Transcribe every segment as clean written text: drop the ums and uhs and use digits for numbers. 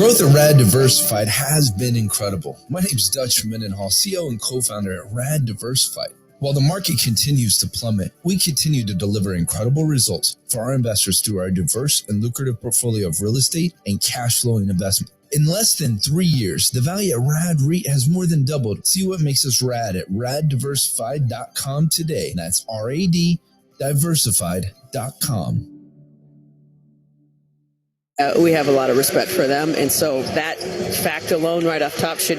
growth at Rad Diversified has been incredible. My name is Dutch Mendenhall, CEO and co-founder at Rad Diversified. While the market continues to plummet, we continue to deliver incredible results for our investors through our diverse and lucrative portfolio of real estate and cash flowing investment. In less than 3 years, the value at Rad REIT has more than doubled. See what makes us rad at raddiversified.com today. That's RAD diversified.com. We have a lot of respect for them, and so that fact alone right off top should,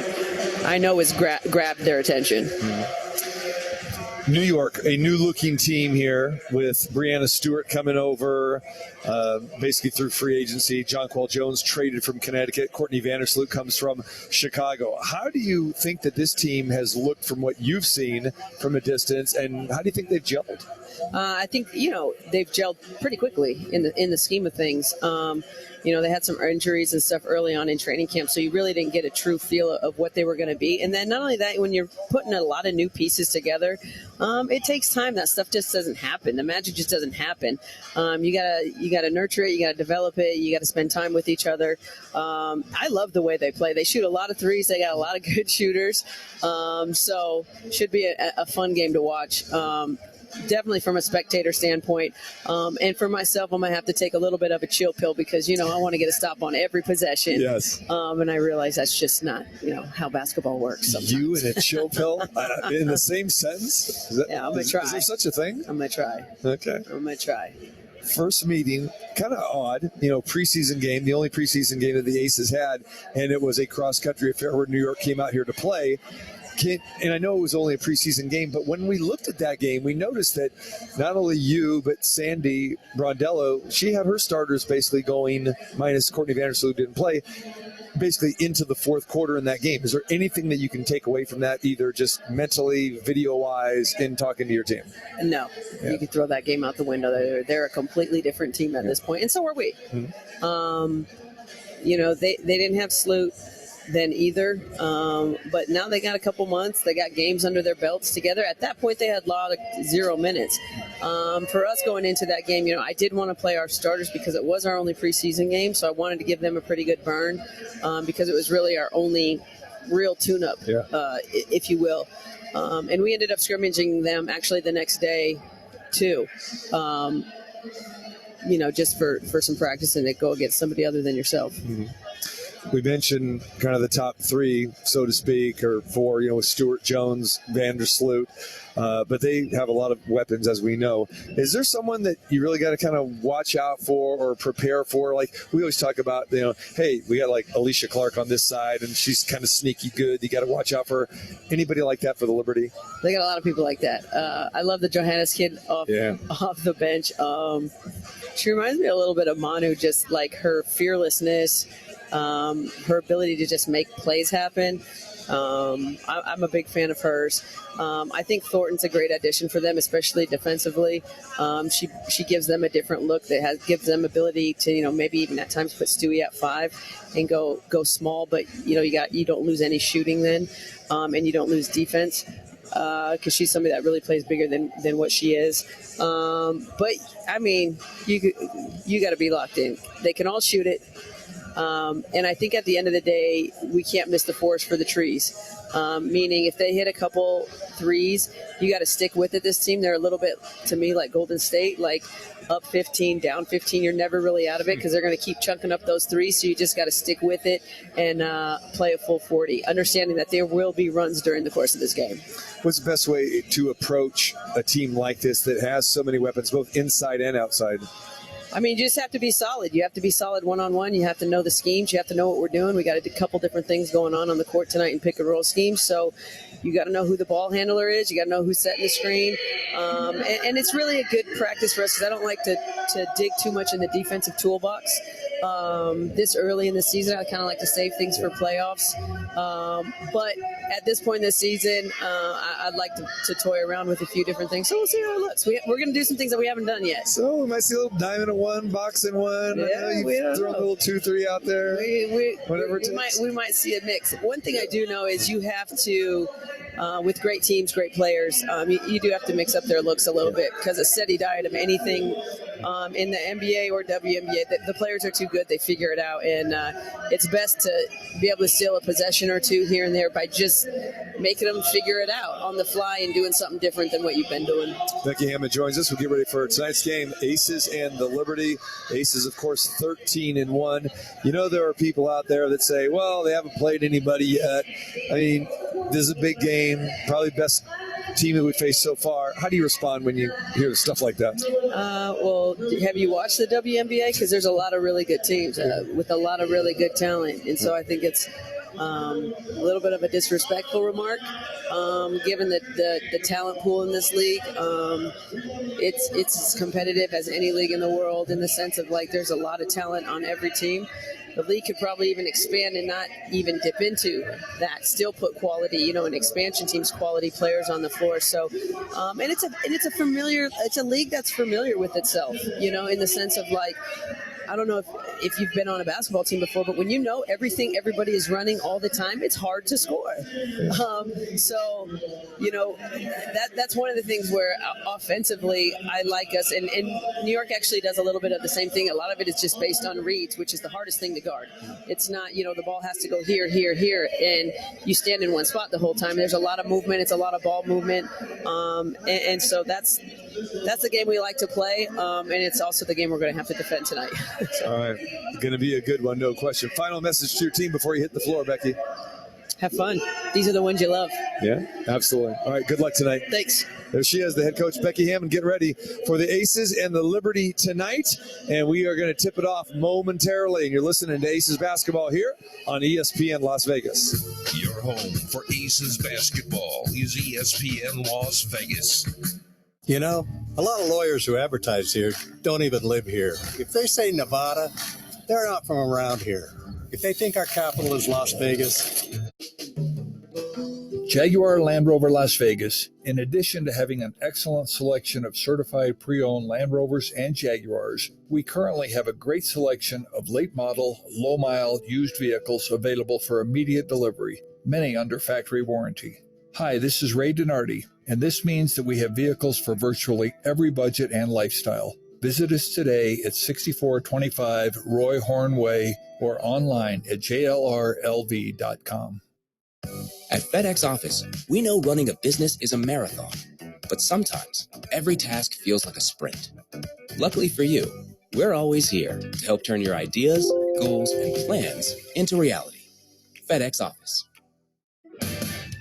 I know, is grab their attention. New York, a new-looking team here with Breanna Stewart coming over, basically through free agency. John Quell Jones traded from Connecticut. Courtney Vandersloot comes from Chicago. How do you think that this team has looked from what you've seen from a distance, and how do you think they've gelled? I think, they've gelled pretty quickly in the scheme of things. They had some injuries and stuff early on in training camp, so you really didn't get a true feel of what they were going to be. And then not only that, when you're putting a lot of new pieces together, it takes time. That stuff just doesn't happen. The magic just doesn't happen. You gotta nurture it. You gotta develop it. You gotta spend time with each other. I love the way they play. They shoot a lot of threes. They got a lot of good shooters. So should be a fun game to watch. Definitely from a spectator standpoint. And for myself, I'm going to have to take a little bit of a chill pill because, I want to get a stop on every possession. Yes. And I realize that's just not, how basketball works sometimes. You and a chill pill in the same sentence? Yeah, I'm going to try. Is there such a thing? I'm going to try. Okay. I'm going to try. First meeting, kind of odd, preseason game, the only preseason game that the Aces had, and it was a cross-country affair where New York came out here to play. And I know it was only a preseason game, but when we looked at that game, we noticed that not only you, but Sandy Brondello, she had her starters basically going, minus Courtney Vandersloot who didn't play, basically into the fourth quarter in that game. Is there anything that you can take away from that, either just mentally, video-wise, in talking to your team? No. Yeah. You can throw that game out the window. They're a completely different team at this point, and so are we. Mm-hmm. They didn't have Sloot then either, but now they got a couple months. They got games under their belts together. At that point, they had a lot of 0 minutes. For us going into that game, I did want to play our starters because it was our only preseason game, so I wanted to give them a pretty good burn because it was really our only real tune-up, if you will. And we ended up scrimmaging them actually the next day, too. Just for some practice and to go against somebody other than yourself. Mm-hmm. We mentioned kind of the top three, so to speak, or four, with Stewart, Jones, Vandersloot, but they have a lot of weapons, as we know. Is there someone that you really got to kind of watch out for or prepare for? Like we always talk about, hey, we got like Alicia Clark on this side, and she's kind of sneaky good. You got to watch out for anybody like that for the Liberty. They got a lot of people like that. I love the Johannes kid off the bench. She reminds me a little bit of Manu, just like her fearlessness. Her ability to just make plays happen. I'm a big fan of hers. I think Thornton's a great addition for them, especially defensively. She gives them a different look that gives them ability to, maybe even at times put Stewie at 5 and go small, but you don't lose any shooting then, and you don't lose defense. Because she's somebody that really plays bigger than what she is. But I mean, you got to be locked in. They can all shoot it. And I think at the end of the day, we can't miss the forest for the trees. Meaning if they hit a couple threes, you got to stick with it. This team, they're a little bit, to me, like Golden State, like up 15, down 15. You're never really out of it because they're going to keep chunking up those threes. So you just got to stick with it and play a full 40, understanding that there will be runs during the course of this game. What's the best way to approach a team like this that has so many weapons, both inside and outside? I mean, you just have to be solid. You have to be solid one-on-one. You have to know the schemes. You have to know what we're doing. We got a couple different things going on the court tonight in pick-and-roll schemes. So you got to know who the ball handler is. You got to know who's setting the screen. And it's really a good practice for us because I don't like to dig too much in the defensive toolbox. This early in the season, I kind of like to save things for playoffs. But at this point in the season, I'd like to toy around with a few different things. So we'll see how it looks. We're going to do some things that we haven't done yet. So we might see a little diamond in one, box in one. Yeah, we throw a little 2-3 out there. We might see a mix. One thing I do know is you have to, with great teams, great players, you do have to mix up their looks a little bit because a steady diet of anything in the NBA or WNBA, the players are too good. They figure it out, and it's best to be able to steal a possession or two here and there by just making them figure it out on the fly and doing something different than what you've been doing. Becky Hammond joins us. We'll get ready for tonight's game, Aces and the Liberty. Aces, of course, 13-1. You know, there are people out there that say, well, they haven't played anybody yet. I mean, this is a big game, probably best team that we faced so far. How do you respond when you hear stuff like that? Well, have you watched the WNBA? Because there's a lot of really good teams with a lot of really good talent. And so I think it's a little bit of a disrespectful remark, given the talent pool in this league. It's as competitive as any league in the world in the sense of, like, there's a lot of talent on every team. The league could probably even expand and not even dip into that. Still put quality, an expansion team's quality players on the floor. So, and it's a league that's familiar with itself, in the sense of, like, I don't know if you've been on a basketball team before, but when you know everything everybody is running all the time, it's hard to score. So, that's one of the things where offensively I like us. And New York actually does a little bit of the same thing. A lot of it is just based on reads, which is the hardest thing to guard. It's not, the ball has to go here, here, here, and you stand in one spot the whole time. There's a lot of movement. It's a lot of ball movement. And so that's the game we like to play. And it's also the game we're going to have to defend tonight. All right. Going to be a good one, no question. Final message to your team before you hit the floor, Becky. Have fun. These are the ones you love. Yeah, absolutely. All right, good luck tonight. Thanks. There she is, the head coach, Becky Hammond. Get ready for the Aces and the Liberty tonight. And we are going to tip it off momentarily. And you're listening to Aces basketball here on ESPN Las Vegas. Your home for Aces basketball is ESPN Las Vegas. You know, a lot of lawyers who advertise here don't even live here. If they say Nevada, they're not from around here. If they think our capital is Las Vegas. Jaguar Land Rover Las Vegas, in addition to having an excellent selection of certified pre-owned Land Rovers and Jaguars, we currently have a great selection of late model, low mile used vehicles available for immediate delivery, many under factory warranty. Hi, this is Ray Donardi, and this means that we have vehicles for virtually every budget and lifestyle. Visit us today at 6425 Roy Horn Way or online at jlrlv.com. At FedEx Office, we know running a business is a marathon, but sometimes every task feels like a sprint. Luckily for you, we're always here to help turn your ideas, goals, and plans into reality. FedEx Office.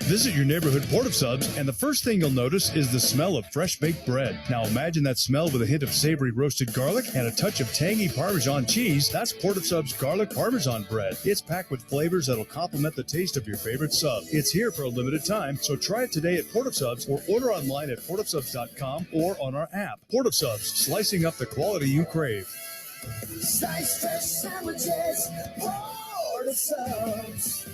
Visit your neighborhood Port of Subs, and the first thing you'll notice is the smell of fresh baked bread. Now imagine that smell with a hint of savory roasted garlic and a touch of tangy Parmesan cheese. That's Port of Subs garlic Parmesan bread. It's packed with flavors that'll complement the taste of your favorite sub. It's here for a limited time, so try it today at Port of Subs or order online at portofsubs.com or on our app. Port of Subs, slicing up the quality you crave. Slice fresh sandwiches, Port of Subs.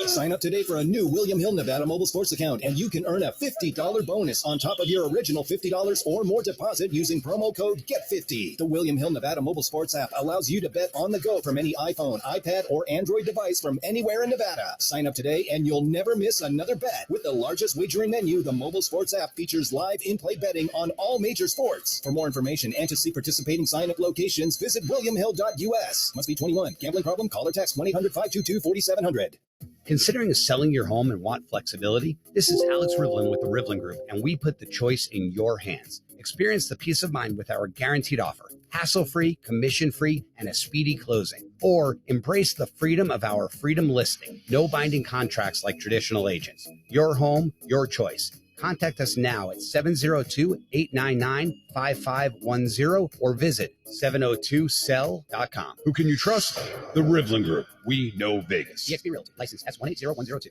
Sign up today for a new William Hill Nevada mobile sports account, and you can earn a $50 bonus on top of your original $50 or more deposit using promo code GET50. The William Hill Nevada mobile sports app allows you to bet on the go from any iPhone, iPad, or Android device from anywhere in Nevada. Sign up today, and you'll never miss another bet. With the largest wagering menu, the mobile sports app features live in-play betting on all major sports. For more information and to see participating sign-up locations, visit williamhill.us. Must be 21. Gambling problem? Call or text 1-800-522-4700. Considering selling your home and want flexibility? This is Alex Rivlin with the Rivlin Group, and we put the choice in your hands. Experience the peace of mind with our guaranteed offer. Hassle-free, commission-free, and a speedy closing. Or embrace the freedom of our freedom listing. No binding contracts like traditional agents. Your home, your choice. Contact us now at 702-899-5510 or visit 702sell.com. Who can you trust? The Rivlin Group. We know Vegas. EXP Realty. License S180102.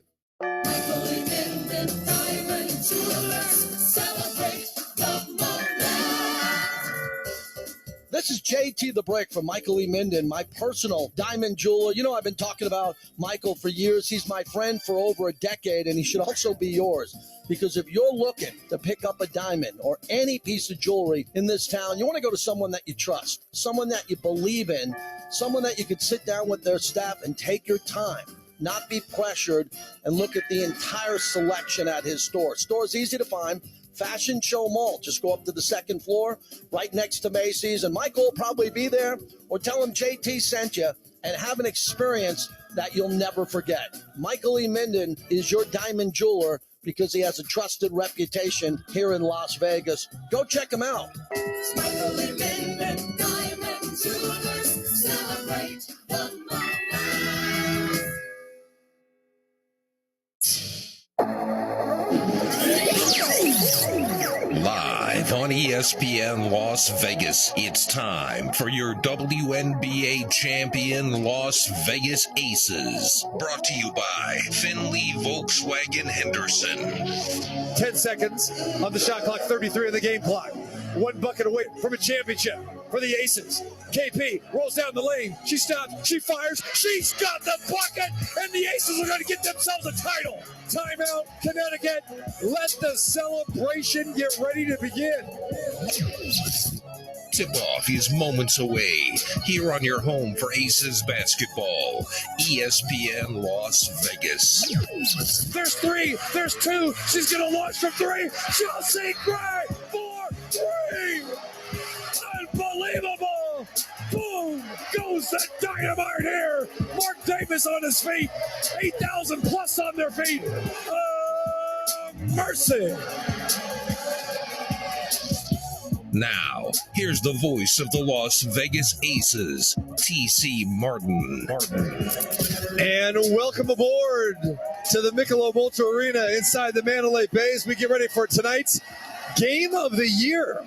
This is JT the Brick from Michael E. Minden, my personal diamond jeweler. You know, I've been talking about Michael for years. He's my friend for over a decade, and he should also be yours. Because if you're looking to pick up a diamond or any piece of jewelry in this town, you want to go to someone that you trust, someone that you believe in, someone that you could sit down with their staff and take your time not be pressured, and look at the entire selection at his store. Store's easy to find. Fashion Show Mall. Just go up to the second floor, right next to Macy's, and Michael will probably be there, or tell him JT sent you, and have an experience that you'll never forget. Michael E. Minden is your diamond jeweler because he has a trusted reputation here in Las Vegas. Go check him out. Michael E. Minden, diamond jewelers, celebrate the moment. Live on ESPN Las Vegas, it's time for your WNBA champion Las Vegas Aces. Brought to you by Finley Volkswagen Henderson. 10 seconds on the shot clock, 33 on the game clock. One bucket away from a championship for the Aces. KP rolls down the lane. She stops. She fires. She's got the bucket, and the Aces are going to get themselves a title. Timeout, Connecticut. Let the celebration get ready to begin. Tip-off is moments away here on your home for Aces basketball, ESPN Las Vegas. There's three. There's two. She's going to launch from three. Chelsea Gray for three. Unbelievable. Boom. Goes the dynamite here. Mark Davis on his feet. 8,000 plus on their feet. Mercy. Now, here's the voice of the Las Vegas Aces, T.C. Martin. And welcome aboard to the Michelob Ultra Arena inside the Mandalay Bay as we get ready for tonight's Game of the Year.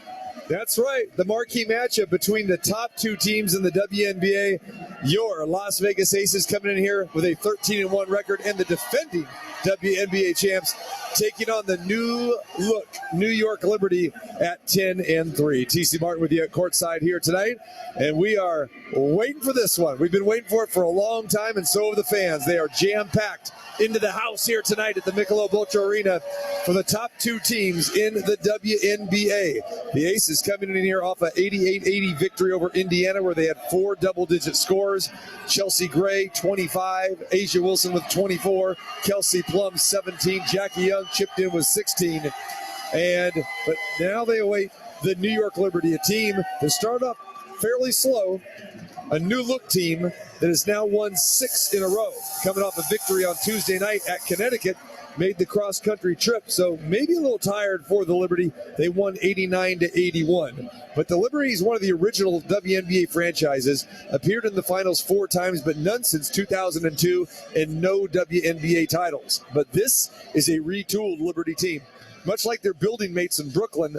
That's right, the marquee matchup between the top two teams in the WNBA. Your Las Vegas Aces coming in here with a 13-1 record and the defending WNBA champs taking on the new look New York Liberty at 10-3. TC Martin with you at courtside here tonight, and we are waiting for this one. We've been waiting for it for a long time, and so have the fans. They are jam-packed into the house here tonight at the Michelob Ultra Arena for the top two teams in the WNBA. The Aces coming in here off an 88-80 victory over Indiana, where they had 4 double-digit scores. Chelsea Gray, 25. Asia Wilson with 24. Kelsey Plum, 17. Jackie Young chipped in with 16. But now they await the New York Liberty, a team that started off fairly slow, a new look team that has now won 6 in a row, coming off a victory on Tuesday night at Connecticut, made the cross-country trip, so maybe a little tired for the Liberty. They won 89-81. But the Liberty is one of the original WNBA franchises, appeared in the finals 4 times, but none since 2002, and no WNBA titles. But this is a retooled Liberty team. Much like their building mates in Brooklyn,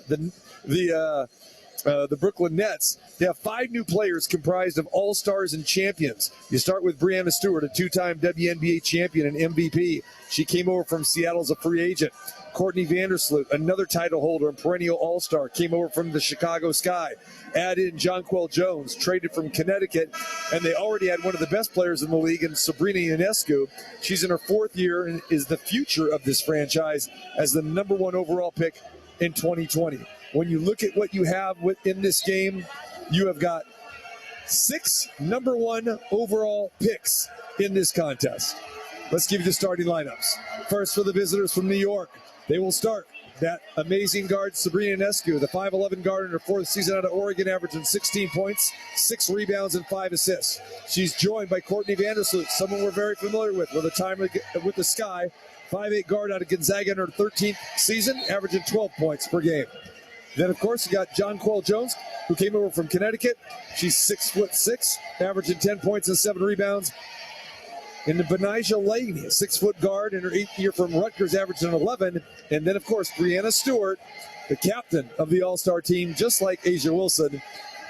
the Brooklyn Nets, they have 5 new players comprised of all-stars and champions. You start with Breanna Stewart, a 2-time WNBA champion and MVP. She came over from Seattle as a free agent. Courtney Vandersloot, another title holder and perennial all-star, came over from the Chicago Sky. Add in Jonquel Jones, traded from Connecticut, and they already had one of the best players in the league in Sabrina Ionescu. She's in her 4th year and is the future of this franchise as the number 1 overall pick in 2020. When you look at what you have within this game, you have got 6 number 1 overall picks in this contest. Let's give you the starting lineups. First, for the visitors from New York, they will start that amazing guard, Sabrina Ionescu, the 5'11 guard in her 4th season out of Oregon, averaging 16 points, 6 rebounds, and 5 assists. She's joined by Courtney Vandersloot, someone we're very familiar with a time with the Sky, 5'8 guard out of Gonzaga in her 13th season, averaging 12 points per game. Then, of course, you got Jonquel Jones, who came over from Connecticut. She's 6'6", averaging 10 points and 7 rebounds. And Benijah Laney, a 6-foot guard in her 8th year from Rutgers, averaging 11. And then, of course, Breanna Stewart, the captain of the All-Star team, just like Asia Wilson,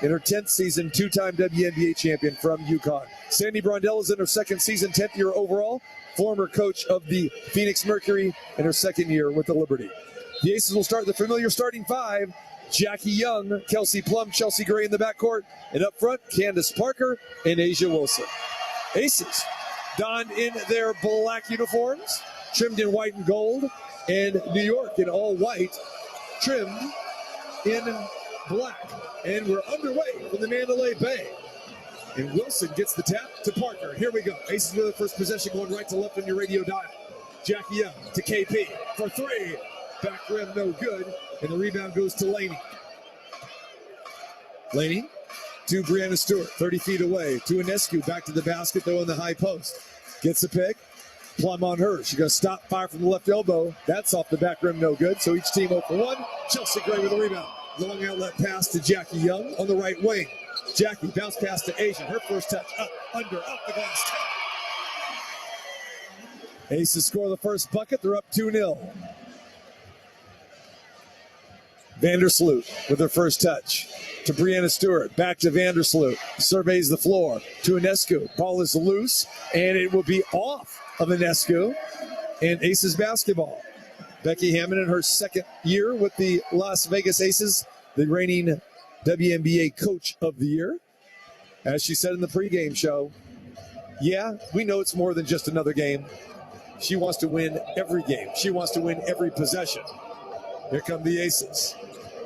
in her 10th season, 2-time WNBA champion from UConn. Sandy Brondell is in her 2nd season, 10th year overall, former coach of the Phoenix Mercury in her 2nd year with the Liberty. The Aces will start the familiar starting 5. Jackie Young, Kelsey Plum, Chelsea Gray in the backcourt. And up front, Candace Parker and Asia Wilson. Aces donned in their black uniforms, trimmed in white and gold, and New York in all white, trimmed in black. And we're underway from the Mandalay Bay. And Wilson gets the tap to Parker. Here we go. Aces with the first possession going right to left on your radio dial. Jackie Young to KP for three. Back rim, no good. And the rebound goes to Laney. Laney to Brianna Stewart, 30 feet away. To Inescu, back to the basket, though, in the high post. Gets a pick. Plum on her. She's going to stop fire from the left elbow. That's off the back rim, no good. So each team 0 for 1. Chelsea Gray with a rebound. Long outlet pass to Jackie Young on the right wing. Jackie bounce pass to Asia. Her first touch up, under, up the glass. Aces score the first bucket. They're up 2-0. Vandersloot with her first touch. To Brianna Stewart. Back to Vandersloot. Surveys the floor. To Inescu. Ball is loose, and it will be off of Inescu. And Aces basketball. Becky Hammond in her second year with the Las Vegas Aces, the reigning WNBA Coach of the Year. As she said in the pregame show, yeah, we know it's more than just another game. She wants to win every game. She wants to win every possession. Here come the Aces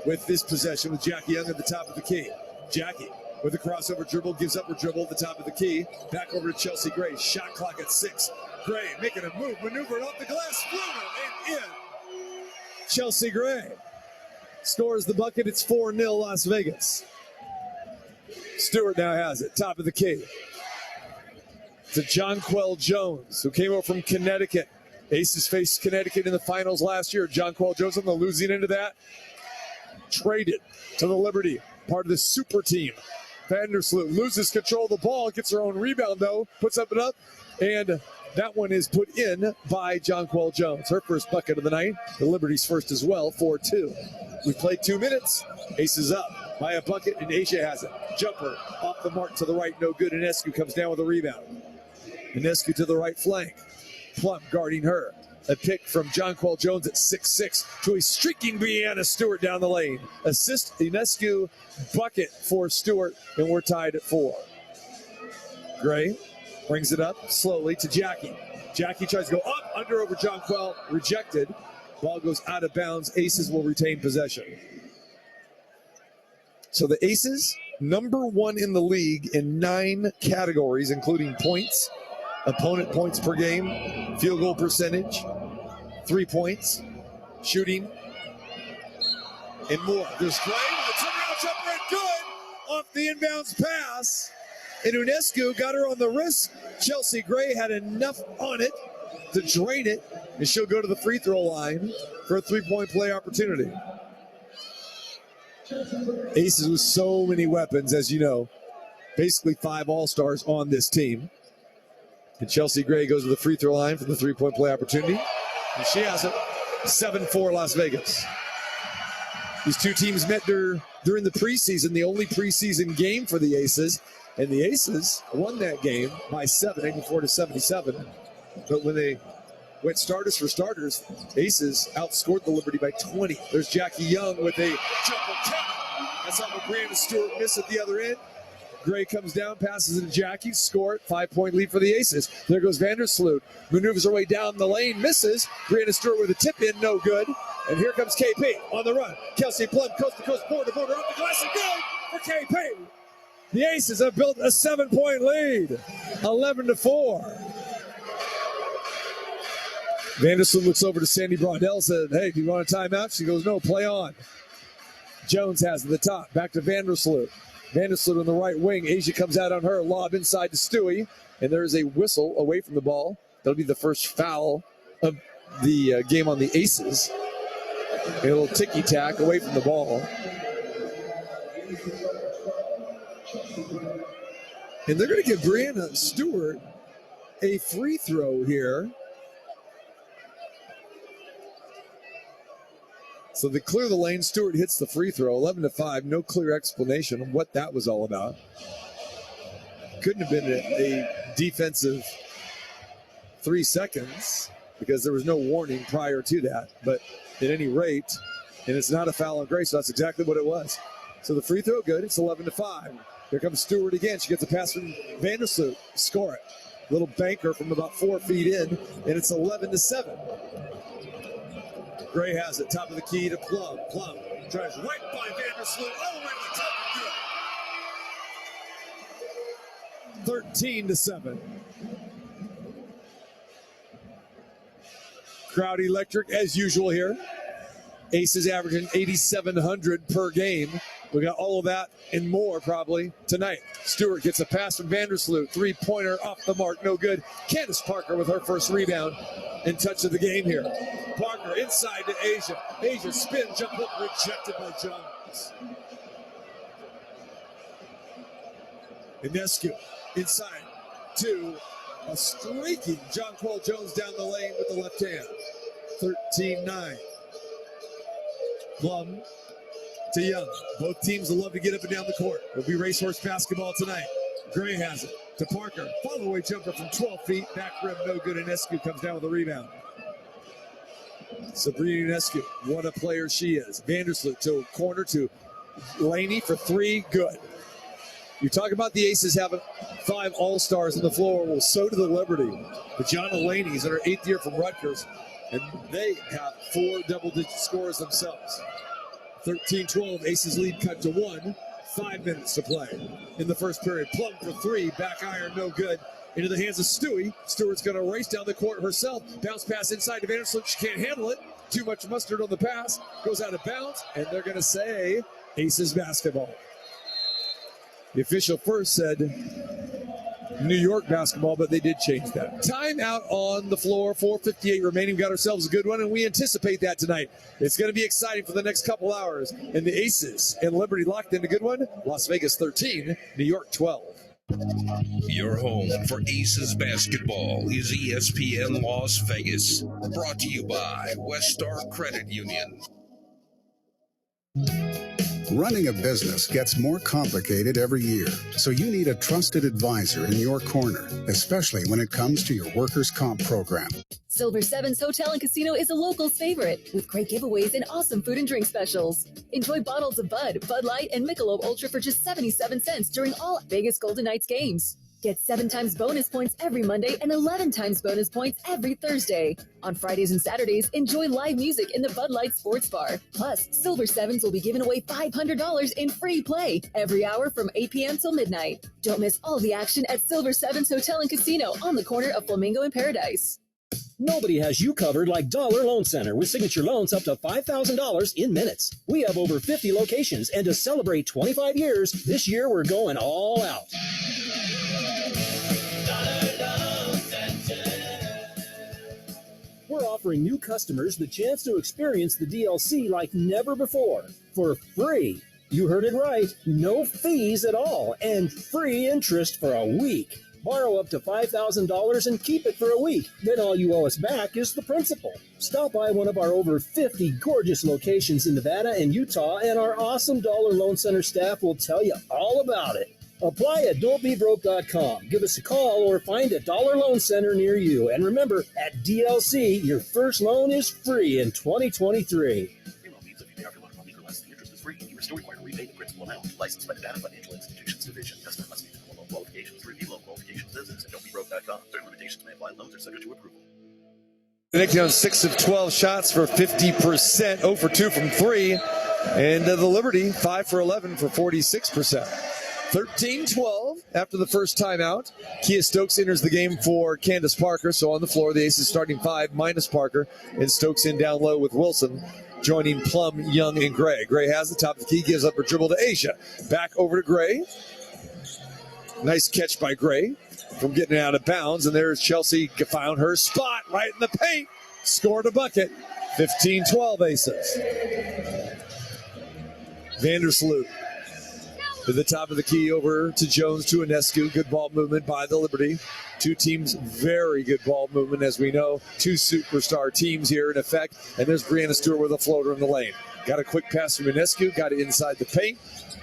with this possession with Jackie Young at the top of the key. Jackie with a crossover dribble, gives up her dribble at the top of the key. Back over to Chelsea Gray. Shot clock at 6. Gray making a move, maneuvering off the glass, floater, and in. Chelsea Gray scores the bucket. It's 4-0 Las Vegas. Stewart now has it. Top of the key. To Jonquel Jones, who came over from Connecticut. Aces faced Connecticut in the finals last year. Jonquel Jones on the losing end of that. Traded to the Liberty. Part of the super team. Vandersloot loses control of the ball. Gets her own rebound, though. Puts up and up. And that one is put in by Jonquel Jones. Her first bucket of the night. The Liberty's first as well, 4-2. We played 2 minutes. Aces up by a bucket, and Asia has it. Jumper off the mark to the right, no good. Inescu comes down with a rebound. Inescu to the right flank. Plum guarding her. A pick from Jonquel Jones at 6'6" to a streaking Brianna Stewart down the lane. Assist Inescu, bucket for Stewart, and we're tied at 4. Gray brings it up slowly to Jackie. Jackie tries to go up, under over Jonquel, rejected. Ball goes out of bounds. Aces will retain possession. So the Aces, number 1 in the league in 9 categories, including points, opponent points per game, field goal percentage, 3 points, shooting, and more. There's Gray with a turnaround jumper and good off the inbounds pass. And Inescu got her on the wrist. Chelsea Gray had enough on it to drain it, and she'll go to the free throw line for a 3-point play opportunity. Aces with so many weapons, as you know. Basically 5 all-stars on this team. And Chelsea Gray goes to the free throw line for the 3-point play opportunity. And she has it. 7-4 Las Vegas. These two teams met during the preseason, the only preseason game for the Aces. And the Aces won that game by 7, 84-77. But when they went starters for starters, Aces outscored the Liberty by 20. There's Jackie Young with a triple tap. That's how Brianna Stewart missed at the other end. Gray comes down, passes it to Jackie, score it, 5-point lead for the Aces. There goes Vandersloot, maneuvers her way down the lane, misses. Brianna Stewart with a tip in, no good. And here comes KP on the run. Kelsey Plum, coast to coast, border to border, up the glass and good for KP. The Aces have built a 7-point lead, 11-4. Vandersloot looks over to Sandy Braudel, said, hey, do you want a timeout? She goes, no, play on. Jones has it at the top, back to Vandersloot. Vandersloot on the right wing. Asia comes out on her, lob inside to Stewie, and there is a whistle away from the ball. That'll be the first foul of the game on the Aces. A little ticky-tack away from the ball. And they're going to give Brianna Stewart a free throw here. So they clear the lane. Stewart hits the free throw, 11-5. No clear explanation of what that was all about. Couldn't have been a defensive 3 seconds because there was no warning prior to that. But at any rate, and it's not a foul on Gray, so that's exactly what it was. So the free throw, good. It's 11-5. Here comes Stewart again. She gets a pass from Vandersloot. Score it. Little banker from about 4 feet in, and it's 11-7. Gray has it, top of the key to Plum. Plum drives right by Vandersloot, all the way to the top 13-7. Crowd electric as usual here. Aces averaging 8,700 per game. We got all of that and more probably tonight. Stewart gets a pass from Vandersloot. Three-pointer off the mark, no good. Candace Parker with her first rebound and touch of the game here. Parker inside to Asia. Asia spin, jump hook rejected by Jones. Inescu inside to a streaking Jonquel Jones down the lane with the left hand. 13-9. Plum to Young. Both teams will love to get up and down the court. It'll be racehorse basketball tonight. Gray has it to Parker. Follow-away jumper from 12 feet. Back rim, no good. Inescu comes down with a rebound. Sabrina Inescu, what a player she is. Vandersloot to corner to Laney for three, good. You talk about the Aces having 5 All-Stars on the floor. Well, so do the Liberty. Bajana Laney's in her 8th year from Rutgers, and they have 4 double-digit scores themselves. 13-12, Aces lead cut to 1. 5 minutes to play in the first period. Plum for 3, back iron, no good. Into the hands of Stewie. Stewart's going to race down the court herself. Bounce pass inside to Vandersloot. She can't handle it. Too much mustard on the pass. Goes out of bounds, and they're going to say Aces basketball. The official first said New York basketball, but they did change that. Timeout on the floor, 4:58 remaining. We got ourselves a good one, and we anticipate that tonight. It's going to be exciting for the next couple hours. And the Aces and Liberty locked in a good one. Las Vegas 13, New York 12. Your home for Aces basketball is ESPN Las Vegas. Brought to you by West Star Credit Union. Running a business gets more complicated every year, so you need a trusted advisor in your corner, especially when it comes to your workers' comp program. Silver Sevens Hotel and Casino is a local's favorite, with great giveaways and awesome food and drink specials. Enjoy bottles of Bud Light, and Michelob Ultra for just 77 cents during all Vegas Golden Knights games. Get 7 times bonus points every Monday and 11 times bonus points every Thursday. On Fridays and Saturdays, enjoy live music in the Bud Light Sports Bar. Plus, Silver Sevens will be giving away $500 in free play every hour from 8 p.m. till midnight. Don't miss all the action at Silver Sevens Hotel and Casino on the corner of Flamingo and Paradise. Nobody has you covered like Dollar Loan Center with signature loans up to $5,000 in minutes. We have over 50 locations, and to celebrate 25 years, this year we're going all out. We're offering new customers the chance to experience the DLC like never before for free. You heard it right. No fees at all and free interest for a week. Borrow up to $5,000 and keep it for a week. Then all you owe us back is the principal. Stop by one of our over 50 gorgeous locations in Nevada and Utah, and our awesome Dollar Loan Center staff will tell you all about it. Apply at don'tbebroke.com. Give us a call or find a Dollar Loan Center near you. And remember, at DLC, your first loan is free in 2023. Licensed by Nevada Financial Institutions Division. Customer must meet minimum loan qualifications. Review loan qualifications business at don'tbebroke.com. Certain limitations may apply. Loans are subject to approval. The Knicks on 6 of 12 shots for 50%, 0 for 2 from 3. And the Liberty, 5 for 11 for 46%. 13-12 after the first timeout. Kia Stokes enters the game for Candace Parker. So on the floor, the Aces starting 5 minus Parker. And Stokes in down low with Wilson, joining Plum, Young, and Gray. Gray has the top of the key, gives up her dribble to Asia. Back over to Gray. Nice catch by Gray from getting out of bounds. And there's Chelsea, found her spot right in the paint. Scored a bucket. 15-12 Aces. Vandersloot to the top of the key, over to Jones, to Inescu. Good ball movement by the Liberty. Two teams, very good ball movement, as we know. 2 superstar teams here in effect. And there's Brianna Stewart with a floater in the lane. Got a quick pass from Inescu, got it inside the paint.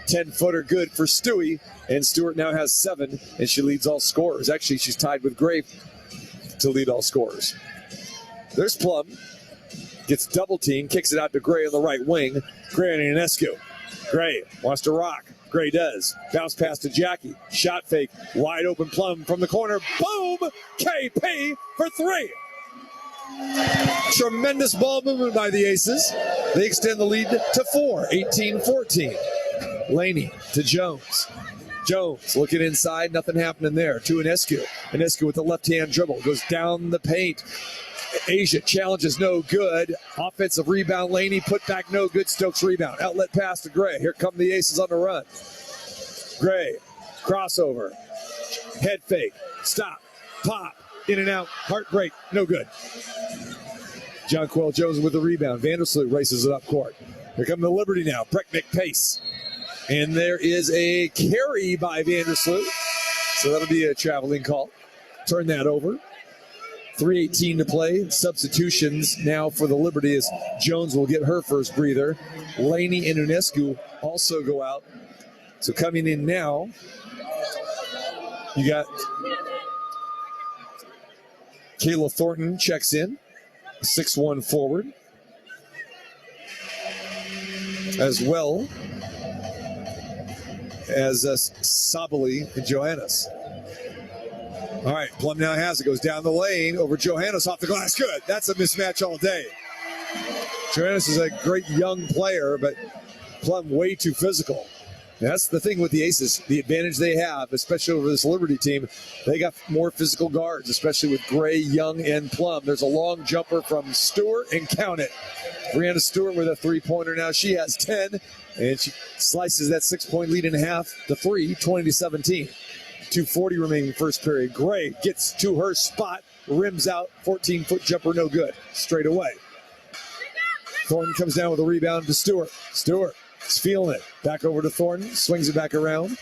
10-footer good for Stewie. And Stewart now has 7, and she leads all scorers. Actually, she's tied with Gray to lead all scorers. There's Plum. Gets double teamed, kicks it out to Gray on the right wing. Gray and Inescu. Gray wants to rock. Gray does. Bounce pass to Jackie. Shot fake. Wide open Plum from the corner. Boom! KP for 3. Tremendous ball movement by the Aces. They extend the lead to 4. 18-14. Laney to Jones. Jones looking inside, nothing happening there. To Inescu. Inescu with the left-hand dribble. Goes down the paint. Asia challenges no good. Offensive rebound. Laney put back no good. Stokes rebound. Outlet pass to Gray. Here come the Aces on the run. Gray. Crossover. Head fake. Stop. Pop. In and out. Heartbreak. No good. Jonquel Jones with the rebound. Vandersloot races it up court. Here come the Liberty now. Brecknick pace. And there is a carry by Vandersloot. So that'll be a traveling call. Turn that over. 3:18 to play. Substitutions now for the Liberty as Jones will get her first breather. Laney and Unescu also go out. So coming in now, you got Kayla Thornton checks in. 6'1" forward. As well as Sabali and Johannes. All right, Plum now has it. Goes down the lane over Johannes off the glass. Good. That's a mismatch all day. Johannes is a great young player, but Plum way too physical. That's the thing with the Aces. The advantage they have, especially over this Liberty team, they got more physical guards, especially with Gray, Young, and Plum. There's a long jumper from Stewart, and count it. Brianna Stewart with a three-pointer now. She has 10, and she slices that 6-point lead in half to 3, 20-17. 2:40 remaining first period. Gray gets to her spot, rims out, 14-foot jumper, no good. Straight away. Thornton comes down with a rebound to Stewart. Stewart is feeling it. Back over to Thornton, swings it back around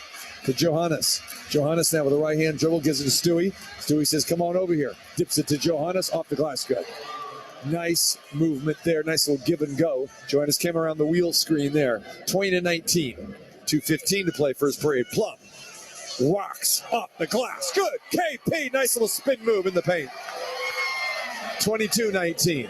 to Johannes. Johannes now with a right-hand dribble, gives it to Stewie. Stewie says, come on over here. Dips it to Johannes, off the glass, good. Nice movement there, nice little give and go. Johannes came around the wheel screen there. 20-19, 2:15 to play first period. Plum walks up the glass, good. KP, nice little spin move in the paint. 22-19.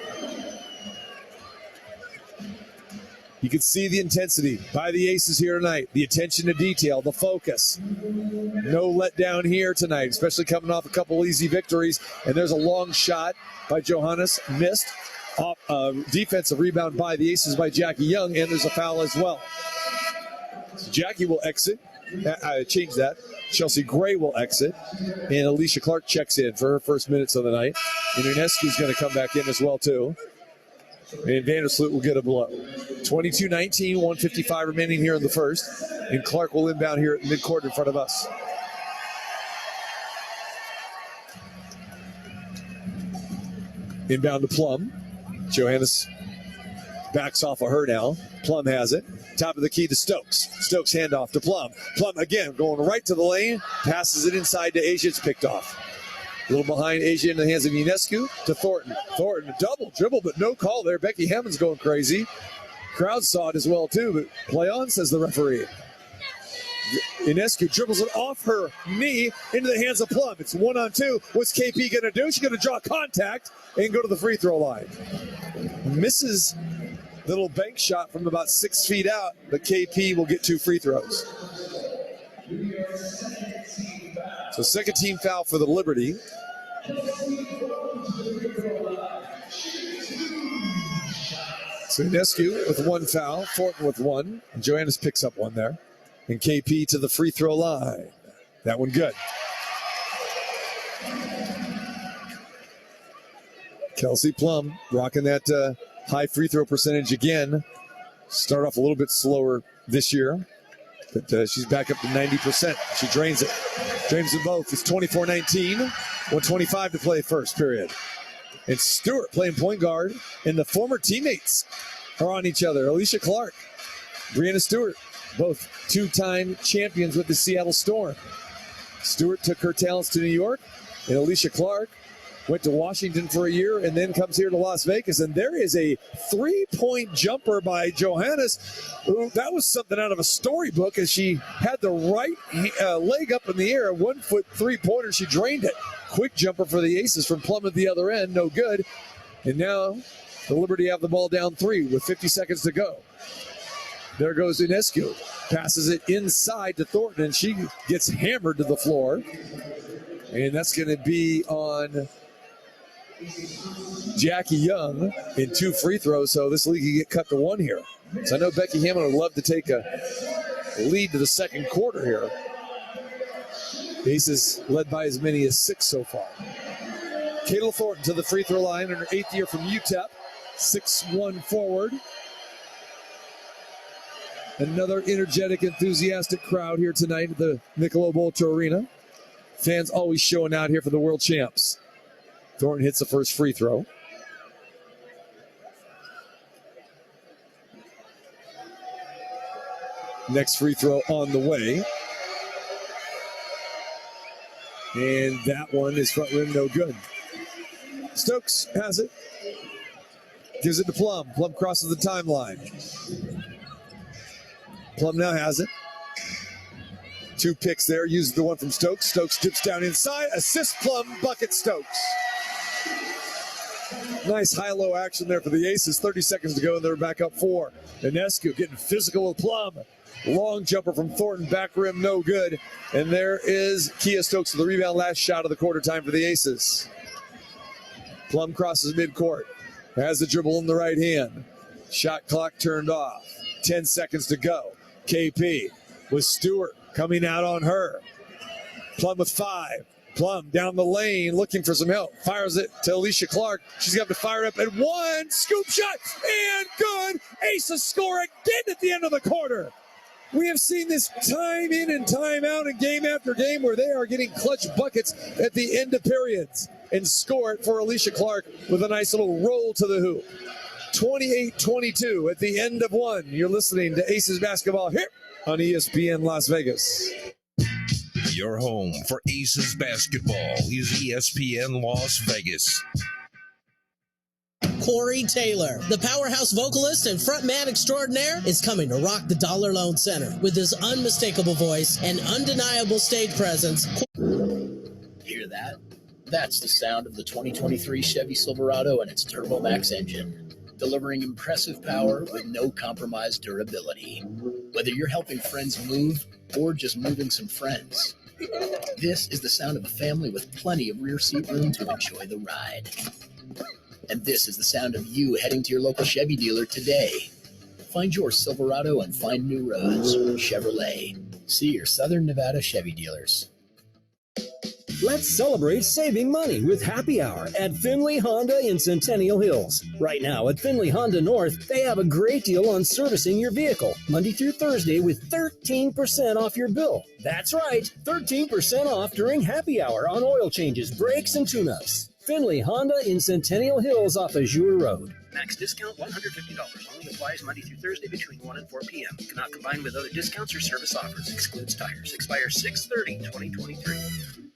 You can see the intensity by the Aces here tonight. The attention to detail, the focus. No letdown here tonight, especially coming off a couple easy victories. And there's a long shot by Johannes, missed. Off defensive rebound by the Aces by Jackie Young, and there's a foul as well. So Jackie will exit. Change that. Chelsea Gray will exit. And Alicia Clark checks in for her first minutes of the night. And Unescu's going to come back in as well, too. And Vandersloot will get a blow. 22-19, 1:55 remaining here in the first. And Clark will inbound here at midcourt in front of us. Inbound to Plum. Johannes backs off of her now. Plum has it. Top of the key to Stokes. Stokes handoff to Plum. Plum again going right to the lane. Passes it inside to Asia. It's picked off. A little behind Asia in the hands of Unescu to Thornton. Thornton, double dribble, but no call there. Becky Hammond's going crazy. Crowd saw it as well, too, but play on, says the referee. Unescu dribbles it off her knee into the hands of Plum. It's 1-on-2. What's KP going to do? She's going to draw contact and go to the free throw line. Misses the little bank shot from about 6 feet out, but KP will get 2 free throws. So second team foul for the Liberty. So Unescu with 1 foul, Thornton with 1, and Johannes picks up 1 there. And KP to the free throw line. That one good. Kelsey Plum rocking that high free throw percentage again. Start off a little bit slower this year, but she's back up to 90%. She drains it. Drains them both. It's 24-19, 1:25 to play first period. And Stewart playing point guard, and the former teammates are on each other. Alicia Clark, Brianna Stewart, both 2-time champions with the Seattle Storm. Stewart took her talents to New York, and Alicia Clark went to Washington for a year and then comes here to Las Vegas. And there is a 3-point jumper by Johannes. That was something out of a storybook as she had the right leg up in the air, a 1-foot 3-pointer. She drained it. Quick jumper for the Aces from Plum at the other end. No good. And now the Liberty have the ball down 3 with 50 seconds to go. There goes Unescu. Passes it inside to Thornton, and she gets hammered to the floor. And that's going to be on Jackie Young in 2 free throws, so this league can get cut to 1 here. So I know Becky Hammond would love to take a lead to the second quarter here. Aces led by as many as 6 so far. Kayla Thornton to the free throw line in her 8th year from UTEP. 6'1" forward. Another energetic, enthusiastic crowd here tonight at the Michelob Ultra Arena. Fans always showing out here for the world champs. Thornton hits the first free throw. Next free throw on the way. And that one is front rim, no good. Stokes has it. Gives it to Plum. Plum crosses the timeline. Plum now has it. 2 picks there. Uses the one from Stokes. Stokes dips down inside. Assist Plum. Bucket Stokes. Nice high-low action there for the Aces. 30 seconds to go, and they're back up 4. Ionescu getting physical with Plum. Long jumper from Thornton. Back rim, no good. And there is Kia Stokes with the rebound. Last shot of the quarter time for the Aces. Plum crosses midcourt. Has the dribble in the right hand. Shot clock turned off. 10 seconds to go. KP with Stewart coming out on her. Plum with 5. Plum down the lane looking for some help. Fires it to Alicia Clark. She's got to fire up at 1. Scoop shot and good. Aces score again at the end of the quarter. We have seen this time in and time out and game after game where they are getting clutch buckets at the end of periods and score it for Alicia Clark with a nice little roll to the hoop. 28-22 at the end of 1. You're listening to Aces Basketball here on ESPN Las Vegas. Your home for Aces Basketball is ESPN Las Vegas. Corey Taylor, the powerhouse vocalist and frontman extraordinaire, is coming to rock the Dollar Loan Center with his unmistakable voice and undeniable stage presence. Hear that? That's the sound of the 2023 Chevy Silverado and its TurboMax engine, delivering impressive power with no compromised durability. Whether you're helping friends move or just moving some friends, this is the sound of a family with plenty of rear seat room to enjoy the ride. And this is the sound of you heading to your local Chevy dealer today. Find your Silverado and find new roads. Chevrolet. See your Southern Nevada Chevy dealers. Let's celebrate saving money with Happy Hour at Finley Honda in Centennial Hills. Right now at Finley Honda North, they have a great deal on servicing your vehicle, Monday through Thursday with 13% off your bill. That's right, 13% off during Happy Hour on oil changes, brakes, and tune-ups. Finley Honda in Centennial Hills off Azure Road. Max discount $150. Only applies Monday through Thursday between 1 and 4 p.m. Cannot combine with other discounts or service offers. Excludes tires. Expires 6/30/2023.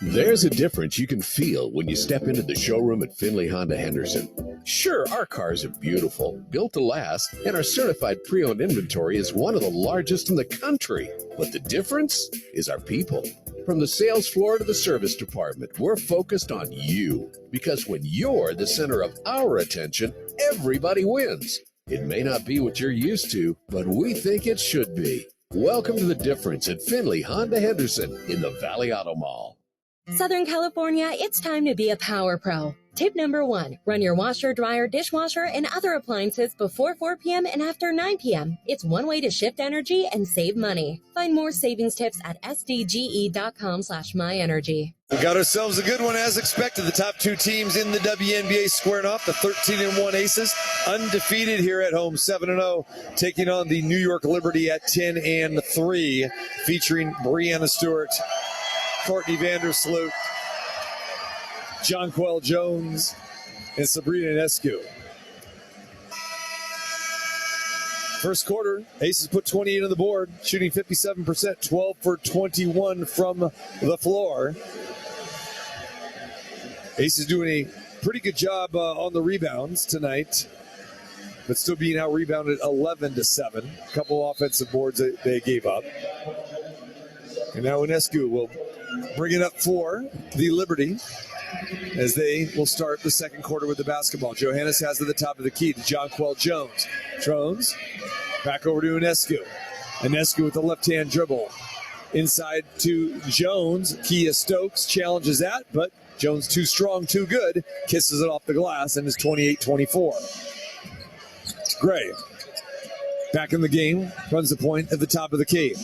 There's a difference you can feel when you step into the showroom at Finley Honda Henderson. Sure, our cars are beautiful, built to last, and our certified pre-owned inventory is one of the largest in the country. But the difference is our people. From the sales floor to the service department, we're focused on you. Because when you're the center of our attention, everybody wins. It may not be what you're used to, but we think it should be. Welcome to the difference at Finley Honda Henderson in the Valley Auto Mall. Southern California, it's time to be a power pro. Tip number 1, run your washer, dryer, dishwasher, and other appliances before 4 p.m. and after 9 p.m. It's one way to shift energy and save money. Find more savings tips at sdge.com/myenergy. We got ourselves a good one as expected. The top 2 teams in the WNBA squaring off. The 13-1 Aces, undefeated here at home, 7-0, taking on the New York Liberty at 10-3, featuring Breanna Stewart, Courtney Vandersloot, Jonquel Jones, and Sabrina Ionescu. First quarter, Aces put 28 on the board, shooting 57%, 12 for 21 from the floor. Aces doing a pretty good job on the rebounds tonight, but still being out-rebounded 11-7. A couple offensive boards that they gave up. And now Ionescu will bring it up for the Liberty as they will start the second quarter with the basketball. Johannes has it at the top of the key to Jonquel Jones. Jones back over to Ionescu. Ionescu with the left-hand dribble. Inside to Jones. Kia Stokes challenges that, but Jones too strong, too good. Kisses it off the glass and is 28-24. Gray back in the game. Runs the point at the top of the key.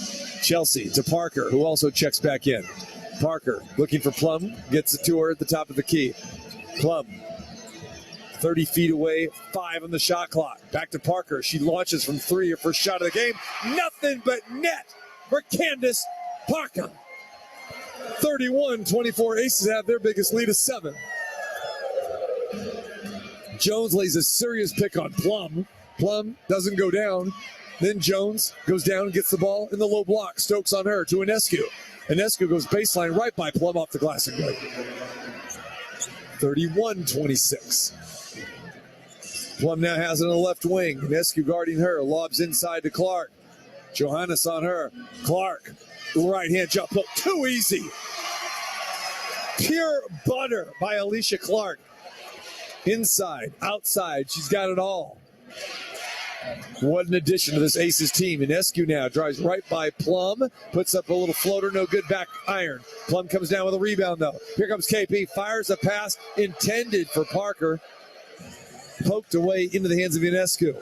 Chelsea to Parker, who also checks back in. Parker looking for Plum, gets it to her at the top of the key. Plum, 30 feet away, 5 on the shot clock. Back to Parker. She launches from 3, her first shot of the game. Nothing but net for Candace Parker. 31-24. Aces have their biggest lead of 7. Jones lays a serious pick on Plum. Plum doesn't go down. Then Jones goes down and gets the ball in the low block. Stokes on her to Inescu. Inescu goes baseline right by Plum off the glass and good. 31-26. Plum now has it on the left wing. Inescu guarding her. Lobs inside to Clark. Johannes on her. Clark, right hand jump hook. Too easy. Pure butter by Alicia Clark. Inside, outside, she's got it all. What an addition to this Aces team. Inescu now drives right by Plum, puts up a little floater, no good, back iron. Plum comes down with a rebound though. Here comes KP, fires a pass intended for Parker. Poked away into the hands of Inescu.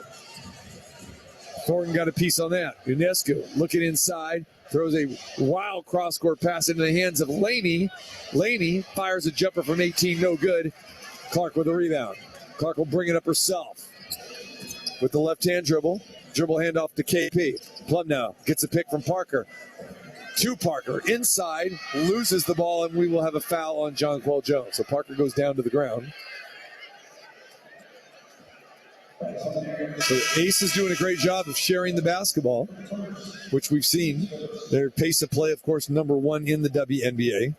Thornton got a piece on that. Inescu looking inside, throws a wild cross-court pass into the hands of Laney. Laney fires a jumper from 18, no good. Clark with a rebound. Clark will bring it up herself. With the left-hand dribble handoff to KP. Plum now gets a pick from Parker. To Parker, inside, loses the ball, and we will have a foul on Jonquel Jones. So Parker goes down to the ground. So Ace is doing a great job of sharing the basketball, which we've seen. Their pace of play, of course, number 1 in the WNBA.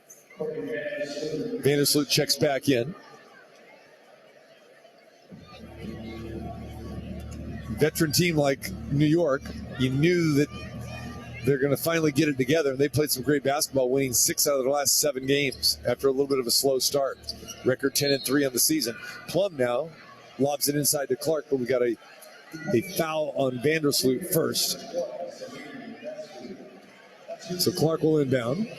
Vandersloot checks back in. Veteran team like New York, you knew that they're going to finally get it together, and they played some great basketball, winning 6 out of their last 7 games after a little bit of a slow start. Record 10-3 on the season. Plum now lobs it inside to Clark, but we got a foul on Vandersloot first. So Clark will inbound,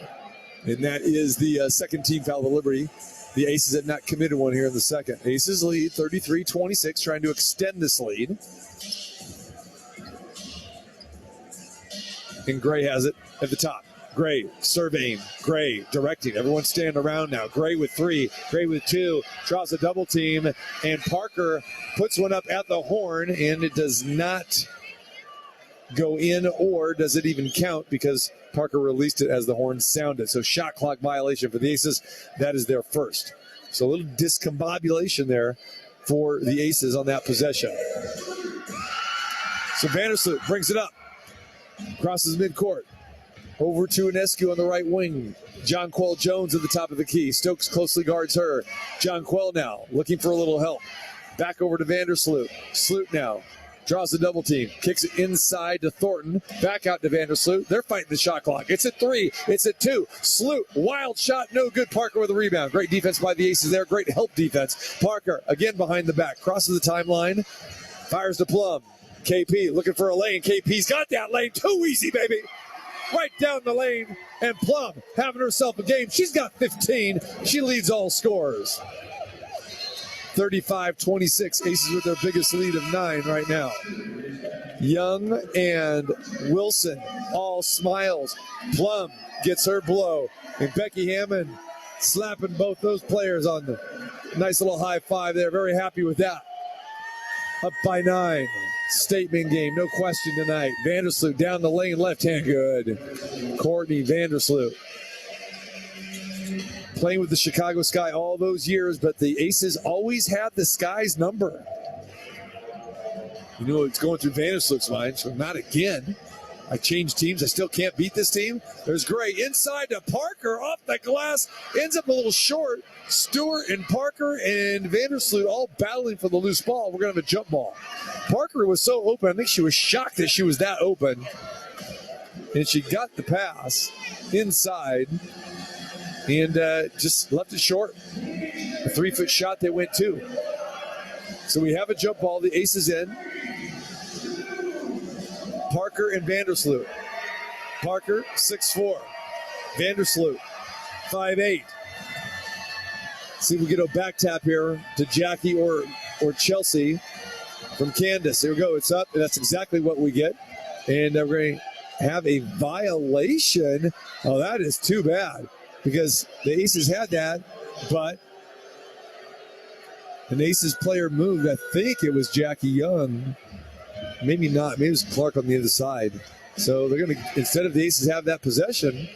and that is the second team foul of Liberty. The Aces have not committed one here in the second. Aces lead 33-26, trying to extend this lead. And Gray has it at the top. Gray surveying. Gray directing. Everyone stand around now. Gray with 3. Gray with 2. Draws a double team. And Parker puts one up at the horn. And it does not go in, or does it even count, because Parker released it as the horn sounded. So shot clock violation for the Aces. That is their first. So a little discombobulation there for the Aces on that possession. So Vandersloot brings it up. Crosses midcourt. Over to Inescu on the right wing. Jonquel Jones at the top of the key. Stokes closely guards her. Jonquel now looking for a little help. Back over to Vandersloot. Sloot now draws a double team. Kicks it inside to Thornton. Back out to Vandersloot. They're fighting the shot clock. It's at 3. It's at 2. Sloot. Wild shot. No good. Parker with a rebound. Great defense by the Aces there. Great help defense. Parker again behind the back. Crosses the timeline. Fires to Plum. KP looking for a lane. KP's got that lane. Too easy, baby. Right down the lane. And Plum having herself a game. She's got 15. She leads all scorers. 35-26. Aces with their biggest lead of 9 right now. Young and Wilson all smiles. Plum gets her blow. And Becky Hammond slapping both those players on the nice little high five there. Very happy with that. Up by 9. Statement game, no question tonight. Vandersloot down the lane, left hand, good. Courtney Vandersloot. Playing with the Chicago Sky all those years, but the Aces always had the Sky's number. You know it's going through Vandersloot's mind, so not again. I changed teams, I still can't beat this team. There's Gray inside to Parker, off the glass, ends up a little short. Stewart and Parker and Vandersloot all battling for the loose ball. We're going to have a jump ball. Parker was so open, I think she was shocked that she was that open. And she got the pass inside and just left it short. A 3-foot shot they went to. So we have a jump ball, the Aces in. Parker and Vandersloot. Parker, 6'4". Vandersloot, 5'8". See if we get a back tap here to Jackie or Chelsea from Candace. There we go. It's up, and that's exactly what we get. And we're going to have a violation. Oh, that is too bad because the Aces had that, but an Aces player moved. I think it was Jackie Young. Maybe not. Maybe it was Clark on the other side. So they're going to, instead of the Aces have that possession,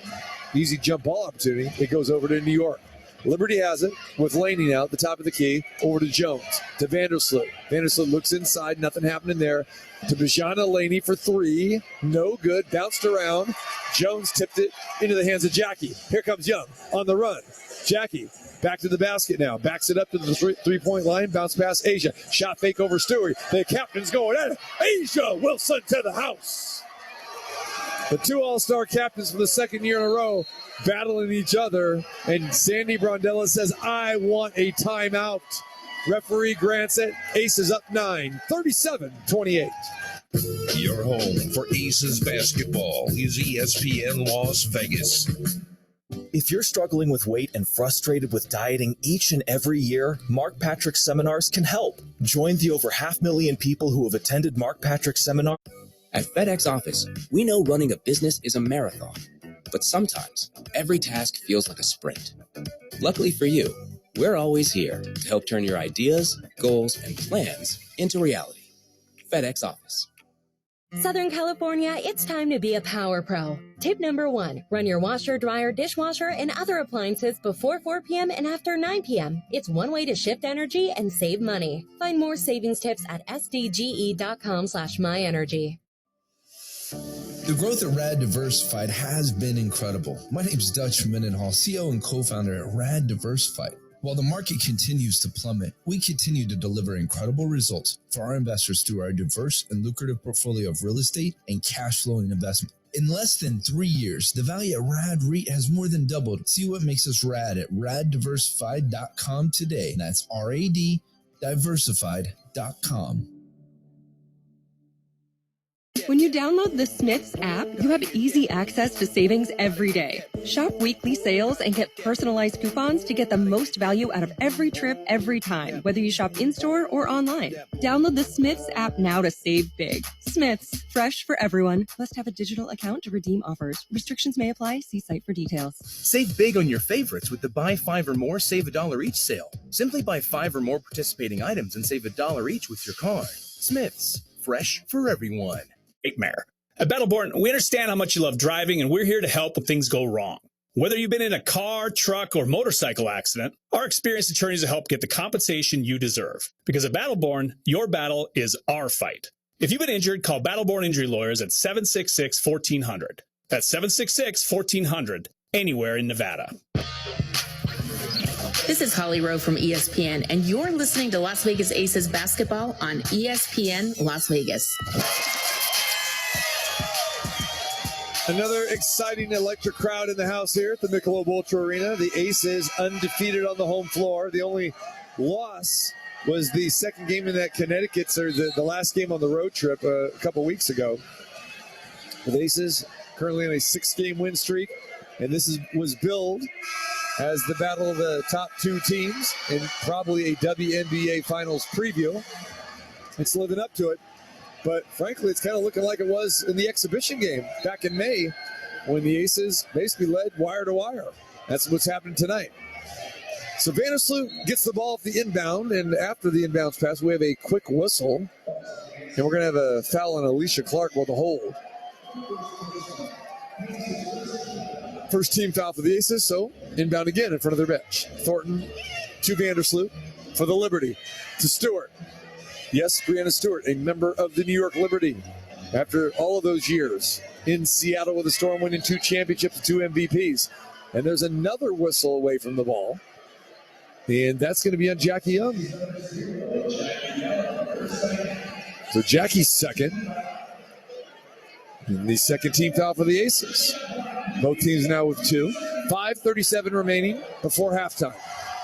easy jump ball opportunity, it goes over to New York. Liberty has it with Laney now at the top of the key. Over to Jones, to Vandersloot. Vandersloot looks inside, nothing happening there. To Bajana Laney for three. No good, bounced around. Jones tipped it into the hands of Jackie. Here comes Young on the run. Jackie back to the basket now. Backs it up to the three-point line. Bounce pass Asia. Shot fake over Stewart. The captain's going at it. Asia Wilson to the house. The two all-star captains for the second year in a row battling each other. And Sandy Brondella says, I want a timeout. Referee grants it. Aces up 9, 37-28. Your home for Aces basketball is ESPN Las Vegas. If you're struggling with weight and frustrated with dieting each and every year, Mark Patrick Seminars can help. Join the over 500,000 people who have attended Mark Patrick Seminar. At FedEx Office, we know running a business is a marathon, but sometimes every task feels like a sprint. Luckily for you, we're always here to help turn your ideas, goals, and plans into reality. FedEx Office. Southern California, it's time to be a power pro. Tip number 1, run your washer, dryer, dishwasher, and other appliances before 4 p.m. and after 9 p.m. It's one way to shift energy and save money. Find more savings tips at sdge.com/myenergy. The growth at Rad Diversified has been incredible. My name's Dutch Mendenhall, CEO and co-founder at Rad Diversified. While the market continues to plummet, we continue to deliver incredible results for our investors through our diverse and lucrative portfolio of real estate and cash flowing investment. In less than 3 years, the value at Rad REIT has more than doubled. See what makes us rad at raddiversified.com today. That's RAD diversified.com. When you download the Smiths app, you have easy access to savings every day. Shop weekly sales and get personalized coupons to get the most value out of every trip, every time, whether you shop in-store or online. Download the Smiths app now to save big. Smiths, fresh for everyone. Must have a digital account to redeem offers. Restrictions may apply. See site for details. Save big on your favorites with the Buy 5 or More, Save $1 each sale. Simply buy 5 or more participating items and save $1 each with your card. Smiths, fresh for everyone. Nightmare. At Battleborn, we understand how much you love driving, and we're here to help when things go wrong. Whether you've been in a car, truck, or motorcycle accident, our experienced attorneys will help get the compensation you deserve. Because at Battleborn, your battle is our fight. If you've been injured, call Battleborn Injury Lawyers at 766-1400. That's 766-1400, anywhere in Nevada. This is Holly Rowe from ESPN, and you're listening to Las Vegas Aces basketball on ESPN Las Vegas. Another exciting electric crowd in the house here at the Michelob Ultra Arena. The Aces undefeated on the home floor. The only loss was the second game in that Connecticut, or the last game on the road trip a couple weeks ago. The Aces currently on a 6-game win streak, and this was billed as the battle of the top two teams and probably a WNBA Finals preview. It's living up to it. But frankly, it's kind of looking like it was in the exhibition game back in May when the Aces basically led wire to wire. That's what's happening tonight. So Vandersloot gets the ball off the inbound, and after the inbounds pass, we have a quick whistle. And we're going to have a foul on Alicia Clark with the hold. First team foul for the Aces, so inbound again in front of their bench. Thornton to Vandersloot for the Liberty. To Stewart. Yes, Brianna Stewart, a member of the New York Liberty. After all of those years in Seattle with the Storm winning 2 championships, 2 MVPs. And there's another whistle away from the ball. And that's going to be on Jackie Young. So Jackie's second. And the second team foul for the Aces. Both teams now with 2. 5:37 remaining before halftime.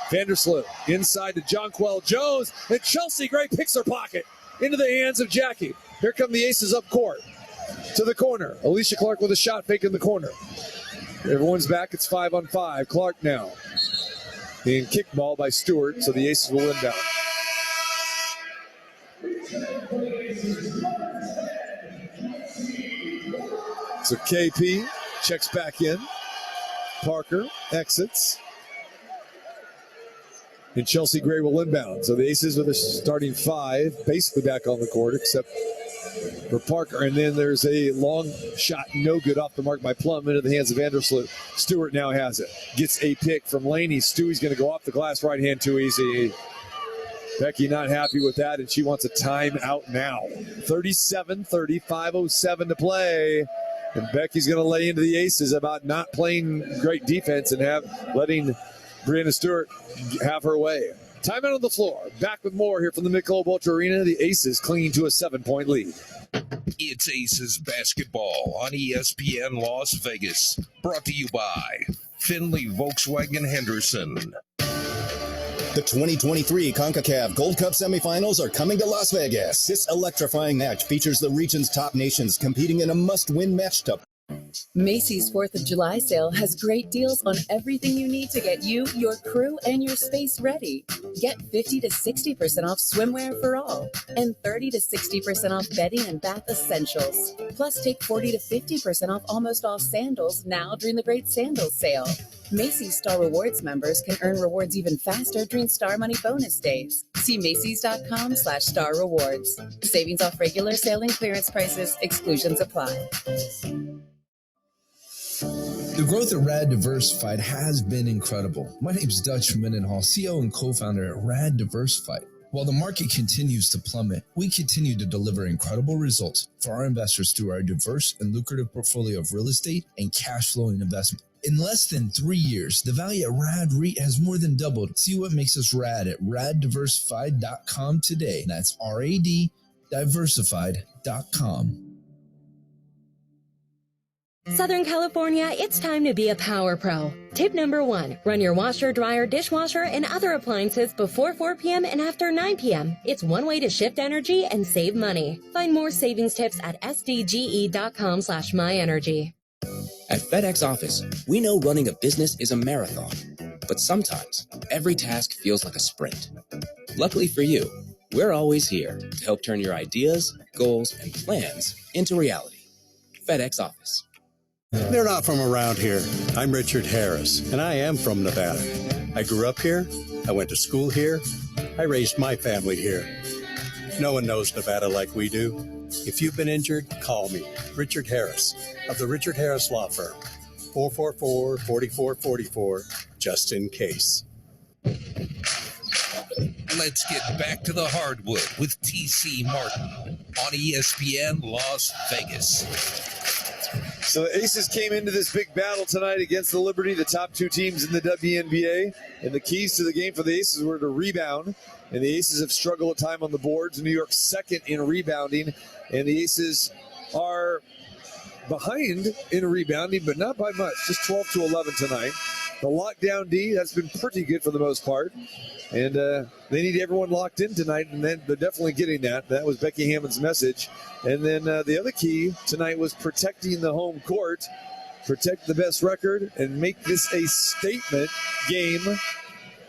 Vandersloot inside to Jonquel Jones, and Chelsea Gray picks her pocket into the hands of Jackie. Here come the Aces up court to the corner. Alicia Clark with a shot fake in the corner. Everyone's back. It's 5-on-5. Clark now. Being kick ball by Stewart, so the Aces will inbound. So KP checks back in. Parker exits. And Chelsea Gray will inbound. So the Aces with a starting 5, basically back on the court, except for Parker. And then there's a long shot, no good, off the mark by Plum, into the hands of Vandersloot. Stewart now has it. Gets a pick from Laney. Stewie's going to go off the glass, right hand, too easy. Becky not happy with that, and she wants a timeout now. 37-30, 5:07 to play. And Becky's going to lay into the Aces about not playing great defense and letting Brianna Stewart have her way. Timeout on the floor. Back with more here from the Michelob Ultra Arena. The Aces clinging to a 7-point lead. It's Aces basketball on ESPN Las Vegas. Brought to you by Finley Volkswagen Henderson. The 2023 CONCACAF Gold Cup semifinals are coming to Las Vegas. This electrifying match features the region's top nations competing in a must-win match to Macy's 4th of July sale has great deals on everything you need to get you, your crew, and your space ready. Get 50 to 60% off swimwear for all and 30 to 60% off bedding and bath essentials. Plus, take 40 to 50% off almost all sandals now during the great sandals sale. Macy's Star Rewards members can earn rewards even faster during Star Money bonus days. See Macys.com/Star Rewards. Savings off regular sale and clearance prices. Exclusions apply. The growth at Rad Diversified has been incredible. My name is Dutch Mendenhall, CEO and co-founder at Rad Diversified. While the market continues to plummet, we continue to deliver incredible results for our investors through our diverse and lucrative portfolio of real estate and cash flowing investment. In less than 3 years, the value at Rad REIT has more than doubled. See what makes us rad at raddiversified.com today. That's RAD diversified.com. Southern California, it's time to be a power pro. Tip number 1, run your washer, dryer, dishwasher, and other appliances before 4 p.m. and after 9 p.m. It's one way to shift energy and save money. Find more savings tips at sdge.com/myenergy. At FedEx Office, we know running a business is a marathon, but sometimes every task feels like a sprint. Luckily for you, we're always here to help turn your ideas, goals, and plans into reality. FedEx Office. They're not from around here. I'm Richard Harris, and I am from Nevada. I grew up here. I went to school here. I raised my family here. No one knows Nevada like we do. If you've been injured, call me, Richard Harris, of the Richard Harris Law Firm, 444-4444, just in case. Let's get back to the hardwood with T.C. Martin on ESPN Las Vegas. So the Aces came into this big battle tonight against the Liberty, the top 2 teams in the WNBA. And the keys to the game for the Aces were to rebound. And the Aces have struggled at time on the boards. New York's second in rebounding. And the Aces are behind in rebounding, but not by much. Just 12-11 tonight. The lockdown D, that's been pretty good for the most part. And they need everyone locked in tonight, and then they're definitely getting that. That was Becky Hammond's message. And then the other key tonight was protecting the home court, protect the best record, and make this a statement game,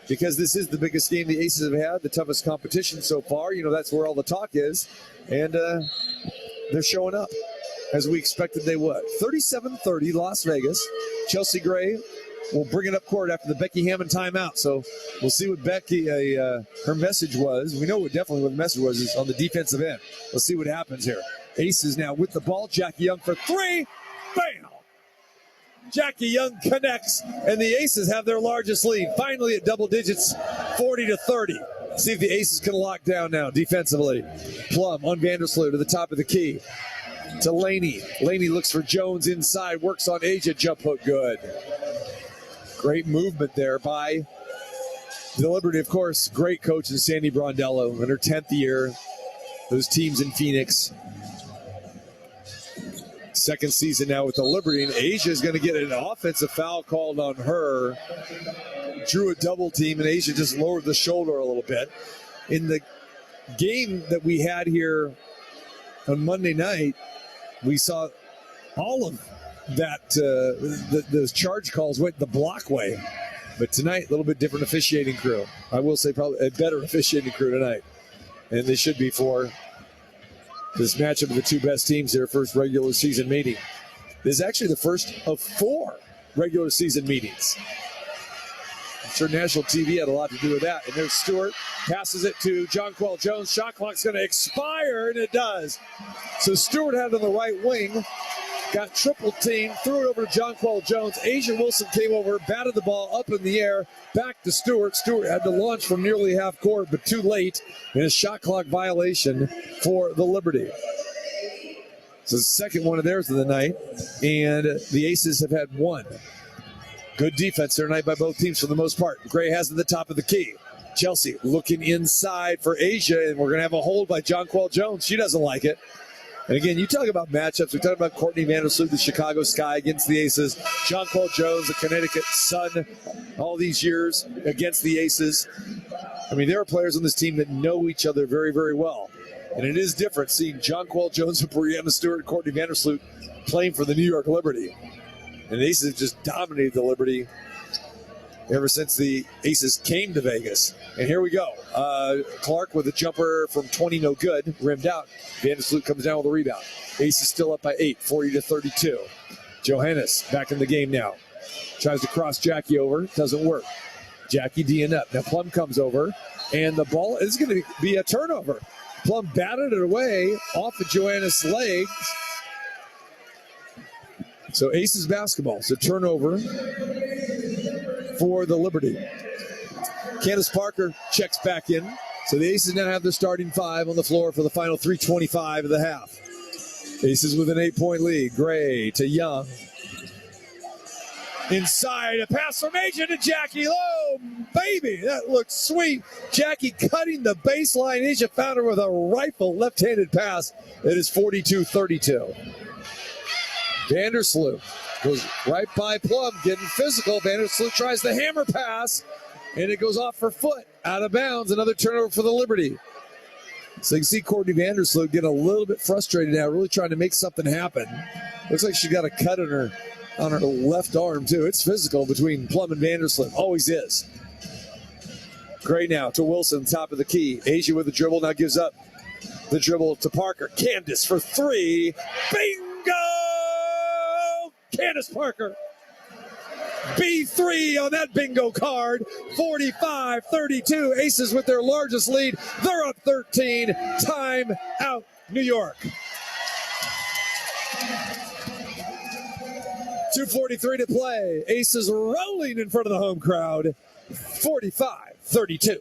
because this is the biggest game the Aces have had, the toughest competition so far. You know, that's where all the talk is. And they're showing up, as we expected they would. 37-30, Las Vegas. Chelsea Gray will bring it up court after the Becky Hammond timeout. So we'll see what Becky, her message was. We know definitely what the message was is on the defensive end. Let's see what happens here. Aces now with the ball. Jackie Young for 3. Bam! Jackie Young connects, and the Aces have their largest lead. Finally at double digits, 40-30. See if the Aces can lock down now defensively. Plum on Vandersloot to the top of the key. To Laney. Laney looks for Jones inside. Works on Asia. Jump hook good. Great movement there by the Liberty. Of course, great coach is Sandy Brondello in her 10th year. Those teams in Phoenix. Second season now with the Liberty. And Asia is going to get an offensive foul called on her. Drew a double team, and Asia just lowered the shoulder a little bit. In the game that we had here on Monday night, we saw all of that those charge calls went the block way. But tonight, a little bit different officiating crew. I will say probably a better officiating crew tonight. And they should be for this matchup of the two best teams, their first regular season meeting. This is actually the first of 4 regular season meetings. I'm sure national TV had a lot to do with that. And there's Stewart, passes it to Jonquel Jones. Shot clock's going to expire, and it does. So Stewart had it on the right wing, got triple teamed, threw it over to Jonquel Jones. Asia Wilson came over, batted the ball up in the air, back to Stewart. Stewart had to launch from nearly half court, but too late, and a shot clock violation for the Liberty. So the second one of theirs of the night, and the Aces have had 1. Good defense there tonight by both teams for the most part. Gray has it at the top of the key. Chelsea looking inside for Asia, and we're going to have a hold by Jonquel Jones. She doesn't like it. And again, you talk about matchups. We talked about Courtney Vandersloot, the Chicago Sky against the Aces. Jonquel Jones, the Connecticut Sun, all these years against the Aces. I mean, there are players on this team that know each other very, very well. And it is different seeing Jonquel Jones and Brianna Stewart and Courtney Vandersloot playing for the New York Liberty. And the Aces have just dominated the Liberty ever since the Aces came to Vegas. And here we go. Clark with a jumper from 20, no good, rimmed out. Vandersloot comes down with a rebound. Aces still up by 8, 40-32. Johannes back in the game now. Tries to cross Jackie over, doesn't work. Jackie D'ing up. Now Plum comes over, and the ball is going to be a turnover. Plum batted it away off of Johannes' legs. So Aces basketball. So turnover for the Liberty. Candace Parker checks back in. So the Aces now have their starting 5 on the floor for the final 3:25 of the half. Aces with an 8-point lead. Gray to Young. Inside, a pass from Asia to Jackie. Oh, baby, that looks sweet. Jackie cutting the baseline. Asia found her with a rifle left-handed pass. It is 42-32. Vandersloot goes right by Plum, getting physical. Vandersloot tries the hammer pass, and it goes off her foot, out of bounds. Another turnover for the Liberty. So you can see Courtney Vandersloot getting a little bit frustrated now, really trying to make something happen. Looks like she got a cut on her left arm, too. It's physical between Plum and Vandersloot. Always is. Gray now to Wilson, top of the key. Asia with the dribble, now gives up the dribble to Parker. Candace for 3. Bingo! Candace Parker. B3 on that bingo card. 45-32. Aces with their largest lead. They're up 13. Time out, New York. 2:43 to play. Aces rolling in front of the home crowd. 45-32.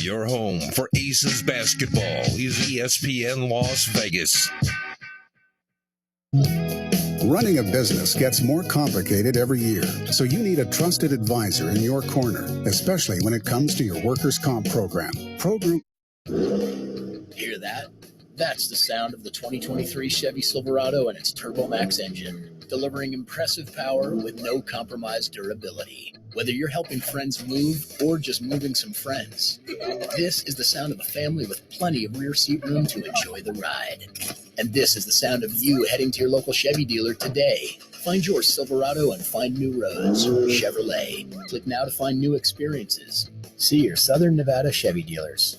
Your home for Aces basketball is ESPN Las Vegas. Running a business gets more complicated every year, so you need a trusted advisor in your corner, especially when it comes to your workers' comp program. Hear that? That's the sound of the 2023 Chevy Silverado and its TurboMax engine, delivering impressive power with no compromised durability. Whether you're helping friends move or just moving some friends, this is the sound of a family with plenty of rear seat room to enjoy the ride. And this is the sound of you heading to your local Chevy dealer today. Find your Silverado and find new roads. Chevrolet. Click now to find new experiences. See your Southern Nevada Chevy dealers.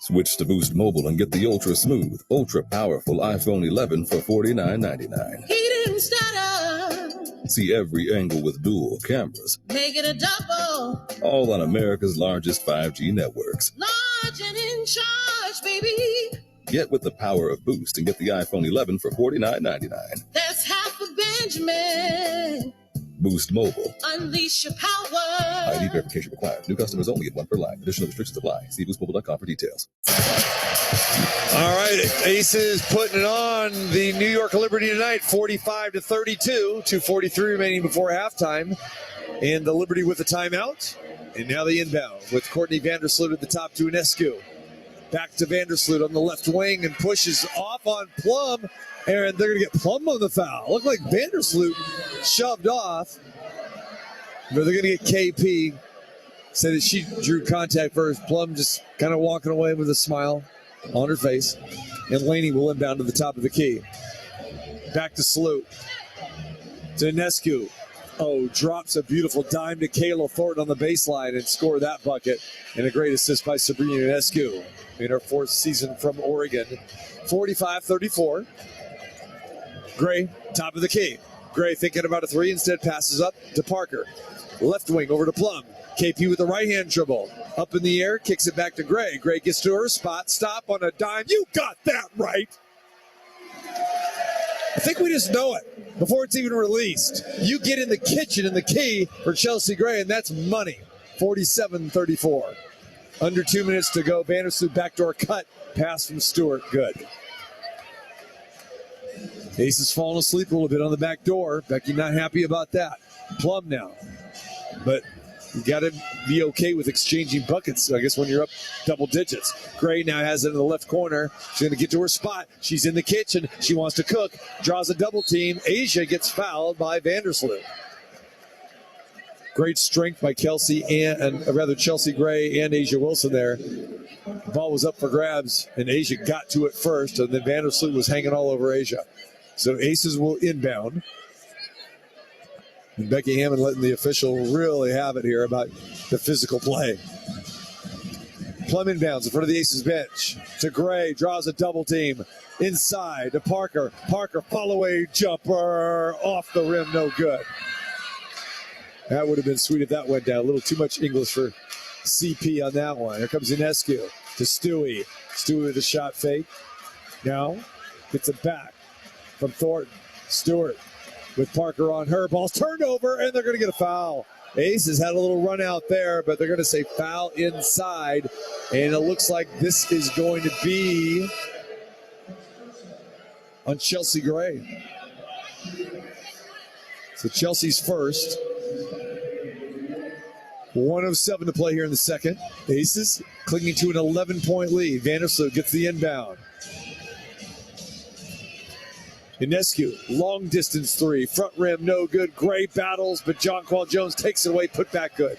Switch to Boost Mobile and get the ultra smooth, ultra powerful iPhone 11 for $49.99. Heat instead of. See every angle with dual cameras, Make it a double. all on America's largest 5G networks. Large and in charge, baby. Get with the power of Boost and get the iPhone 11 for $49.99. That's half a Benjamin. Boost Mobile. Unleash your power. ID verification required. New customers only at 1 per line. Additional restrictions apply. See boostmobile.com for details. All right, Aces putting it on the New York Liberty tonight, 45-32. 2:43 remaining before halftime. And the Liberty with the timeout. And now the inbound with Courtney Vandersloot at the top to Ionescu. Back to Vandersloot on the left wing and pushes off on Plum. And they're going to get Plum on the foul. Looked like Vandersloot shoved off. But they're going to get KP. Said that she drew contact first. Plum just kind of walking away with a smile on her face. And Laney will inbound to the top of the key. Back to Sloot. To Ionescu. Oh, drops a beautiful dime to Kayla Thornton on the baseline and score that bucket. And a great assist by Sabrina Ionescu in her 4th season from Oregon. 45-34. Gray, top of the key. Gray thinking about a three, instead passes up to Parker. Left wing over to Plum. KP with the right-hand dribble. Up in the air, kicks it back to Gray. Gray gets to her spot, stop on a dime. You got that right. I think we just know it before it's even released. You get in the kitchen in the key for Chelsea Gray, and that's money. 47-34. Under 2 minutes to go. Vandersloot backdoor cut. Pass from Stewart. Good. Ace has fallen asleep a little bit on the back door. Becky not happy about that. Plum now. But you got to be okay with exchanging buckets, I guess, when you're up double digits. Gray now has it in the left corner. She's going to get to her spot. She's in the kitchen. She wants to cook. Draws a double team. Asia gets fouled by Vandersloot. Great strength by Chelsea Gray and Asia Wilson there. The ball was up for grabs, and Asia got to it first, and then Vandersloot was hanging all over Asia. So Aces will inbound. And Becky Hammond letting the official really have it here about the physical play. Plum inbounds in front of the Aces bench to Gray, draws a double team inside to Parker. Parker follow-away jumper off the rim, no good. That would have been sweet if that went down. A little too much English for CP on that one. Here comes Ionescu to Stewie. Stewie with a shot fake. Now gets it back from Thornton. Stewart with Parker on her. Ball's turned over, and they're going to get a foul. Aces had a little run out there, but they're going to say foul inside. And it looks like this is going to be on Chelsea Gray. So Chelsea's first. 1:07 to play here in the second. Aces clinging to an 11-point lead. Vandersloot gets the inbound. Ionescu, long distance three. Front rim, no good. Gray battles, but Jonquil Jones takes it away. Put back good.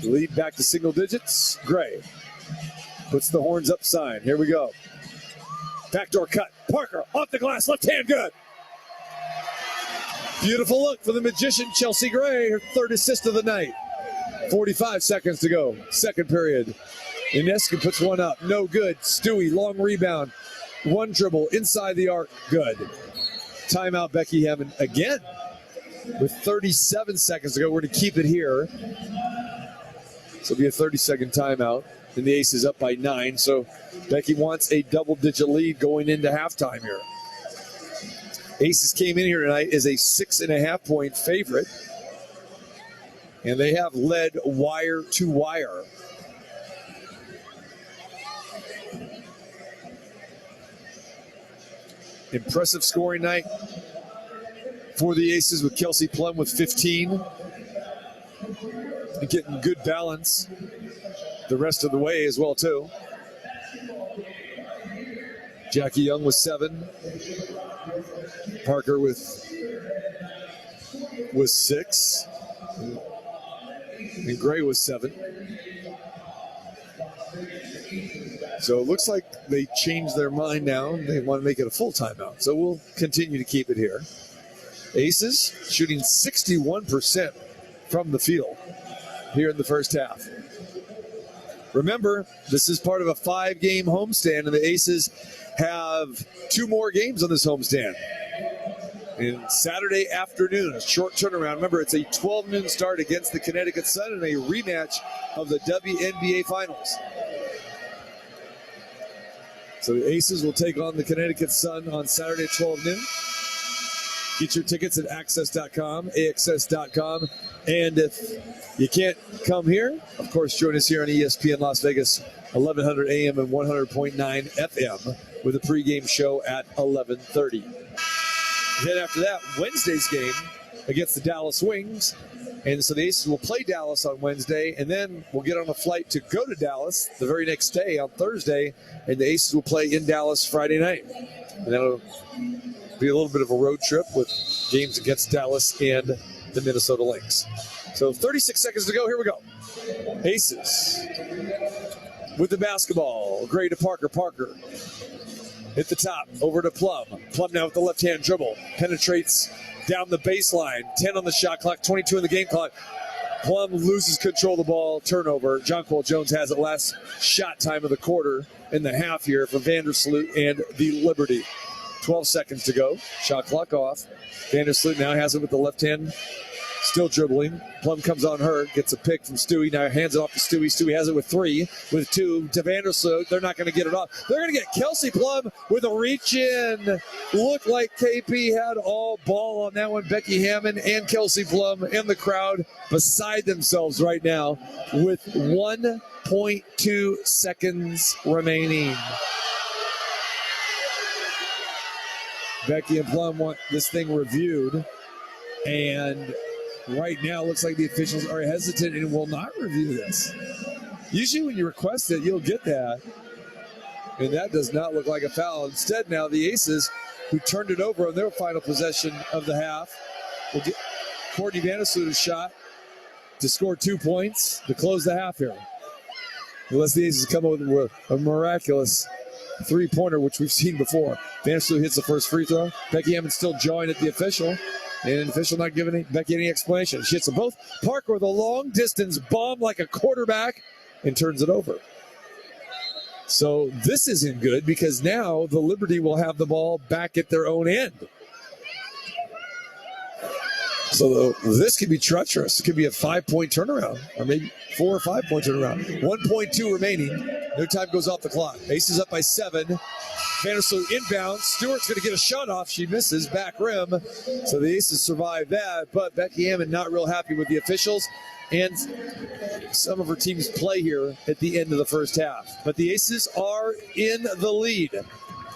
Lead back to single digits. Gray puts the horns up sign. Here we go. Backdoor cut. Parker off the glass. Left hand good. Beautiful look for the magician, Chelsea Gray, her third assist of the night. 45 seconds to go, second period. Ionescu puts one up, no good. Stewie, long rebound. One dribble inside the arc, good. Timeout, Becky Hammond again. With 37 seconds to go, we're going to keep it here. So it'll be a 30-second timeout. And the Aces up by 9, so Becky wants a double-digit lead going into halftime here. Aces came in here tonight as a 6.5-point favorite, and they have led wire to wire. Impressive scoring night for the Aces with Kelsey Plum with 15 and getting good balance the rest of the way as well too. Jackie Young with 7. Parker with 6. And Gray with 7. So it looks like they changed their mind now. They want to make it a full timeout. So we'll continue to keep it here. Aces shooting 61% from the field here in the first half. Remember, this is part of a 5-game homestand, and the Aces have 2 more games on this homestand. And Saturday afternoon, a short turnaround. Remember, it's a 12 noon start against the Connecticut Sun and a rematch of the WNBA Finals. So the Aces will take on the Connecticut Sun on Saturday at 12 noon. Get your tickets at access.com, AXS.com. And if you can't come here, of course, join us here on ESPN Las Vegas, 1100 AM and 100.9 FM with a pregame show at 11:30. Then after that, Wednesday's game against the Dallas Wings. And so the Aces will play Dallas on Wednesday, and then we'll get on a flight to go to Dallas the very next day on Thursday, and the Aces will play in Dallas Friday night. And that'll be a little bit of a road trip with games against Dallas and the Minnesota Lynx. So 36 seconds to go. Here we go. Aces with the basketball. Gray to Parker. Parker hit the top, over to Plum. Plum now with the left-hand dribble. Penetrates down the baseline. 10 on the shot clock, 22 in the game clock. Plum loses control of the ball, turnover. Jonquil Jones has it. Last shot time of the quarter in the half here for Vandersloot and the Liberty. 12 seconds to go. Shot clock off. Vandersloot now has it with the left hand. Still dribbling. Plum comes on her, gets a pick from Stewie. Now hands it off to Stewie. Stewie has it with 3, with 2 to Vandersloot. They're not going to get it off. They're going to get Kelsey Plum with a reach in. Looked like KP had all ball on that one. Becky Hammond and Kelsey Plum in the crowd beside themselves right now with 1.2 seconds remaining. Becky and Plum want this thing reviewed, and right now it looks like the officials are hesitant and will not review this. Usually when you request it, you'll get that, and that does not look like a foul. Instead, now the Aces, who turned it over on their final possession of the half, will get Courtney Vandersloot a shot to score 2 points to close the half here. Unless the Aces come up with a miraculous three-pointer, which we've seen before. Vandersloot hits the first free throw. Becky Hammond still jawing at the official, and the official not giving Becky any explanation. She hits them both. Parker with a long-distance bomb like a quarterback and turns it over. So this isn't good because now the Liberty will have the ball back at their own end. So this could be treacherous. It could be a 5-point turnaround, or maybe 4 or 5 point turnaround. 1.2 remaining. No time goes off the clock. Aces up by 7. Vandersloot inbound. Stewart's going to get a shot off. She misses. Back rim. So the Aces survive that. But Becky Hammond not real happy with the officials and some of her team's play here at the end of the first half. But the Aces are in the lead.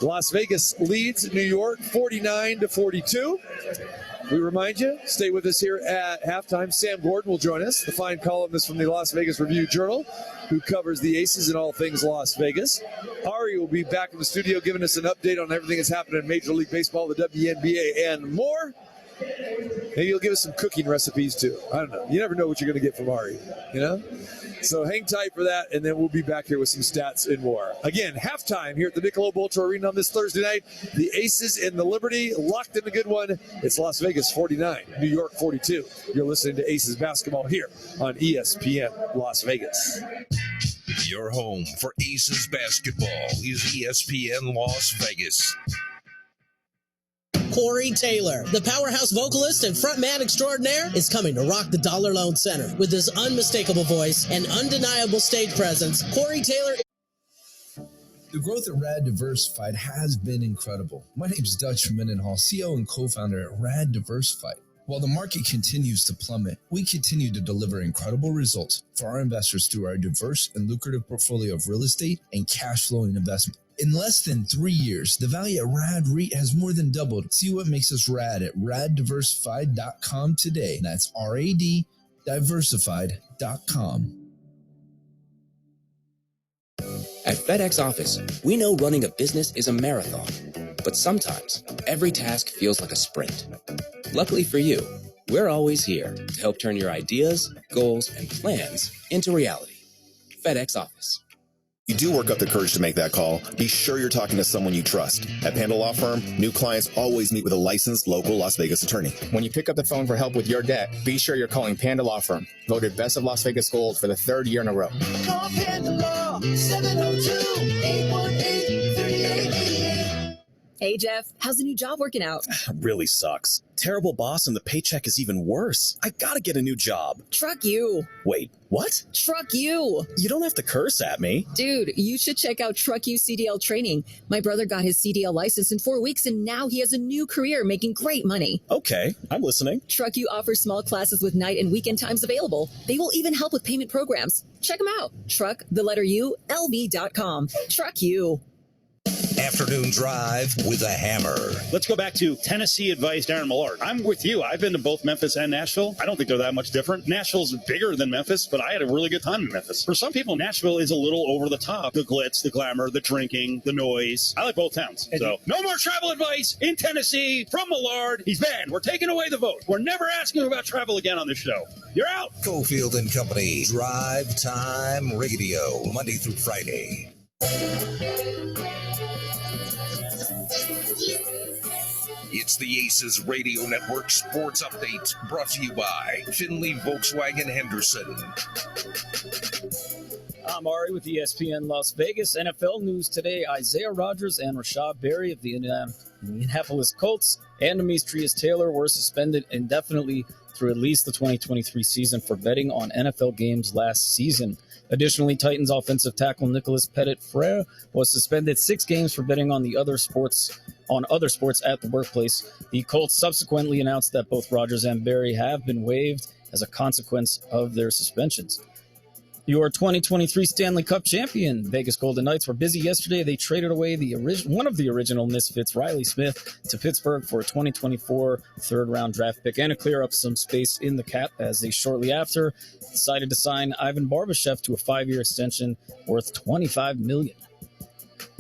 Las Vegas leads New York 49-42. We remind you, stay with us here at halftime. Sam Gordon will join us, the fine columnist from the Las Vegas Review-Journal, who covers the Aces and all things Las Vegas. Ari will be back in the studio giving us an update on everything that's happening in Major League Baseball, the WNBA, and more. Maybe he'll give us some cooking recipes, too. I don't know. You never know what you're going to get from Ari, you know? So hang tight for that, and then we'll be back here with some stats and more. Again, halftime here at the Michelob Ultra Arena on this Thursday night. The Aces and the Liberty locked in a good one. It's Las Vegas 49, New York 42. You're listening to Aces basketball here on ESPN Las Vegas. Your home for Aces basketball is ESPN Las Vegas. Corey Taylor, the powerhouse vocalist and frontman extraordinaire, is coming to rock the Dollar Loan Center. With his unmistakable voice and undeniable stage presence, Corey Taylor... The growth at Rad Diversified has been incredible. My name is Dutch Mendenhall, CEO and co-founder at Rad Diversified. While the market continues to plummet, we continue to deliver incredible results for our investors through our diverse and lucrative portfolio of real estate and cash flowing investment. In less than 3 years, the value at Rad REIT has more than doubled. See what makes us rad at raddiversified.com today. That's RAD diversified.com. At FedEx Office, we know running a business is a marathon, but sometimes every task feels like a sprint. Luckily for you, we're always here to help turn your ideas, goals, and plans into reality. FedEx Office. You do work up the courage to make that call, be sure you're talking to someone you trust. At Panda Law Firm, new clients always meet with a licensed local Las Vegas attorney. When you pick up the phone for help with your debt, be sure you're calling Panda Law Firm, voted Best of Las Vegas Gold for the 3rd year in a row. Call Panda Law, 702-818-3888. Hey, Jeff, how's the new job working out? Really sucks. Terrible boss and the paycheck is even worse. I gotta get a new job. Truck you. Wait, what? Truck you. You don't have to curse at me. Dude, you should check out Truck You CDL training. My brother got his CDL license in 4 weeks and now he has a new career making great money. Okay, I'm listening. Truck You offers small classes with night and weekend times available. They will even help with payment programs. Check them out. Truck, the letter U, LV.com. Truck You. Afternoon Drive with a hammer. Let's go back to Tennessee advised Aaron Millard. I'm with you. I've been to both Memphis and Nashville. I don't think they're that much different. Nashville's bigger than Memphis, but I had a really good time in Memphis. For some people, Nashville is a little over the top. The glitz, the glamour, the drinking, the noise. I like both towns. So no more travel advice in Tennessee from Millard. He's banned. We're taking away the vote. We're never asking about travel again on this show. You're out. Cofield and Company Drive Time Radio, Monday through Friday. It's It's the Aces Radio Network Sports Update, brought to you by Finley Volkswagen Henderson. I'm Ari with ESPN Las Vegas. NFL news today: Isaiah Rodgers and Rashad Berry of the Indianapolis Colts and Demetrius Taylor were suspended indefinitely through at least the 2023 season for betting on NFL games last season. Additionally, Titans offensive tackle Nicholas Pettit-Frere was suspended 6 games for betting on other sports at the workplace. The Colts subsequently announced that both Rodgers and Berry have been waived as a consequence of their suspensions. Your 2023 Stanley Cup champion, Vegas Golden Knights, were busy yesterday. They traded away one of the original Misfits, Riley Smith, to Pittsburgh for a 2024 third-round draft pick and to clear up some space in the cap, as they shortly after decided to sign Ivan Barbashev to a 5-year extension worth $25 million.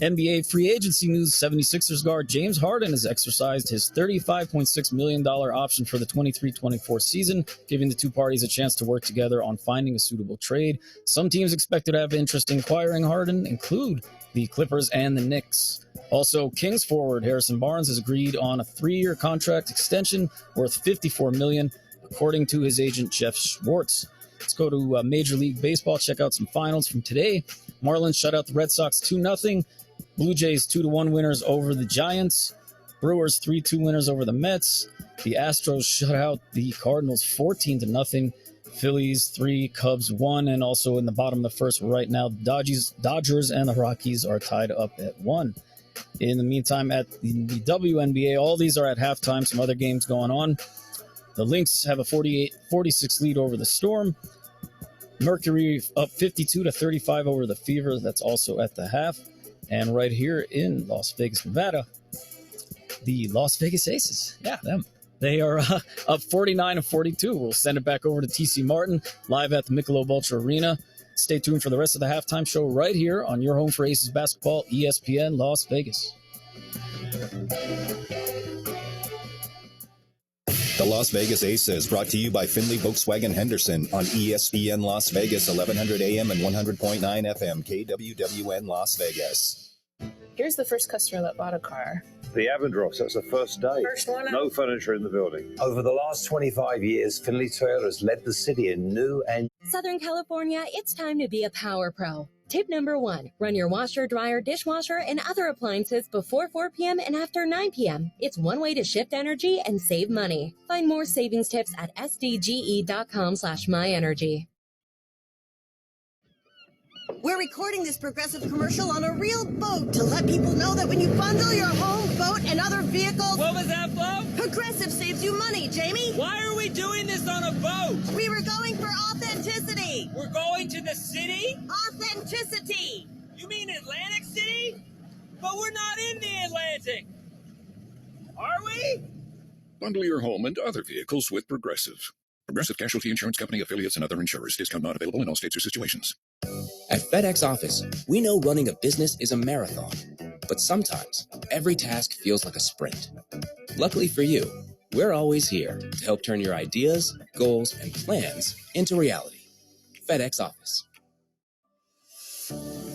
NBA free agency news: 76ers guard James Harden has exercised his $35.6 million option for the 23-24 season, giving the two parties a chance to work together on finding a suitable trade. Some teams expected to have interest in acquiring Harden include the Clippers and the Knicks. Also, Kings forward Harrison Barnes has agreed on a 3-year contract extension worth $54 million, according to his agent Jeff Schwartz. Let's go to Major League Baseball, check out some finals from today. Marlins shut out the Red Sox 2-0. Blue Jays 2-1 winners over the Giants. Brewers 3-2 winners over the Mets. The Astros shut out the Cardinals 14-0. Phillies 3, Cubs 1, and also in the bottom of the first right now, Dodgers and the Rockies are tied up at 1. In the meantime, at the WNBA, all these are at halftime. Some other games going on. The Lynx have a 48-46 lead over the Storm. Mercury up 52-35 over the Fever. That's also at the half. And right here in Las Vegas, Nevada, the Las Vegas Aces. Yeah, them. They are up 49-42. We'll send it back over to TC Martin live at the Michelob Ultra Arena. Stay tuned for the rest of the halftime show right here on your home for Aces basketball, ESPN Las Vegas. The Las Vegas Aces, brought to you by Finley Volkswagen Henderson on ESPN Las Vegas, 1100 AM and 100.9 FM, KWWN Las Vegas. Here's the first customer that bought a car. The Avendross, that's the first day. First one. No furniture in the building. Over the last 25 years, Finley Toyota has led the city in new and... Southern California, it's time to be a power pro. Tip number 1, run your washer, dryer, dishwasher, and other appliances before 4 p.m. and after 9 p.m. It's one way to shift energy and save money. Find more savings tips at sdge.com/myenergy. We're recording this Progressive commercial on a real boat to let people know that when you bundle your home, boat, and other vehicles... What was that, Flo? Progressive saves you money, Jamie. Why are we doing this on a boat? We were going for authenticity. We're going to the city? Authenticity. You mean Atlantic City? But we're not in the Atlantic. Are we? Bundle your home and other vehicles with Progressive. Progressive Casualty Insurance Company, affiliates, and other insurers. Discount not available in all states or situations. At FedEx Office, we know running a business is a marathon, but sometimes every task feels like a sprint. Luckily for you, we're always here to help turn your ideas, goals, and plans into reality. FedEx Office.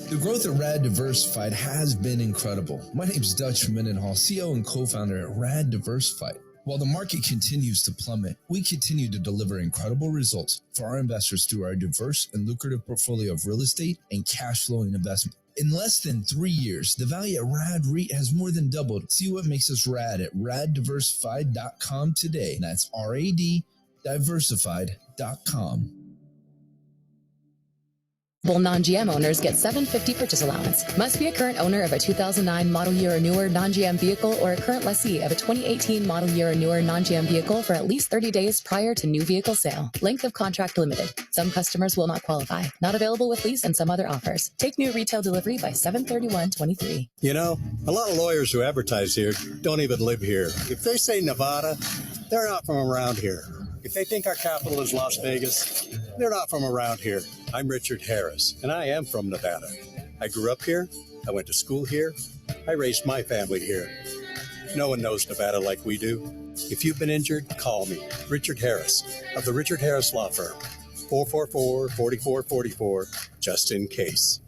The growth at Rad Diversified has been incredible. My name's Dutch Mendenhall, CEO and co-founder at Rad Diversified. While the market continues to plummet, we continue to deliver incredible results for our investors through our diverse and lucrative portfolio of real estate and cash flowing investment. In less than 3 years, the value at Rad REIT has more than doubled. See what makes us rad at raddiversified.com today. That's RAD diversified.com. Non-GM owners get $750 purchase allowance. Must be a current owner of a 2009 model year or newer non-GM vehicle or a current lessee of a 2018 model year or newer non-GM vehicle for at least 30 days prior to new vehicle sale. Length of contract limited. Some customers will not qualify. Not available with lease and some other offers. Take new retail delivery by 7/31/23. You know, a lot of lawyers who advertise here don't even live here. If they say Nevada, they're not from around here. If they think our capital is Las Vegas, they're not from around here. I'm Richard Harris, and I am from Nevada. I grew up here. I went to school here. I raised my family here. No one knows Nevada like we do. If you've been injured, call me, Richard Harris, of the Richard Harris Law Firm. 444-4444, just in case.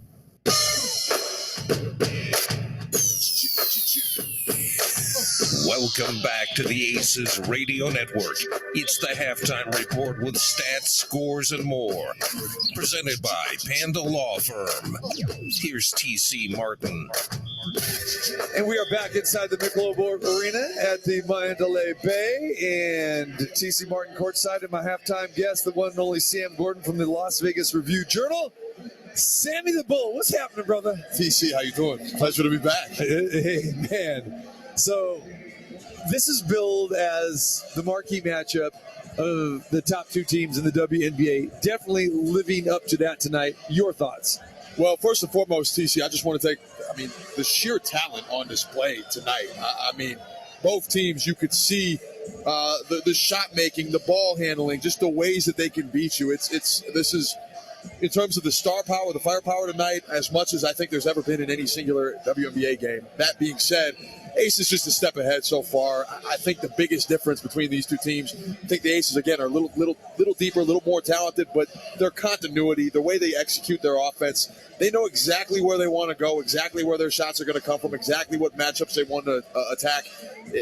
Welcome back to the Aces Radio Network. It's the Halftime Report with stats, scores, and more. Presented by Panda Law Firm. Here's TC Martin. And we are back inside the Michelob Arena at the Mandalay Bay. And TC Martin courtside, and my halftime guest, the one and only Sam Gordon from the Las Vegas Review-Journal. Sammy the Bull, what's happening, brother? TC, how you doing? Pleasure to be back. Hey, man. So this is billed as the marquee matchup of the top two teams in the WNBA. Definitely living up to that tonight. Your thoughts? Well, first and foremost, TC, I just want to take, the sheer talent on display tonight. Both teams, you could see the shot making, the ball handling, just the ways that they can beat you. This is, in terms of the star power, the firepower tonight, as much as I think there's ever been in any singular WNBA game. That being said, Ace is just a step ahead so far. I think the biggest difference between these two teams, I think the Aces, again, are a little deeper, a little more talented, but their continuity, the way they execute their offense, they know exactly where they want to go, exactly where their shots are going to come from, exactly what matchups they want to attack.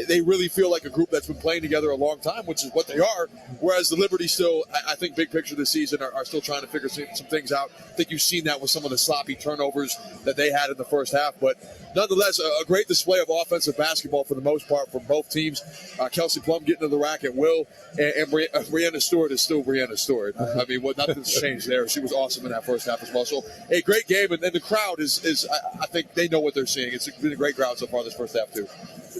They really feel like a group that's been playing together a long time, which is what they are, whereas the Liberty still, I think, big picture this season, are still trying to figure some things out. I think you've seen that with some of the sloppy turnovers that they had in the first half, but nonetheless, a great display of offensive basketball for the most part from both teams. Kelsey Plum getting to the rack at will, and Brianna Stewart is still Brianna Stewart. Nothing's changed there. She was awesome in that first half as well. So, a great game, and the crowd is I think they know what they're seeing. It's been a great crowd so far this first half, too.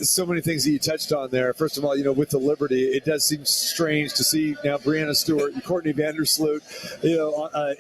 So many things that you touched on there. First of all, with the Liberty, it does seem strange to see now Brianna Stewart, Courtney Vandersloot,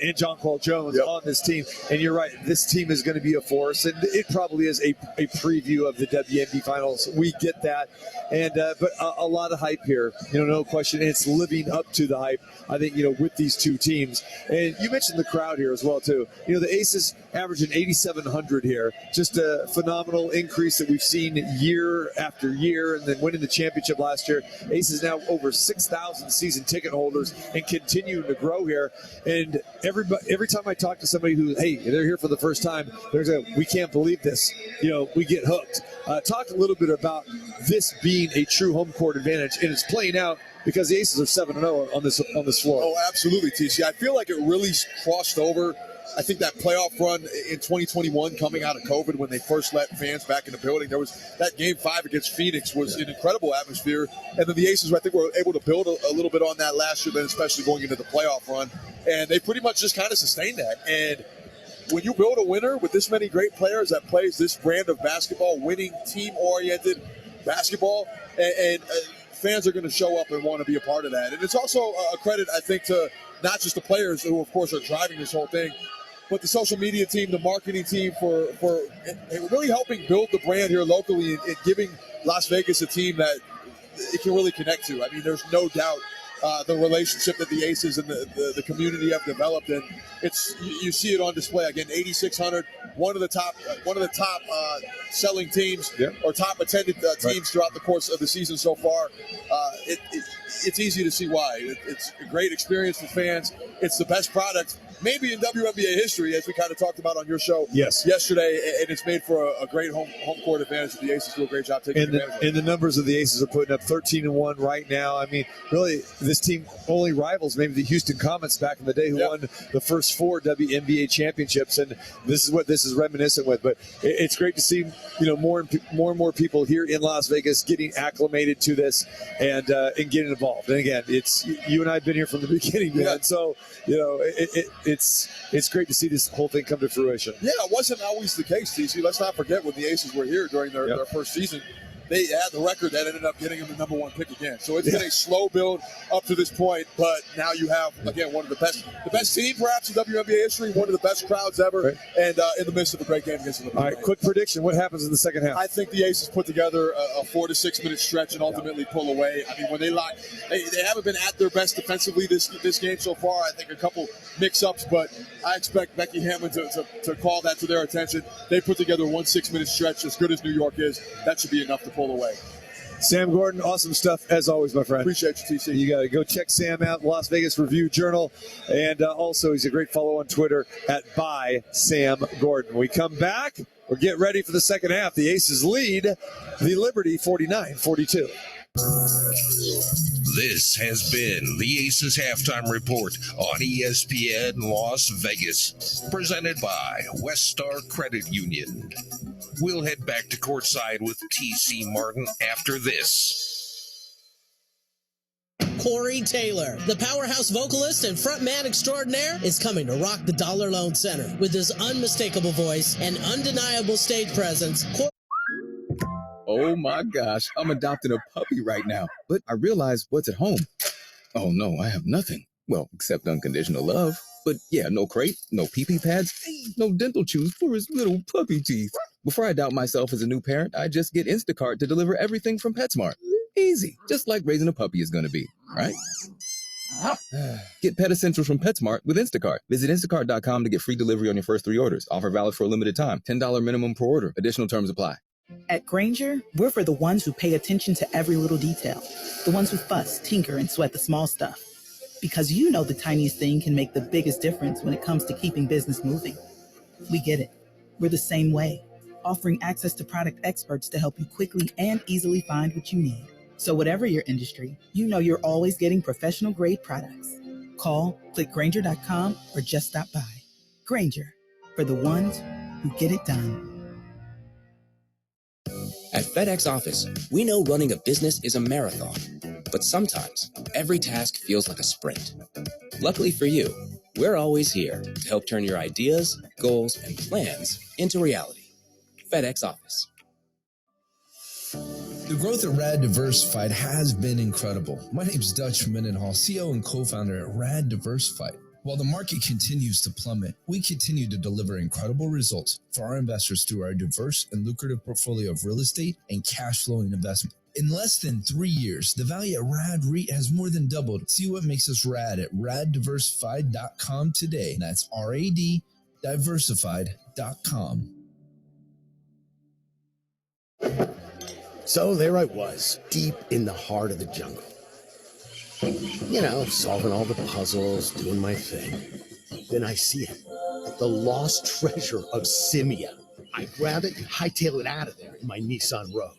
and John Paul Jones on this team. And you're right, this team is going to be a force, and it probably is a preview of the WNBA Finals. We get that, and but a lot of hype here. No question. And it's living up to the hype, I think, with these two teams. And you mentioned the crowd here as well, too. The Aces averaging 8,700 here. Just a phenomenal increase that we've seen year after year, and then winning the championship last year. Aces now over 6,000 season ticket holders and continuing to grow here. And every time I talk to somebody who, hey, they're here for the first time, we can't believe this. We get hooked. Talk a little bit about this being a true home court advantage, and it's playing out because the Aces are 7-0 on this floor. Oh, absolutely, TC. I feel like it really crossed over. I think that playoff run in 2021 coming out of COVID when they first let fans back in the building, there was that Game 5 against Phoenix was an incredible atmosphere. And then the Aces, I think, were able to build a little bit on that last year, then especially going into the playoff run. And they pretty much just kind of sustained that. And when you build a winner with this many great players that plays this brand of basketball, winning, team-oriented basketball, and fans are going to show up and want to be a part of that. And it's also a credit, I think, to not just the players who, of course, are driving this whole thing, but the social media team, the marketing team for really helping build the brand here locally and giving Las Vegas a team that it can really connect to. There's no doubt the relationship that the Aces and the community have developed, and you see it on display again. 8,600, one of the top selling teams or top attended teams throughout the course of the season so far. It's easy to see why. It's a great experience for fans. It's the best product maybe in WNBA history, as we kind of talked about on your show yesterday, and it's made for a great home court advantage. The Aces do a great job taking advantage of it. And the numbers of the Aces are putting up 13-1 right now. Really, this team only rivals maybe the Houston Comets back in the day, who won the first 4 WNBA championships, and this is what this is reminiscent with. But it's great to see more and more people here in Las Vegas getting acclimated to this and getting involved. And again, it's you and I have been here from the beginning, man. So it's great to see this whole thing come to fruition. Yeah, it wasn't always the case, TC. Let's not forget when the Aces were here during their first season, they had the record that ended up getting them the number 1 pick again. So it's been a slow build up to this point, but now you have, again, one of the best team perhaps in WNBA history, one of the best crowds ever, and in the midst of a great game against the Liberty. All right, quick prediction. What happens in the second half? I think the Aces put together a 4 to 6 minute stretch and ultimately pull away. When they lock, they haven't been at their best defensively this game so far. I think a couple mix-ups, but I expect Becky Hammond to call that to their attention. They put together 1 6 minute stretch, as good as New York is. That should be enough to pull away. Sam Gordon, awesome stuff as always, my friend. Appreciate you, TC. You got to go check Sam out, Las Vegas Review Journal. And also, he's a great follow on Twitter at @BySamGordon. We come back. We're getting ready for the second half. The Aces lead the Liberty 49-42. This has been the Aces Halftime Report on ESPN Las Vegas, presented by West Star Credit Union. We'll head back to courtside with TC Martin after this. Corey Taylor, the powerhouse vocalist and frontman extraordinaire, is coming to rock the Dollar Loan Center. With his unmistakable voice and undeniable stage presence, Oh my gosh, I'm adopting a puppy right now, but I realize what's at home. Oh no, I have nothing. Well, except unconditional love. But yeah, no crate, no pee-pee pads, no dental chews for his little puppy teeth. Before I doubt myself as a new parent, I just get Instacart to deliver everything from PetSmart. Easy, just like raising a puppy is going to be, right? Get Pet Essentials from PetSmart with Instacart. Visit instacart.com to get free delivery on your first 3 orders. Offer valid for a limited time. $10 minimum per order. Additional terms apply. At Grainger, we're for the ones who pay attention to every little detail. The ones who fuss, tinker, and sweat the small stuff. Because you know the tiniest thing can make the biggest difference when it comes to keeping business moving. We get it. We're the same way, offering access to product experts to help you quickly and easily find what you need. So whatever your industry, you know you're always getting professional-grade products. Call, click Grainger.com, or just stop by. Grainger, for the ones who get it done. At FedEx Office, we know running a business is a marathon, but sometimes every task feels like a sprint. Luckily for you, we're always here to help turn your ideas, goals, and plans into reality. FedEx Office. The growth at Rad Diversified has been incredible. My name's Dutch Mendenhall, CEO and co-founder at Rad Diversified. While the market continues to plummet, we continue to deliver incredible results for our investors through our diverse and lucrative portfolio of real estate and cash flowing investment. In less than 3 years, the value at Rad REIT has more than doubled. See what makes us rad at raddiversified.com today. That's RAD diversified.com. So there I was, deep in the heart of the jungle. You know, solving all the puzzles, doing my thing. Then I see it, the lost treasure of Simia. I grab it and hightail it out of there in my Nissan Rogue.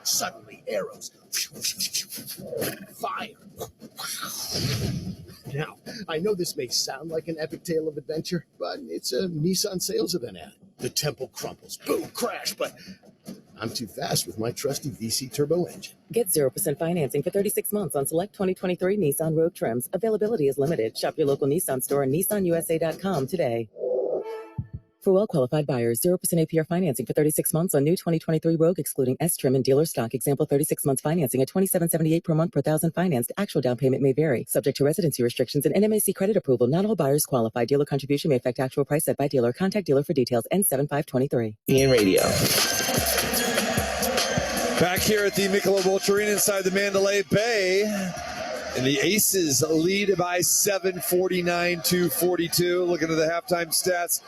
Suddenly, arrows. Fire. Now, I know this may sound like an epic tale of adventure, but it's a Nissan sales event ad. The temple crumbles, boom, crash, but I'm too fast with my trusty VC turbo engine. Get 0% financing for 36 months on select 2023 Nissan Rogue trims. Availability is limited. Shop your local Nissan store and nissanusa.com today. For well-qualified buyers, 0% APR financing for 36 months on new 2023 Rogue, excluding S-Trim and dealer stock. Example, 36 months financing at $27.78 per month per thousand financed. Actual down payment may vary. Subject to residency restrictions and NMAC credit approval. Not all buyers qualify. Dealer contribution may affect actual price set by dealer. Contact dealer for details. N7523. EN Radio. Back here at the Michelob Ultra Arena inside the Mandalay Bay. And the Aces lead by 7, 49-42. Looking at the halftime stats.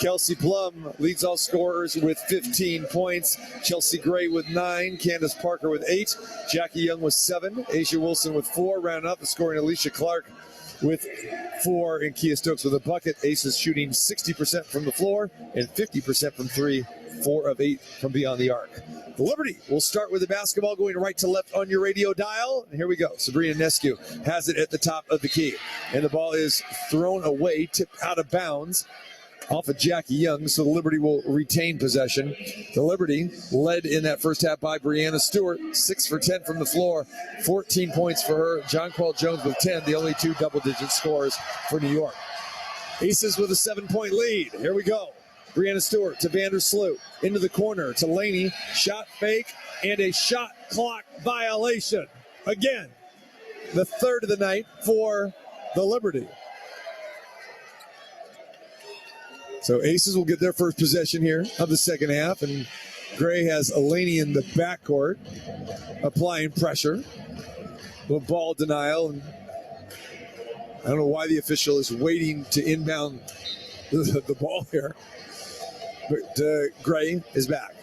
Kelsey Plum leads all scorers with 15 points. Chelsea Gray with 9. Candace Parker with 8. Jackie Young with 7. Asia Wilson with 4. Rounding up the scoring, Alicia Clark with 4. And Kia Stokes with a bucket. Aces shooting 60% from the floor and 50% from 3. 4 of 8 from beyond the arc. The Liberty will start with the basketball going right to left on your radio dial. And here we go. Sabrina Nescu has it at the top of the key. And the ball is thrown away, tipped out of bounds off of Jackie Young, so the Liberty will retain possession. The Liberty led in that first half by Brianna Stewart, 6 for 10 from the floor, 14 points for her. Jonquel Jones with 10, the only 2 double-digit scores for New York. Aces with a 7-point lead. Here we go. Brianna Stewart to Vandersloot, into the corner to Laney, shot fake, and a shot clock violation. Again, the third of the night for the Liberty. So Aces will get their first possession here of the second half, and Gray has Elaney in the backcourt applying pressure. A ball denial, and I don't know why the official is waiting to inbound the ball here. But Gray is back.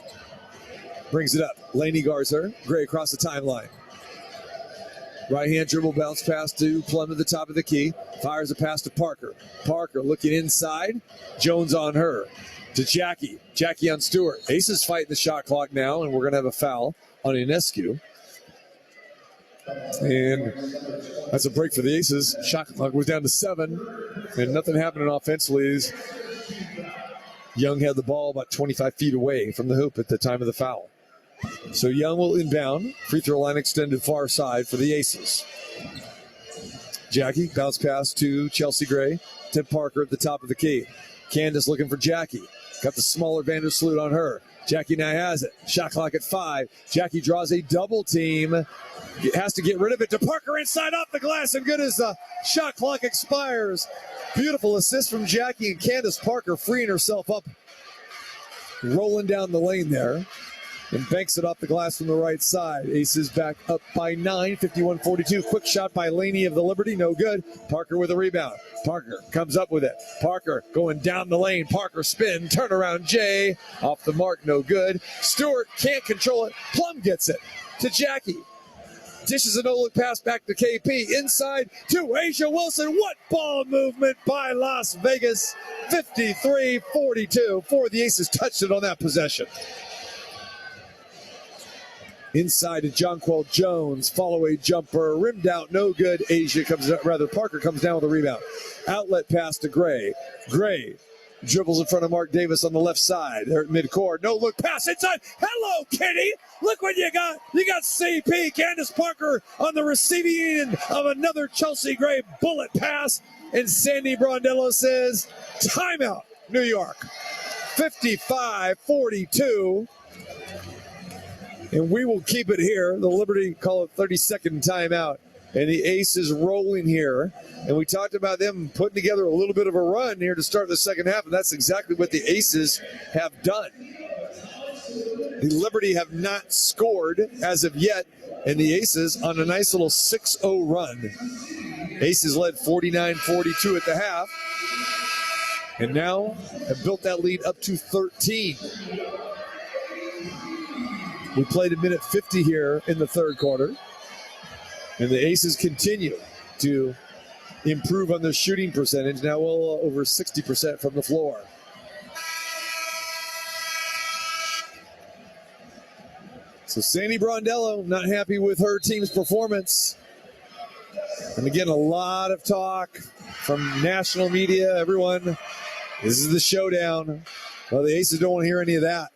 Brings it up. Laney guards her. Gray across the timeline. Right-hand dribble bounce pass to Plum at the top of the key. Fires a pass to Parker. Parker looking inside. Jones on her. To Jackie. Jackie on Stewart. Aces fighting the shot clock now, and we're going to have a foul on Ionescu. And that's a break for the Aces. Shot clock was down to 7, and nothing happening offensively. Young had the ball about 25 feet away from the hoop at the time of the foul. So Young will inbound. Free throw line extended far side for the Aces. Jackie, bounce pass to Chelsea Gray. To Parker at the top of the key. Candace looking for Jackie. Got the smaller Vandersloot on her. Jackie now has it. Shot clock at 5. Jackie draws a double team. Has to get rid of it to Parker inside off the glass, and good as the shot clock expires. Beautiful assist from Jackie, and Candace Parker freeing herself up, rolling down the lane there, and banks it off the glass from the right side. Aces back up by 9, 51-42. Quick shot by Laney of the Liberty, no good. Parker with a rebound. Parker comes up with it. Parker going down the lane. Parker spin, turnaround Jay. Off the mark, no good. Stewart can't control it. Plum gets it to Jackie. Dishes a no-look pass back to KP. Inside to Asia Wilson. What ball movement by Las Vegas. 53-42. 4 of the Aces touched it on that possession. Inside to Jonquel Jones. Follow-away jumper. Rimmed out. No good. Parker comes down with a rebound. Outlet pass to Gray. Gray dribbles in front of Mark Davis on the left side. They're at midcourt. No look pass inside. Hello, Kitty. Look what you got. You got CP. Candace Parker on the receiving end of another Chelsea Gray bullet pass. And Sandy Brondello says, timeout, New York. 55-42. And we will keep it here. The Liberty call it 30-second timeout. And the Aces rolling here. And we talked about them putting together a little bit of a run here to start the second half, and that's exactly what the Aces have done. The Liberty have not scored as of yet, and the Aces on a nice little 6-0 run. Aces led 49-42 at the half, and now have built that lead up to 13. We played a minute 50 here in the third quarter. And the Aces continue to improve on their shooting percentage, now well over 60% from the floor. So Sandy Brondello not happy with her team's performance. And again, a lot of talk from national media, everyone. This is the showdown. Well, the Aces don't want to hear any of that.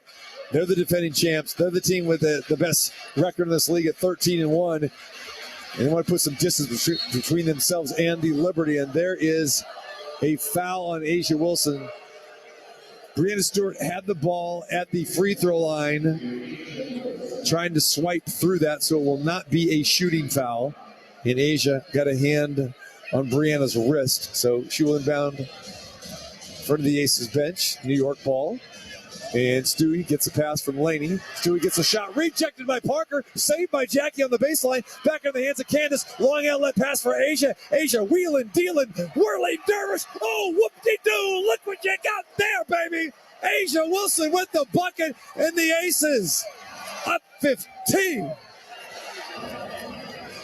They're the defending champs. They're the team with the best record in this league at 13-1. And they want to put some distance between themselves and the Liberty. And there is a foul on Asia Wilson. Brianna Stewart had the ball at the free throw line, trying to swipe through that, so it will not be a shooting foul. And Asia got a hand on Brianna's wrist, so she will inbound in front of the Aces bench. New York ball. And Stewie gets a pass from Laney. Stewie gets a shot rejected by Parker. Saved by Jackie on the baseline. Back in the hands of Candace. Long outlet pass for Asia. Asia wheeling, dealing, whirling dervish. Oh, whoop-de-doo. Look what you got there, baby. Asia Wilson with the bucket. And the Aces up 15.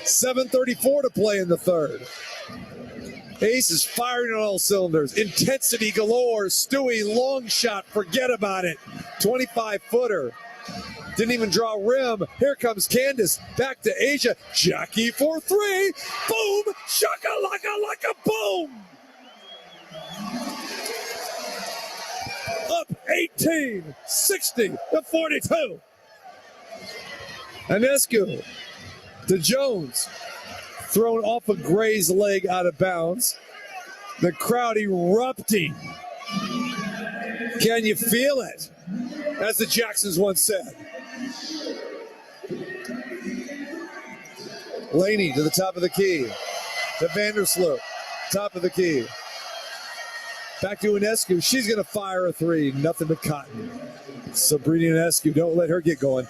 7:34 to play in the third. Aces firing on all cylinders. Intensity galore. Stewie, long shot. Forget about it. 25-footer. Didn't even draw rim. Here comes Candace. Back to Asia. Jackie for 3. Boom. Shaka-laka-laka boom. Up 18. 60-42. Ionescu to Jones. Thrown off of Gray's leg out of bounds. The crowd erupting. Can you feel it? As the Jacksons once said. Laney to the top of the key. To Vandersloot. Top of the key. Back to Ionescu. She's going to fire a 3. Nothing but cotton. Sabrina Ionescu. Don't let her get going.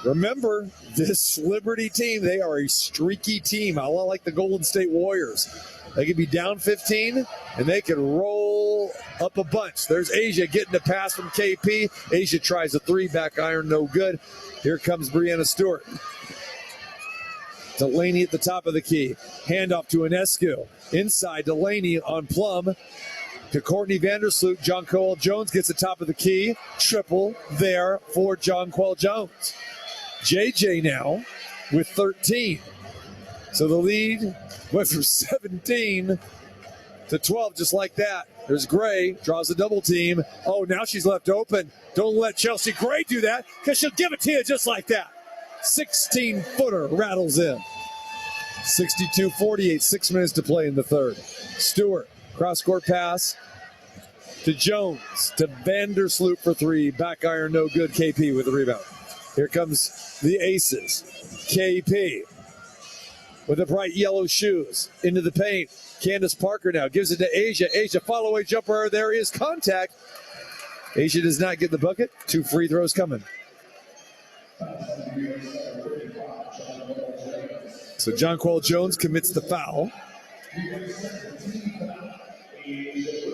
Remember, this Liberty team, they are a streaky team, a lot like the Golden State Warriors. They could be down 15, and they can roll up a bunch. There's Asia getting the pass from KP. Asia tries a three, back iron, no good. Here comes Brianna Stewart. Delaney at the top of the key. Handoff to Inescu. Inside, Delaney on Plum. To Courtney Vandersloot. John Coel Jones gets the top of the key. Triple there for John Coel Jones. JJ now with 13. So the lead went from 17 to 12 just like that. There's Gray, draws a double team. Oh, now she's left open. Don't let Chelsea Gray do that because she'll give it to you just like that. 16-footer rattles in. 62-48, 6 minutes to play in the third. Stewart, cross-court pass to Jones, to Vandersloot for three. Back iron, no good. KP with the rebound. Here comes the Aces. KP with the bright yellow shoes into the paint. Candace Parker now gives it to Asia. Asia, follow-away jumper. There is contact. Asia does not get the bucket. 2 free throws coming. So John Coel Jones commits the foul.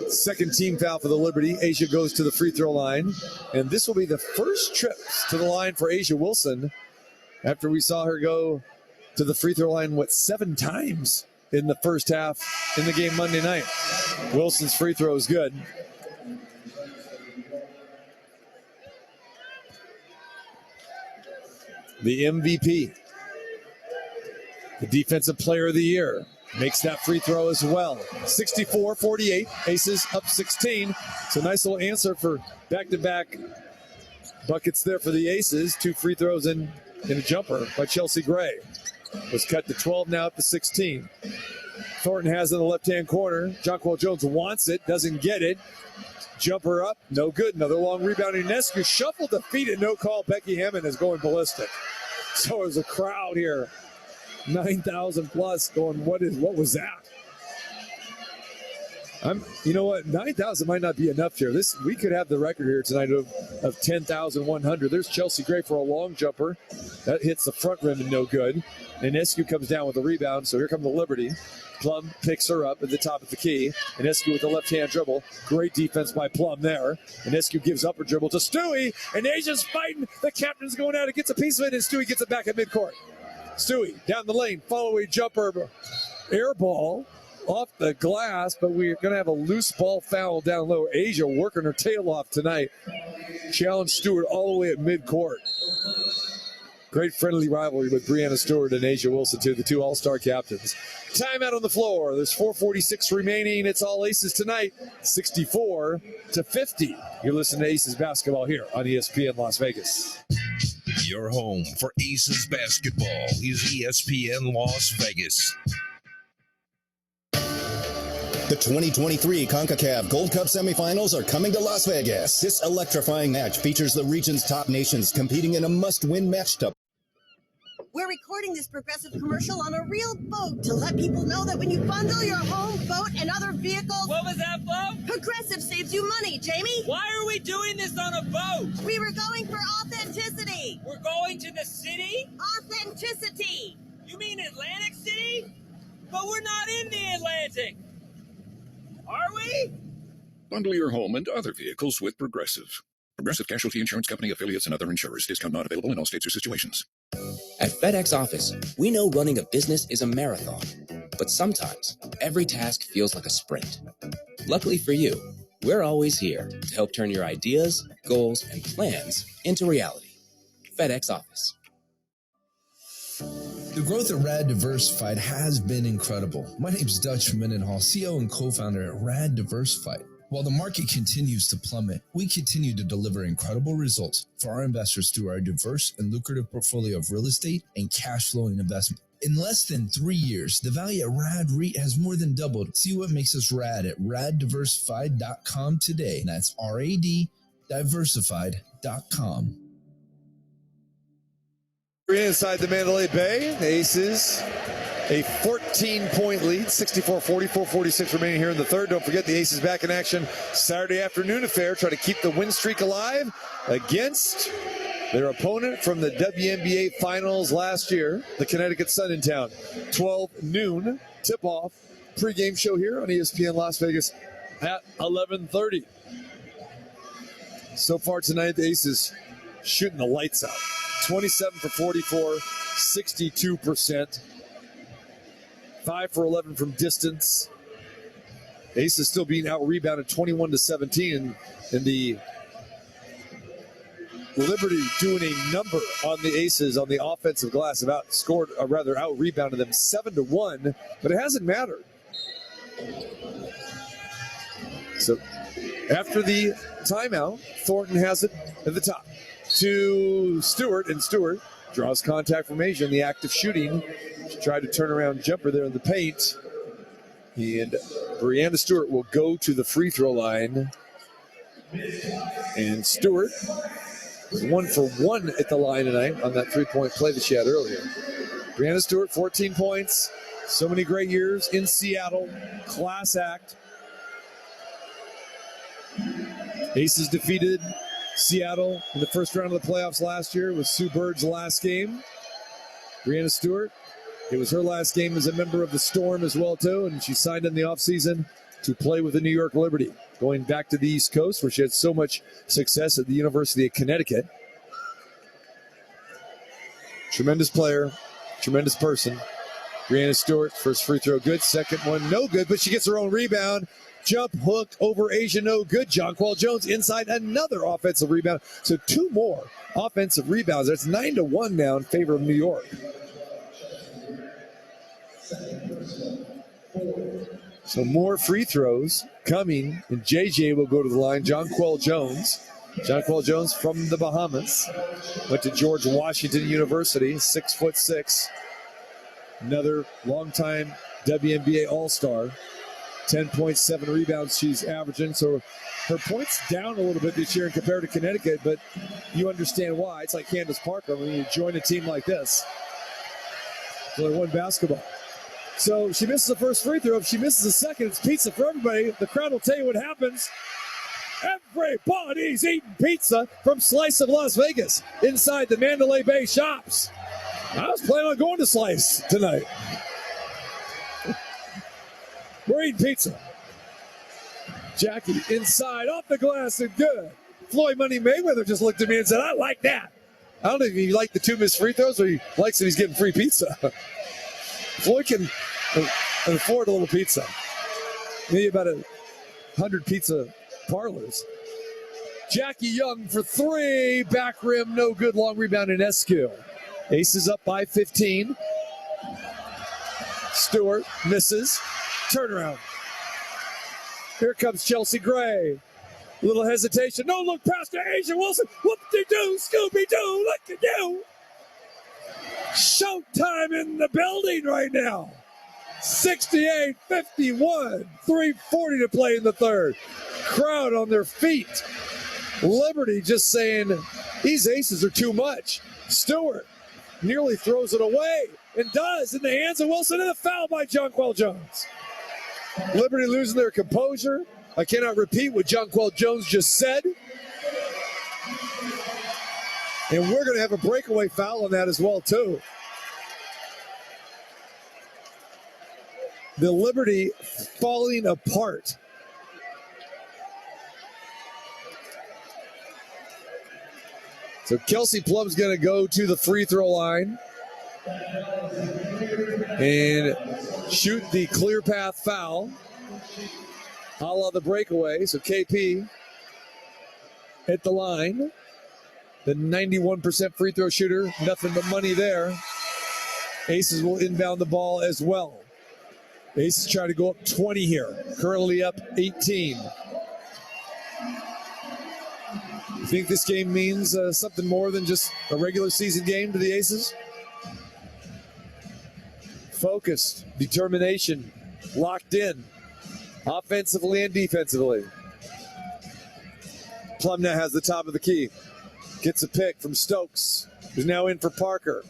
Second team foul for the Liberty. Asia goes to the free throw line. And this will be the first trip to the line for Asia Wilson after we saw her go to the free throw line, 7 times in the first half in the game Monday night. Wilson's free throw is good. The MVP, the defensive player of the year, makes that free throw as well. 64-48, Aces up 16. So nice little answer for back-to-back buckets there for the Aces. 2 free throws in a jumper by Chelsea Gray. Was cut to 12, now up to 16. Thornton has it in the left-hand corner. John Coel Jones wants it, doesn't get it. Jumper up, no good. Another long rebound. Inescu shuffled the feet and no call. Becky Hammond is going ballistic. So there's a crowd here. 9,000 plus going, what was that? You know what? 9,000 might not be enough here. We could have the record here tonight of 10,100. There's Chelsea Gray for a long jumper. That hits the front rim and no good. Inescu comes down with the rebound. So here comes the Liberty. Plum picks her up at the top of the key. Inescu with the left-hand dribble. Great defense by Plum there. Inescu gives up her dribble to Stewie. And Asia's fighting. The captain's going out and gets a piece of it. And Stewie gets it back at midcourt. Stewie down the lane. Follow-away jumper. Air ball off the glass. But we're going to have a loose ball foul down low. Asia working her tail off tonight. Challenge Stewart all the way at midcourt. Great friendly rivalry with Brianna Stewart and Asia Wilson, too, the 2 all-star captains. Timeout on the floor. There's 4:46 remaining. It's all Aces tonight, 64-50. You're listening to Aces basketball here on ESPN Las Vegas. Your home for Aces basketball is ESPN Las Vegas. The 2023 CONCACAF Gold Cup semifinals are coming to Las Vegas. This electrifying match features the region's top nations competing in a must-win match to We're recording this Progressive commercial on a real boat to let people know that when you bundle your home, boat, and other vehicles... What was that, Flo? Progressive saves you money, Jamie. Why are we doing this on a boat? We were going for authenticity. We're going to the city? Authenticity. You mean Atlantic City? But we're not in the Atlantic. Are we? Bundle your home and other vehicles with Progressive. Progressive Casualty Insurance Company, affiliates, and other insurers. Discount not available in all states or situations. At FedEx Office, we know running a business is a marathon, but sometimes every task feels like a sprint. Luckily for you, we're always here to help turn your ideas, goals, and plans into reality. FedEx Office. The growth at Rad Diversified has been incredible. My name's Dutch Mendenhall, CEO and co-founder at Rad Diversified. While the market continues to plummet, we continue to deliver incredible results for our investors through our diverse and lucrative portfolio of real estate and cash flowing investment. In less than 3 years, the value at Rad REIT has more than doubled. See what makes us rad at raddiversified.com today. That's RAD diversified.com. We're inside the Mandalay Bay. Aces, a 14-point lead, 64-40, 4:46 remaining here in the third. Don't forget the Aces back in action Saturday afternoon affair. Try to keep the win streak alive against their opponent from the WNBA Finals last year, the Connecticut Sun in town. 12 noon tip-off pregame show here on ESPN Las Vegas at 11:30. So far tonight, the Aces shooting the lights out. 27 for 44, 62%. 5 for 11 from distance. Aces still being out-rebounded 21-17. And the Liberty doing a number on the Aces on the offensive glass. Have out-rebounded them 7-1, but it hasn't mattered. So after the timeout, Thornton has it at the top to Stewart, and Stewart draws contact from Asia in the act of shooting. She tried to turn around jumper there in the paint. And Brianna Stewart will go to the free throw line. And Stewart is 1 for 1 at the line tonight on that three-point play that she had earlier. Brianna Stewart, 14 points. So many great years in Seattle. Class act. Aces defeated Seattle in the first round of the playoffs last year. It was Sue Bird's last game. Brianna Stewart, it was her last game as a member of the Storm as well, too, and she signed in the offseason to play with the New York Liberty, going back to the East Coast where she had so much success at the University of Connecticut. Tremendous player, tremendous person. Brianna Stewart, first free throw good, second one no good, but she gets her own rebound. Jump hooked over Asia, no good. Jonquel Jones inside, another offensive rebound. So 2 more offensive rebounds. That's 9-1 now in favor of New York. So more free throws coming, and JJ will go to the line. Jonquel Jones. Jonquel Jones from the Bahamas. Went to George Washington University, 6'6". Another longtime WNBA All-Star. 10.7 rebounds she's averaging. So her points down a little bit this year compared to Connecticut, but you understand why. It's like Candace Parker when you join a team like this. So they won basketball. So she misses the first free throw. If she misses the second, it's pizza for everybody. The crowd will tell you what happens. Everybody's eating pizza from Slice of Las Vegas inside the Mandalay Bay shops. I was planning on going to Slice tonight. We're eating pizza. Jackie inside, off the glass, and good. Floyd Money Mayweather just looked at me and said, I like that. I don't know if he liked the 2 missed free throws or he likes that he's getting free pizza. Floyd can afford a little pizza. Maybe about 100 pizza parlors. Jackie Young for 3. Back rim, no good. Long rebound in Eskew. Aces up by 15. Stewart misses. Turnaround. Here comes Chelsea Gray. A little hesitation. No look past to Asia Wilson. Whoop-de-doo, Scooby-Doo, look at you. Showtime in the building right now. 68-51. 3:40 to play in the third. Crowd on their feet. Liberty just saying, these Aces are too much. Stewart nearly throws it away and does in the hands of Wilson, and a foul by Jonquel Jones. Liberty losing their composure. I cannot repeat what Jonquel Jones just said. And we're going to have a breakaway foul on that as well, too. The Liberty falling apart. So Kelsey Plum's going to go to the free throw line and shoot the clear path foul. A la the breakaway. So KP hit the line. The 91% free throw shooter. Nothing but money there. Aces will inbound the ball as well. Aces try to go up 20 here. Currently up 18. You think this game means something more than just a regular season game to the Aces? Focused, determination, locked in, offensively and defensively. Plum now has the top of the key. Gets a pick from Stokes, who's now in for Parker.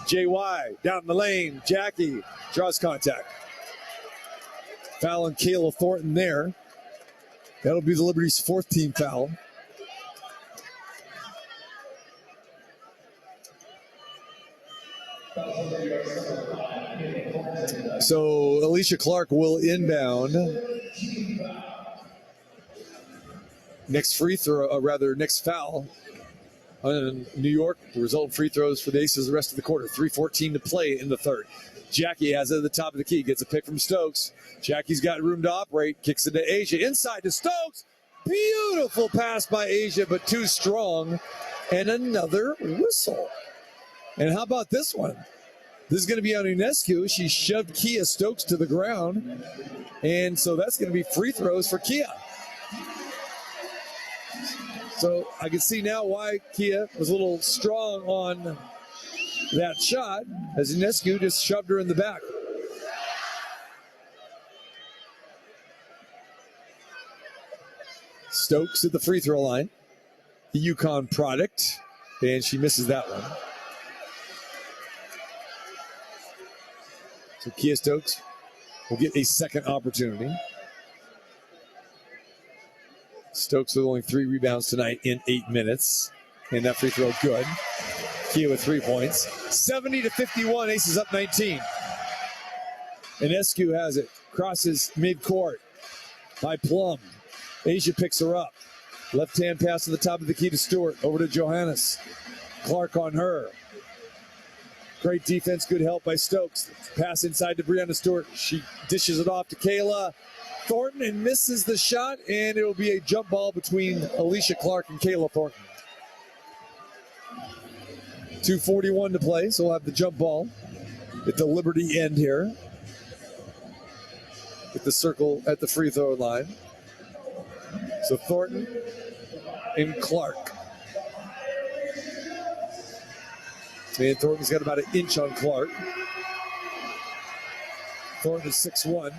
JY down the lane. Jackie draws contact. Foul on Kayla Thornton there. That'll be the Liberty's 4th team foul. So Alicia Clark will inbound. next foul on New York will result in free throws for the Aces the rest of the quarter. 3:14 to play in the third. Jackie has it at the top of the key, gets a pick from Stokes. Jackie's got room to operate, kicks it to Asia, inside to Stokes. Beautiful pass by Asia, but too strong. And another whistle. And how about this one? This is going to be on Ionescu. She shoved Kia Stokes to the ground. And so that's going to be free throws for Kia. So I can see now why Kia was a little strong on that shot, as Ionescu just shoved her in the back. Stokes at the free throw line. The UConn product. And she misses that one. So Kia Stokes will get a second opportunity. Stokes with only 3 rebounds tonight in 8 minutes. And that free throw good. Kia with 3 points. 70-51, Aces up 19. And Ionescu has it. Crosses midcourt by Plum. Asia picks her up. Left-hand pass to the top of the key to Stewart. Over to Johannes. Clark on her. Great defense, good help by Stokes. Pass inside to Breanna Stewart. She dishes it off to Kayla Thornton and misses the shot, and it will be a jump ball between Alicia Clark and Kayla Thornton. 2:41 to play, so we'll have the jump ball at the Liberty end here. With the circle at the free throw line. So Thornton and Clark. And Thornton's got about an inch on Clark. Thornton is 6'1".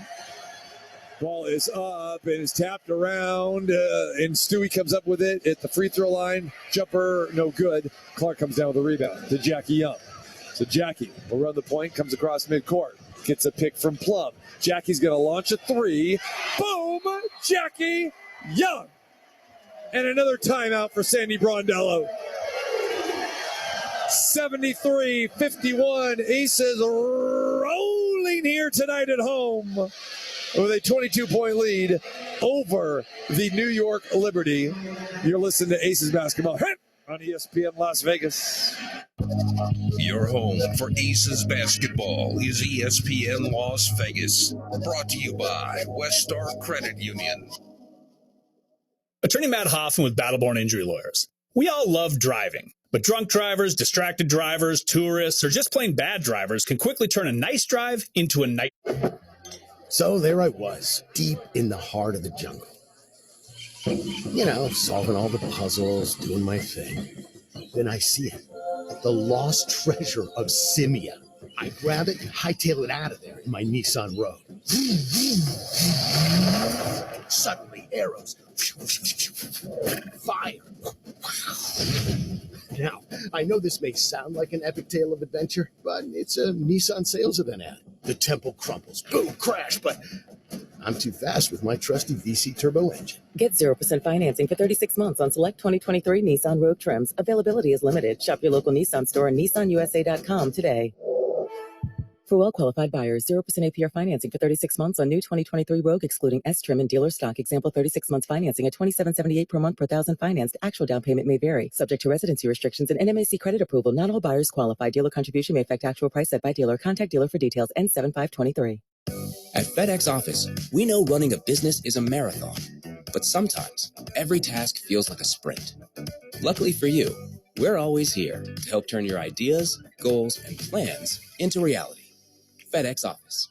Ball is up and is tapped around. And Stewie comes up with it at the free throw line. Jumper, no good. Clark comes down with a rebound to Jackie Young. So Jackie will run the point, comes across midcourt. Gets a pick from Plum. Jackie's going to launch a 3. Boom! Jackie Young. And another timeout for Sandy Brondello. 73-51. Aces rolling here tonight at home with a 22-point lead over the New York Liberty. You're listening to Aces Basketball on ESPN Las Vegas. Your home for Aces Basketball is ESPN Las Vegas. Brought to you by West Star Credit Union. Attorney Matt Hoffman with Battleborn Injury Lawyers. We all love driving, but drunk drivers, distracted drivers, tourists, or just plain bad drivers can quickly turn a nice drive into a night. So there I was, deep in the heart of the jungle. You know, solving all the puzzles, doing my thing. Then I see it. The lost treasure of Simia. I grab it and hightail it out of there in my Nissan Rogue. Suddenly, arrows. Fire. Now, I know this may sound like an epic tale of adventure, but it's a Nissan sales event ad. The temple crumbles. Boom, crash, but I'm too fast with my trusty VC turbo engine. Get 0% financing for 36 months on select 2023 Nissan Rogue trims. Availability is limited. Shop your local Nissan store and NissanUSA.com today. For well-qualified buyers, 0% APR financing for 36 months on new 2023 Rogue, excluding S-Trim and dealer stock. Example, 36 months financing at $27.78 per month per thousand financed. Actual down payment may vary. Subject to residency restrictions and NMAC credit approval. Not all buyers qualify. Dealer contribution may affect actual price set by dealer. Contact dealer for details. N7523. At FedEx Office, we know running a business is a marathon, but sometimes every task feels like a sprint. Luckily for you, we're always here to help turn your ideas, goals, and plans into reality. FedEx Office.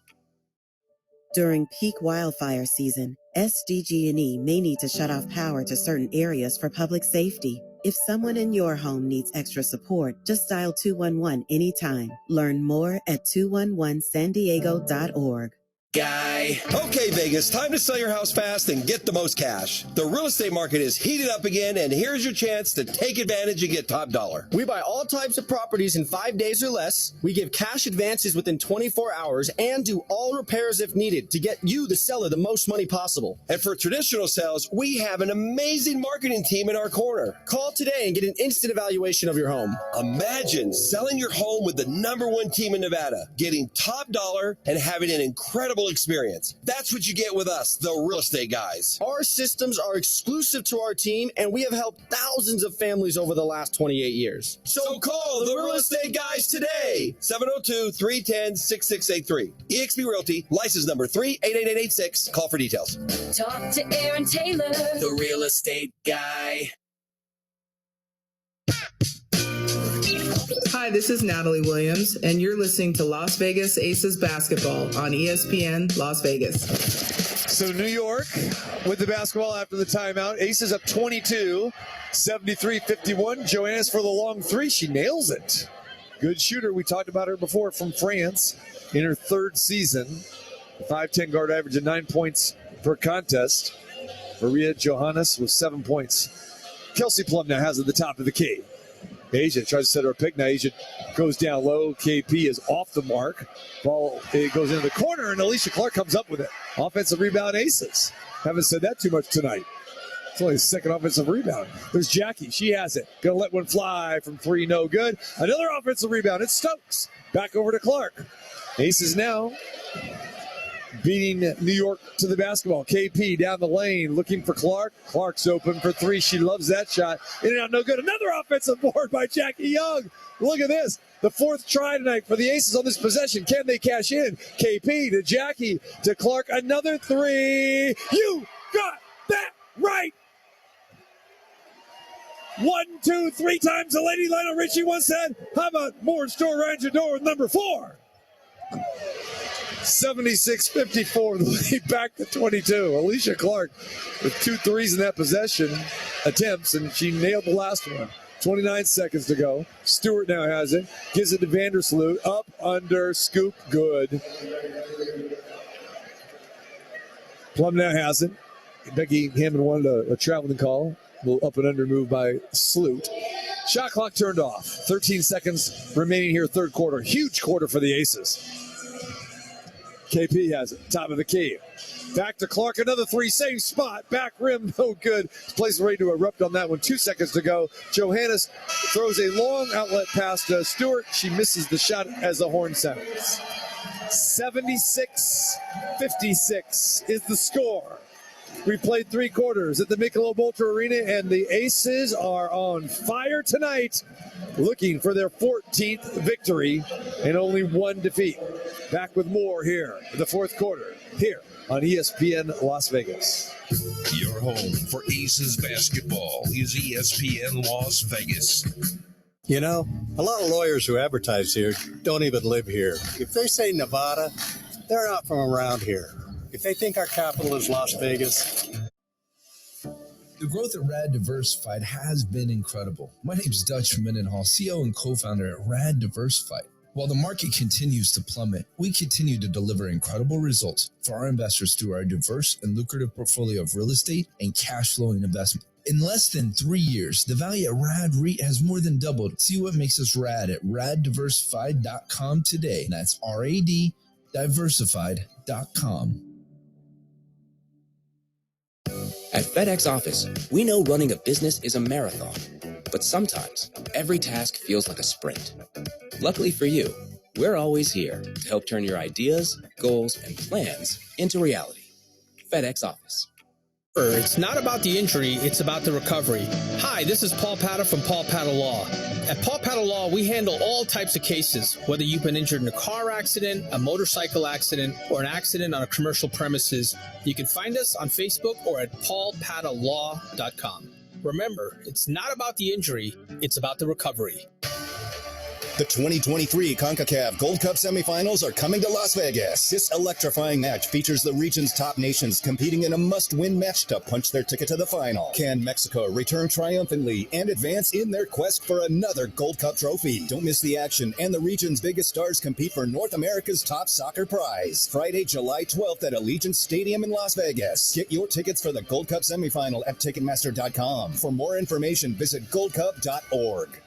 During peak wildfire season, SDG&E may need to shut off power to certain areas for public safety. If someone in your home needs extra support, just dial 211 anytime. Learn more at 211sandiego.org. Guy. Okay, Vegas, time to sell your house fast and get the most cash. The real estate market is heated up again, and here's your chance to take advantage and get top dollar. We buy all types of properties in 5 days or less. We give cash advances within 24 hours and do all repairs if needed to get you, the seller, the most money possible. And for traditional sales, we have an amazing marketing team in our corner. Call today and get an instant evaluation of your home. Imagine selling your home with the #1 team in Nevada, getting top dollar and having an incredible total experience. That's what you get with us, the real estate guys. Our systems are exclusive to our team, and we have helped thousands of families over the last 28 years. So call the real estate guys today. 702-310-6683. eXp Realty, license number 38886. Call for details. Talk to Aaron Taylor, The real estate guy. Hi, this is Natalie Williams, and you're listening to Las Vegas Aces basketball on ESPN Las Vegas. So New York with the basketball after the timeout. Aces up 22, 73-51. Joannis for the long three. She nails it. Good shooter. We talked about her before from France in her third season. 5'10" guard average of 9 points per contest. Maria Johannes with 7 points. Kelsey Plum now has at the top of the key. Asia tries to set her a pick. Now Asia goes down low. KP is off the mark. Ball, it goes into the corner, and Alicia Clark comes up with it. Offensive rebound, Aces. Haven't said that too much tonight. It's only the second offensive rebound. There's Jackie. She has it. Gonna let one fly from three. No good. Another offensive rebound. It's Stokes. Back over to Clark. Aces now beating New York to the basketball. KP down the lane looking for Clark. Clark's open for three. She loves that shot. In and out, no good. Another offensive board by Jackie Young. Look at this. The fourth try tonight for the Aces on this possession. Can they cash in? KP to Jackie to Clark. Another three. You got that right. 1, 2, 3 times the lady Lionel Richie once said. How about more in store around your door with number 4? 76-54, the lead back to 22. Alicia Clark with 2 threes in that possession attempts, and she nailed the last one. 29 seconds to go. Stewart now has it. Gives it to Vandersloot. Up, under, scoop, good. Plum now has it. Becky Hammond wanted a traveling call. A little up and under move by Sloot. Shot clock turned off. 13 seconds remaining here, third quarter. Huge quarter for the Aces. KP has it. Top of the key. Back to Clark. Another three. Same spot. Back rim. No good. Place ready to erupt on that one. 2 seconds to go. Johannes throws a long outlet pass to Stewart. She misses the shot as the horn sounds. 76-56 is the score. We played 3 quarters at the Michelob Ultra Arena, and the Aces are on fire tonight, looking for their 14th victory and only 1 defeat. Back with more here in the fourth quarter, here on ESPN Las Vegas. Your home for Aces basketball is ESPN Las Vegas. You know, a lot of lawyers who advertise here don't even live here. If they say Nevada, they're not from around here. If they think our capital is Las Vegas. The growth at Rad Diversified has been incredible. My name is Dutch Mendenhall, CEO and co-founder at Rad Diversified. While the market continues to plummet, we continue to deliver incredible results for our investors through our diverse and lucrative portfolio of real estate and cash flowing investment. In less than 3 years, the value at Rad REIT has more than doubled. See what makes us rad at raddiversified.com today. And that's RAD diversified.com. At FedEx Office, we know running a business is a marathon, but sometimes every task feels like a sprint. Luckily for you, we're always here to help turn your ideas, goals, and plans into reality. FedEx Office. It's not about the injury, it's about the recovery. Hi, this is Paul Patta from Paul Patta Law. At Paul Patta Law, we handle all types of cases, whether you've been injured in a car accident, a motorcycle accident, or an accident on a commercial premises. You can find us on Facebook or at paulpattalaw.com. Remember, it's not about the injury, it's about the recovery. The 2023 CONCACAF Gold Cup semifinals are coming to Las Vegas. This electrifying match features the region's top nations competing in a must-win match to punch their ticket to the final. Can Mexico return triumphantly and advance in their quest for another Gold Cup trophy? Don't miss the action, and the region's biggest stars compete for North America's top soccer prize. Friday, July 12th at Allegiant Stadium in Las Vegas. Get your tickets for the Gold Cup semifinal at Ticketmaster.com. For more information, visit goldcup.org.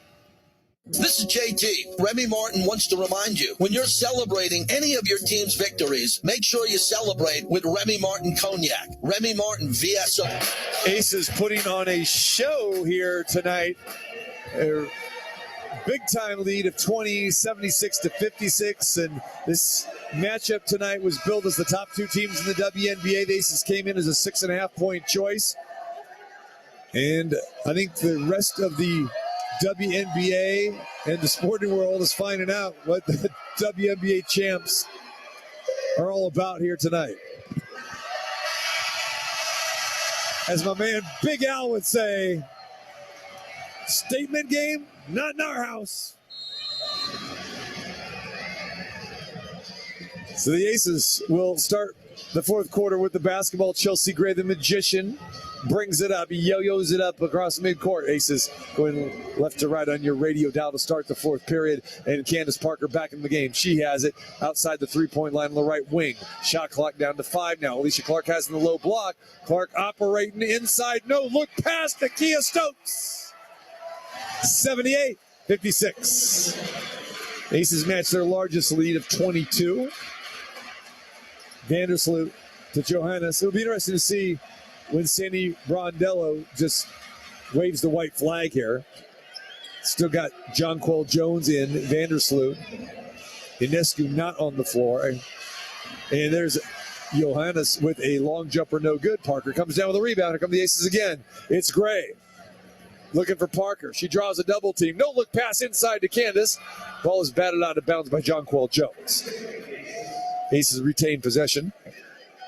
This is JT. Remy Martin wants to remind you, when you're celebrating any of your team's victories, make sure you celebrate with Remy Martin Cognac. Remy Martin VSO. Aces putting on a show here tonight. big time lead of 20, 76 to 56. And this matchup tonight was billed as the top two teams in the WNBA. The Aces came in as a 6.5 point choice. And I think the rest of the WNBA and the sporting world is finding out what the WNBA champs are all about here tonight. As my man Big Al would say, statement game, not in our house. So the Aces will start the fourth quarter with the basketball. Chelsea Gray, the magician, brings it up. He yo-yos it up across midcourt. Aces going left to right on your radio dial to start the fourth period. And Candace Parker back in the game. She has it outside the three-point line on the right wing. Shot clock down to 5 now. Alicia Clark has in the low block. Clark operating inside. No look past Nakia Stokes. 78-56. Aces match their largest lead of 22. Vandersloot to Johannes. It'll be interesting to see when Sandy Brondello just waves the white flag here. Still got Jonquel Jones in, Vandersloot. Ionescu not on the floor. And there's Johannes with a long jumper, no good. Parker comes down with a rebound. Here come the Aces again. It's Gray looking for Parker. She draws a double team. No look pass inside to Candace. Ball is batted out of bounds by Jonquel Jones. Aces retain possession.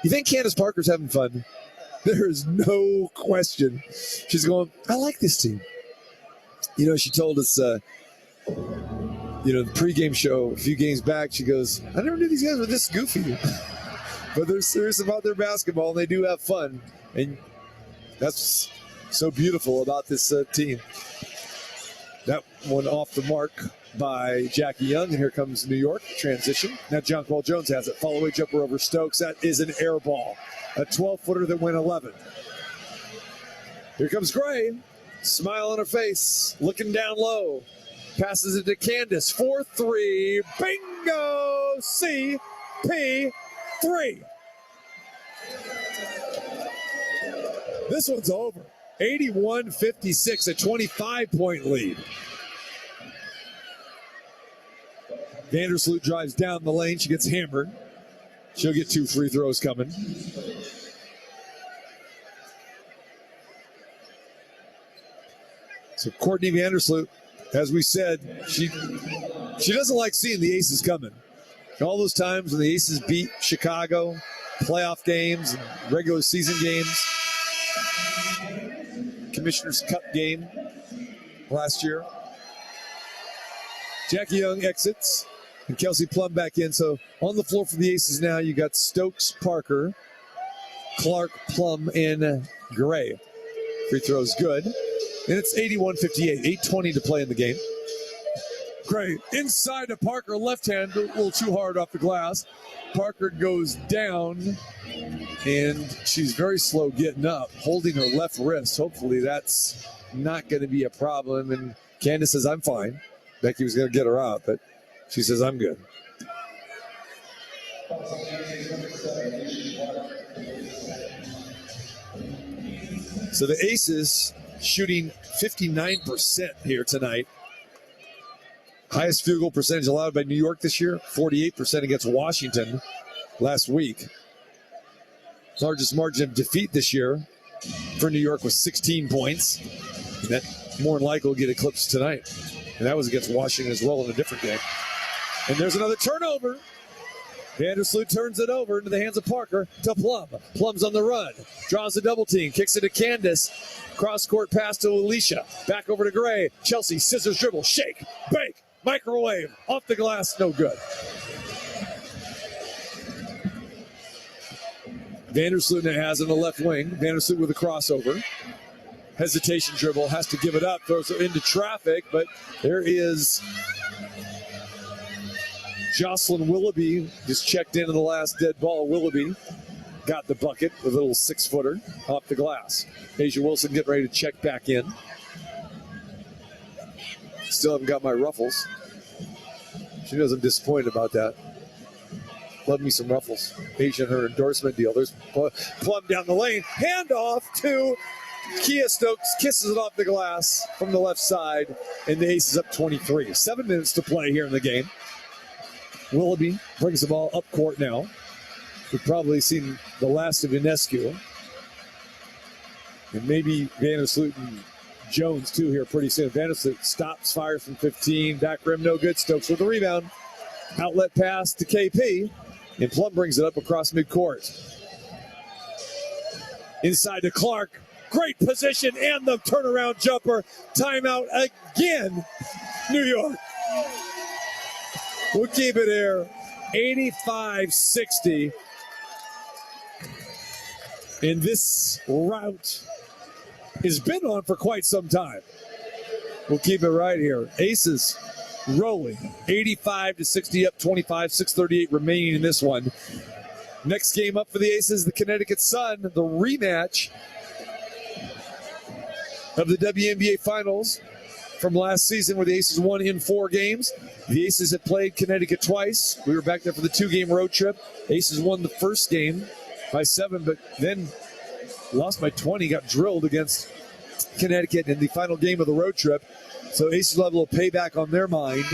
You think Candace Parker's having fun? There is no question. She's going, I like this team. You know, she told us, the pregame show a few games back, she goes, I never knew these guys were this goofy. But they're serious about their basketball, and they do have fun. And that's so beautiful about this team. That one off the mark by Jackie Young, and here comes New York. Transition. Now Jonquel Jones has it. Follow-away jumper over Stokes. That is an air ball. A 12-footer that went 11. Here comes Gray. Smile on her face. Looking down low. Passes it to Candace. 4-3. Bingo! CP3. This one's over. 81-56, a 25-point lead. Vandersloot drives down the lane. She gets hammered. She'll get 2 free throws coming. So Courtney Vandersloot, as we said, she doesn't like seeing the Aces coming. All those times when the Aces beat Chicago, playoff games, and regular season games, Commissioner's Cup game last year. Jackie Young exits. And Kelsey Plum back in. So on the floor for the Aces now, you got Stokes, Parker, Clark, Plum, and Gray. Free throws good. And it's 81-58. 8:20 to play in the game. Gray inside to Parker. Left hand, a little too hard off the glass. Parker goes down, and she's very slow getting up, holding her left wrist. Hopefully that's not going to be a problem. And Candace says, I'm fine. Becky was going to get her out, but she says, I'm good. So the Aces shooting 59% here tonight. Highest field goal percentage allowed by New York this year, 48% against Washington last week. Largest margin of defeat this year for New York was 16 points. And that more than likely will get eclipsed tonight. And that was against Washington as well in a different game. And there's another turnover. Vandersloot turns it over into the hands of Parker to Plum. Plum's on the run. Draws a double team. Kicks it to Candace. Cross-court pass to Alicia. Back over to Gray. Chelsea, scissors dribble. Shake. Bake. Microwave. Off the glass. No good. Vandersloot has in the left wing. Vandersloot with a crossover. Hesitation dribble. Has to give it up. Throws it into traffic. But there is Jocelyn Willoughby. Just checked into the last dead ball. Willoughby got the bucket with a little 6-footer off the glass. Asia Wilson getting ready to check back in. Still haven't got my ruffles. She knows I'm disappointed about that. Love me some ruffles. Asia and her endorsement deal. There's Plum down the lane. Handoff to Kia Stokes kisses it off the glass from the left side, and the Aces up 23. 7 minutes to play here in the game. Willoughby brings the ball up court now. We've probably seen the last of Ionescu. And maybe Vandersloot and Jones, too, here pretty soon. Vandersloot stops, fires from 15. Back rim, no good. Stokes with the rebound. Outlet pass to KP. And Plum brings it up across midcourt. Inside to Clark. Great position and the turnaround jumper. Timeout again, New York. We'll keep it here. 85-60. And this route has been on for quite some time. We'll keep it right here. Aces rolling. 85-60 up 25, 6:38 remaining in this one. Next game up for the Aces, the Connecticut Sun, the rematch of the WNBA Finals from last season where the Aces won in 4 games. The Aces had played Connecticut twice. We were back there for the 2-game road trip. Aces won the first game by 7, but then lost by 20, got drilled against Connecticut in the final game of the road trip. So Aces will have a little payback on their mind.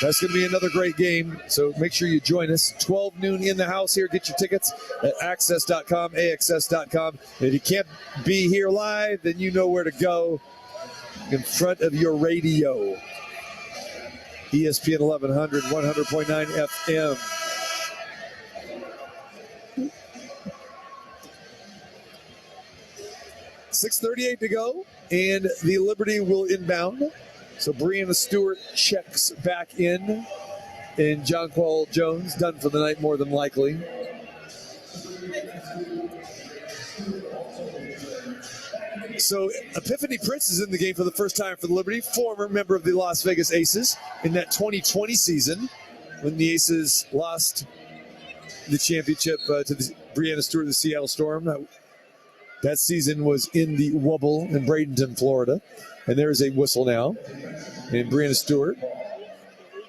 That's going to be another great game, so make sure you join us. 12 noon in the house here. Get your tickets at access.com, AXS.com. And if you can't be here live, then you know where to go in front of your radio. ESPN 1100, 100.9 FM. .638 to go, and the Liberty will inbound. So Brianna Stewart checks back in, and Jonquel Jones done for the night more than likely. So Epiphany Prince is in the game for the first time for the Liberty, former member of the Las Vegas Aces in that 2020 season when the Aces lost the championship to the Brianna Stewart of the Seattle Storm. That season was in the Wubble in Bradenton, Florida. And there's a whistle now. And Brianna Stewart.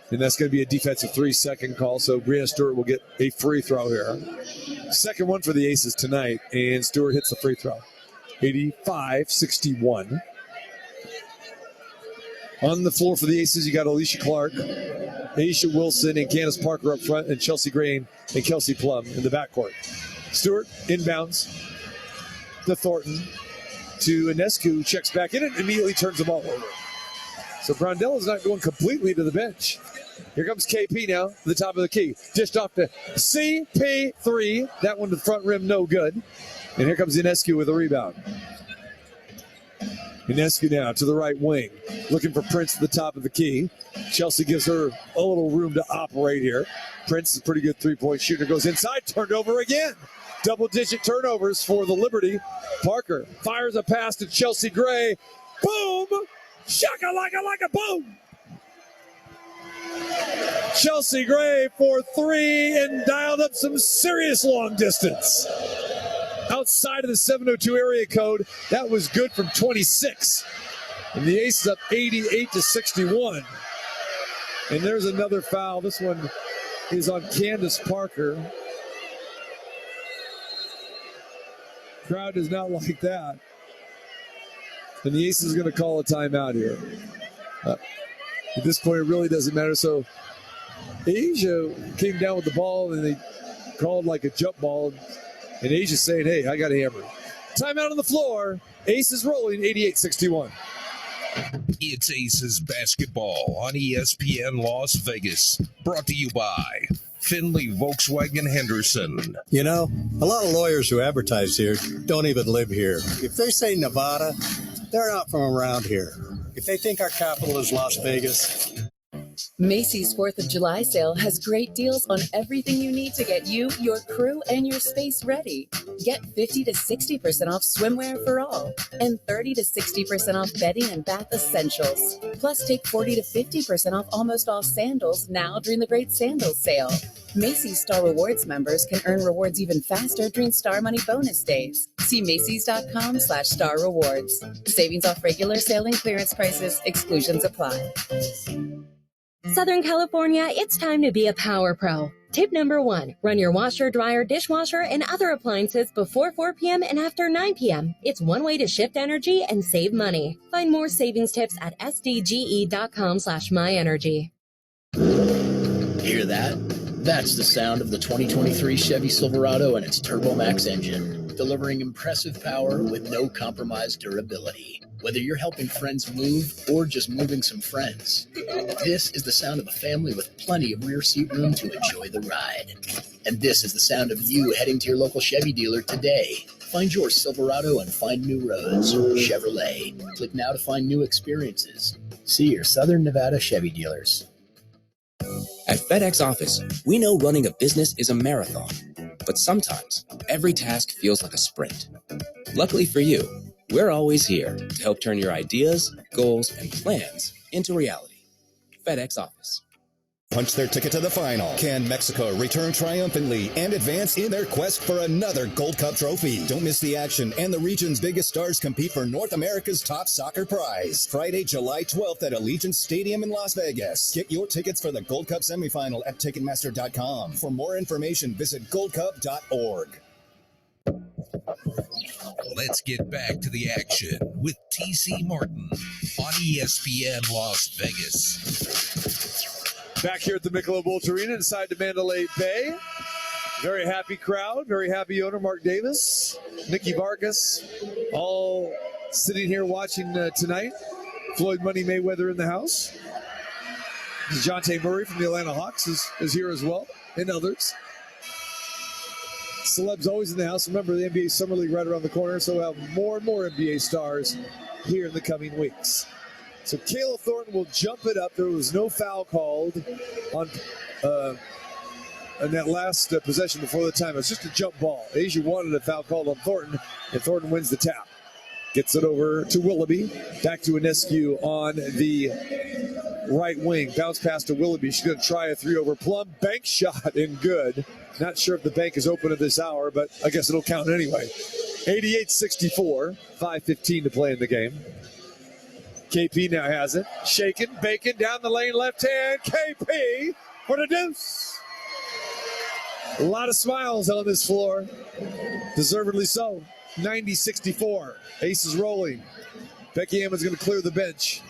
And that's going to be a defensive 3-second call. So Brianna Stewart will get a free throw here. Second one for the Aces tonight. And Stewart hits the free throw. 85-61. On the floor for the Aces, you got Alicia Clark, Aisha Wilson, and Candace Parker up front, and Chelsea Green and Kelsey Plum in the backcourt. Stewart inbounds to Thornton, to Ionescu, who checks back in and immediately turns the ball over. So Brondella's not going completely to the bench. Here comes KP now, to the top of the key. Dished off to CP3. That one to the front rim, no good. And here comes Ionescu with a rebound. Ionescu now to the right wing, looking for Prince at the top of the key. Chelsea gives her a little room to operate here. Prince is a pretty good three-point shooter. Goes inside, turned over again. Double-digit turnovers for the Liberty. Parker fires a pass to Chelsea Gray. Boom! Shaka-laka-laka, boom! Chelsea Gray for 3 and dialed up some serious long distance. Outside of the 702 area code, that was good from 26. And the Aces up 88-61. And there's another foul. This one is on Candace Parker. Crowd does not like that. And the Aces is going to call a timeout here. At this point, it really doesn't matter. So Asia came down with the ball, and they called like a jump ball. And Asia's saying, hey, I got hammered. Timeout on the floor. Aces rolling 88-61. It's Aces basketball on ESPN Las Vegas. Brought to you by Finley Volkswagen Henderson. You know, a lot of lawyers who advertise here don't even live here. If they say Nevada, they're not from around here. If they think our capital is Las Vegas. Macy's 4th of July sale has great deals on everything you need to get you, your crew, and your space ready. Get 50 to 60% off swimwear for all and 30 to 60% off bedding and bath essentials. Plus, take 40 to 50% off almost all sandals now during the great sandals sale. Macy's Star Rewards members can earn rewards even faster during Star Money bonus days. See Macys.com/Star Rewards. Savings off regular sale and clearance prices. Exclusions apply. Southern California, it's time to be a power pro. Tip number 1, run your washer, dryer, dishwasher, and other appliances before 4 p.m. and after 9 p.m. It's one way to shift energy and save money. Find more savings tips at sdge.com/myenergy. Hear that? That's the sound of the 2023 Chevy Silverado and its TurboMax engine, delivering impressive power with no compromised durability. Whether you're helping friends move or just moving some friends, this is the sound of a family with plenty of rear seat room to enjoy the ride. And this is the sound of you heading to your local Chevy dealer today. Find your Silverado and find new roads. Chevrolet. Click now to find new experiences. See your Southern Nevada Chevy dealers. At FedEx Office, we know running a business is a marathon, but sometimes every task feels like a sprint. Luckily for you, we're always here to help turn your ideas, goals, and plans into reality. FedEx Office. Punch their ticket to the final. Can Mexico return triumphantly and advance in their quest for another Gold Cup trophy? Don't miss the action and the region's biggest stars compete for North America's top soccer prize. Friday, July 12th at Allegiant Stadium in Las Vegas. Get your tickets for the Gold Cup semifinal at Ticketmaster.com. For more information, visit goldcup.org. Let's get back to the action with TC Martin on ESPN Las Vegas. Back here at the Michelob Ultra Arena inside the Mandalay Bay. Very happy crowd, very happy owner Mark Davis, Nicky Vargas, all sitting here watching tonight. Floyd Money Mayweather in the house. DeJounte Murray from the Atlanta Hawks is here as well, and others. Celebs always in the house. Remember, the NBA Summer League right around the corner, so we'll have more and more NBA stars here in the coming weeks. So Kayla Thornton will jump it up. There was no foul called on that last possession before the time. It was just a jump ball. Asia wanted a foul called on Thornton, and Thornton wins the tap. Gets it over to Willoughby. Back to Inescu on the right wing. Bounce pass to Willoughby. She's going to try a three over Plum. Bank shot and good. Not sure if the bank is open at this hour, but I guess it'll count anyway. 88-64. 5:15 to play in the game. KP now has it. Shaken, Bacon down the lane, left hand. KP for the deuce. A lot of smiles on this floor. Deservedly so. 90-64. Aces rolling. Becky Hammond's going to clear the bench.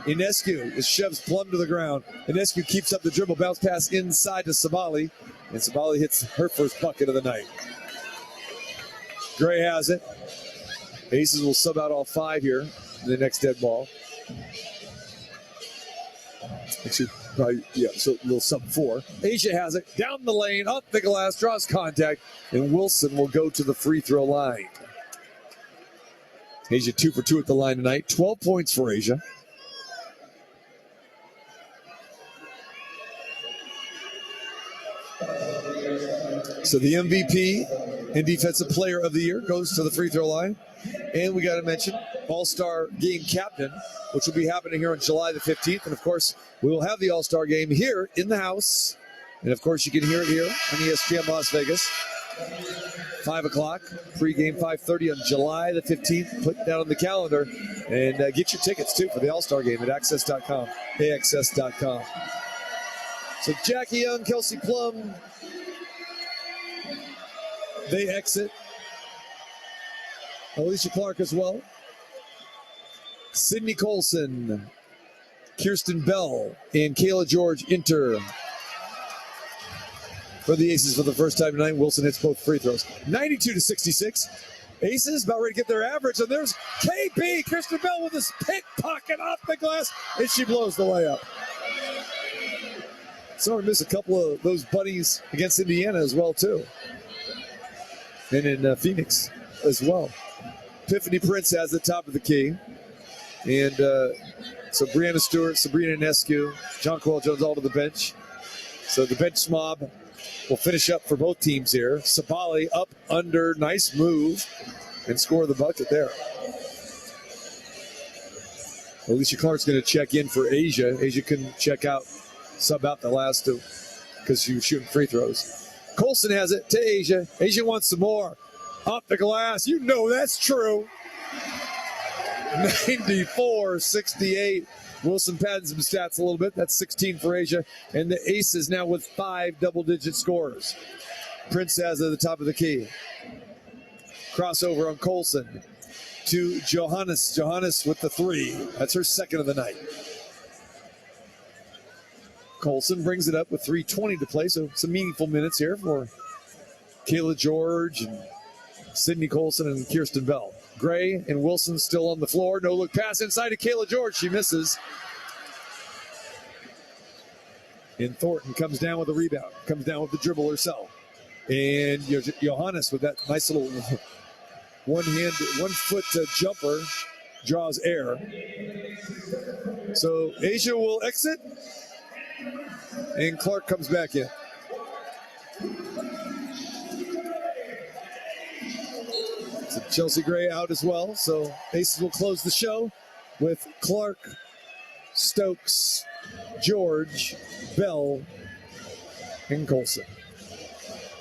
Inescu shoves Plum to the ground. Inescu keeps up the dribble. Bounce pass inside to Sabali. And Sabali hits her first bucket of the night. Gray has it. Aces will sub out all five here. The next dead ball. Actually, probably, so a little sub four. Asia has it down the lane, up the glass, draws contact, and Wilson will go to the free throw line. Asia 2 for 2 at the line tonight. 12 points for Asia. So the MVP and Defensive Player of the Year goes to the free throw line. And we got to mention All-Star Game Captain, which will be happening here on July the 15th. And, of course, we will have the All-Star Game here in the house. And, of course, you can hear it here on ESPN Las Vegas. 5 o'clock, pregame 5:30 on July the 15th. Put that on the calendar. And get your tickets, too, for the All-Star Game at access.com, AXS.com. So Jackie Young, Kelsey Plum, they exit. Alicia Clark as well. Sydney Colson, Kirsten Bell, and Kayla George enter for the Aces for the first time tonight. Wilson hits both free throws. 92-66. Aces about ready to get their average, and there's KP, Kirsten Bell with his pickpocket off the glass, and she blows the layup. Sorry, missed a couple of those buddies against Indiana as well, too. And in Phoenix as well. Epiphany Prince has the top of the key. And so Brianna Stewart, Sabrina Inescu, John Coyle Jones all to the bench. So the bench mob will finish up for both teams here. Sabali up under, nice move, and score the bucket there. Alicia Clark's going to check in for Asia. Asia couldn't check out, sub out the last two because she was shooting free throws. Colson has it to Asia. Asia wants some more. Off the glass. You know that's true. 94-68. Wilson padded some stats a little bit. That's 16 for Asia. And the Aces now with 5 double-digit scores. Prince has at the top of the key. Crossover on Colson to Johannes. Johannes with the 3. That's her second of the night. Colson brings it up with 3:20 to play, so some meaningful minutes here for Kayla George and Sydney Colson and Kirsten Bell. Gray and Wilson still on the floor. No look pass inside to Kayla George. She misses. And Thornton comes down with a rebound. Comes down with the dribble herself. And Johannes with that nice little one foot jumper draws air. So Asia will exit. And Clark comes back in. So Chelsea Gray out as well. So Aces will close the show with Clark, Stokes, George, Bell, and Colson.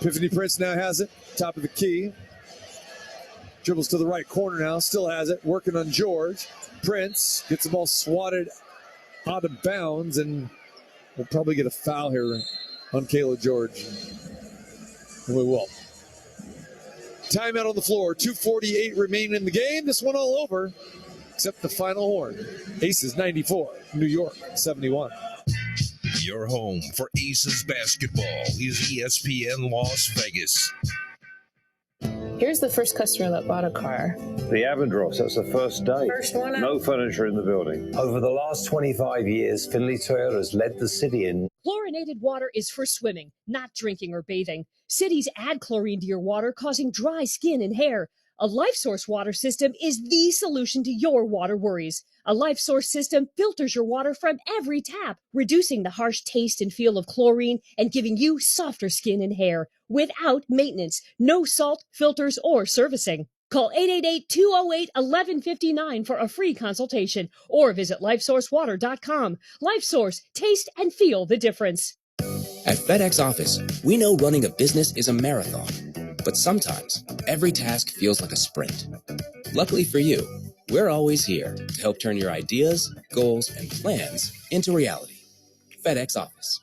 Epiphany Prince now has it. Top of the key. Dribbles to the right corner now. Still has it. Working on George. Prince gets the ball swatted out of bounds, and we'll probably get a foul here on Kayla George. And we will. Timeout on the floor. 2:48 remaining in the game. This one all over, except the final horn. Aces 94, New York 71. Your home for Aces basketball is ESPN Las Vegas. Here's the first customer that bought a car. The Avendross, that's the first day. First one. No furniture in the building. Over the last 25 years, Finley Toyota has led the city in. Chlorinated water is for swimming, not drinking or bathing. Cities add chlorine to your water, causing dry skin and hair. A LifeSource water system is the solution to your water worries. A LifeSource system filters your water from every tap, reducing the harsh taste and feel of chlorine and giving you softer skin and hair without maintenance, no salt, filters, or servicing. Call 888-208-1159 for a free consultation or visit lifesourcewater.com. LifeSource, taste and feel the difference. At FedEx Office, we know running a business is a marathon, but sometimes every task feels like a sprint. Luckily for you, we're always here to help turn your ideas, goals, and plans into reality. FedEx Office.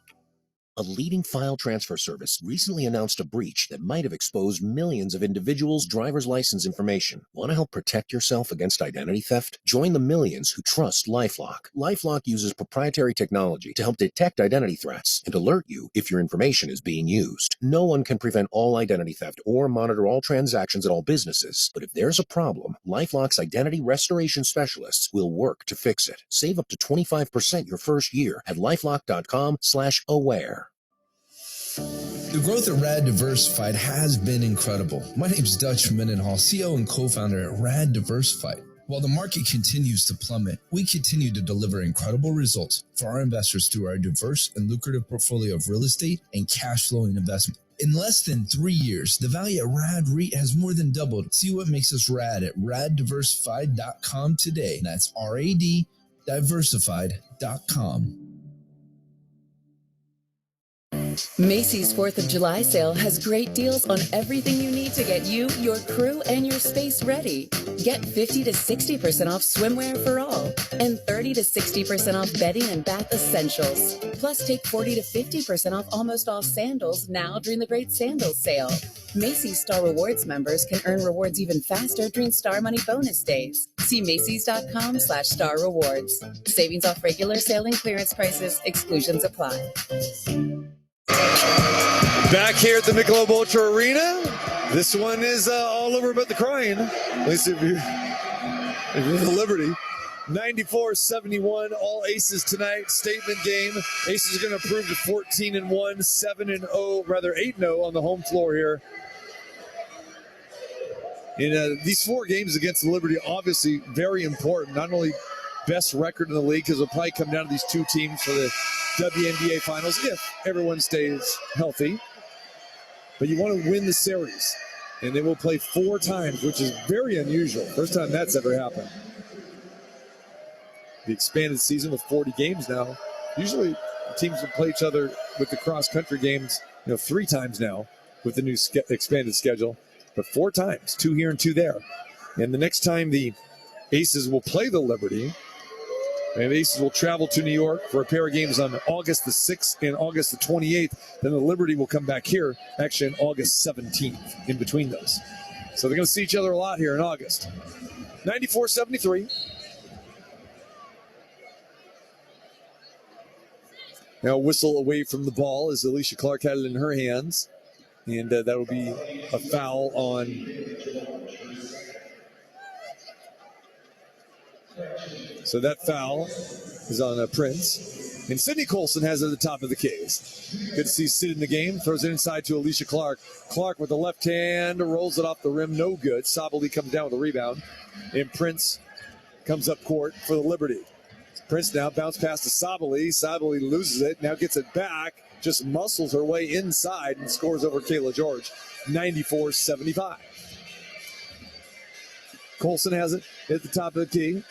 A leading file transfer service recently announced a breach that might have exposed millions of individuals' driver's license information. Want to help protect yourself against identity theft? Join the millions who trust LifeLock. LifeLock uses proprietary technology to help detect identity threats and alert you if your information is being used. No one can prevent all identity theft or monitor all transactions at all businesses, but if there's a problem, LifeLock's identity restoration specialists will work to fix it. Save up to 25% your first year at lifelock.com/aware. The growth at Rad Diversified has been incredible. My name is Dutch Mendenhall, CEO and co-founder at Rad Diversified. While the market continues to plummet, we continue to deliver incredible results for our investors through our diverse and lucrative portfolio of real estate and cash flowing investment. In less than 3 years, the value at Rad REIT has more than doubled. See what makes us rad at raddiversified.com today. That's RAD diversified.com. Macy's 4th of July sale has great deals on everything you need to get you, your crew, and your space ready. Get 50 to 60% off swimwear for all and 30 to 60% off bedding and bath essentials. Plus, take 40 to 50% off almost all sandals now during the great sandals sale. Macy's Star Rewards members can earn rewards even faster during Star Money bonus days. See Macy's.com/Star Rewards. Savings off regular sale and clearance prices. Exclusions apply. Back here at the Michelob Ultra Arena. This one is all over but the crying. At least if you're the Liberty. 94-71, all Aces tonight. Statement game. Aces are going to improve to 14-1, 8-0 on the home floor here. In these 4 games against the Liberty, obviously very important. Not only best record in the league, because it'll probably come down to these 2 teams for the WNBA Finals if everyone stays healthy. But you want to win the series. And they will play 4 times, which is very unusual. First time that's ever happened. The expanded season with 40 games now. Usually teams will play each other with the cross-country games, 3 times now with the new expanded schedule. But 4 times, 2 here and 2 there. And the next time the Aces will play the Liberty. And Aces will travel to New York for a pair of games on August the 6th and August the 28th. Then the Liberty will come back here, actually on August 17th, in between those. So they're going to see each other a lot here in August. 94-73. Now whistle away from the ball as Alicia Clark had it in her hands. And that will be a foul on... So that foul is on Prince. And Sydney Colson has it at the top of the case. Good to see Sid in the game. Throws it inside to Alicia Clark. Clark with the left hand rolls it off the rim. No good. Sabali comes down with a rebound. And Prince comes up court for the Liberty. Prince now bounce pass to Sabali. Sabali loses it. Now gets it back. Just muscles her way inside and scores over Kayla George. 94-75. Colson has it at the top of the key.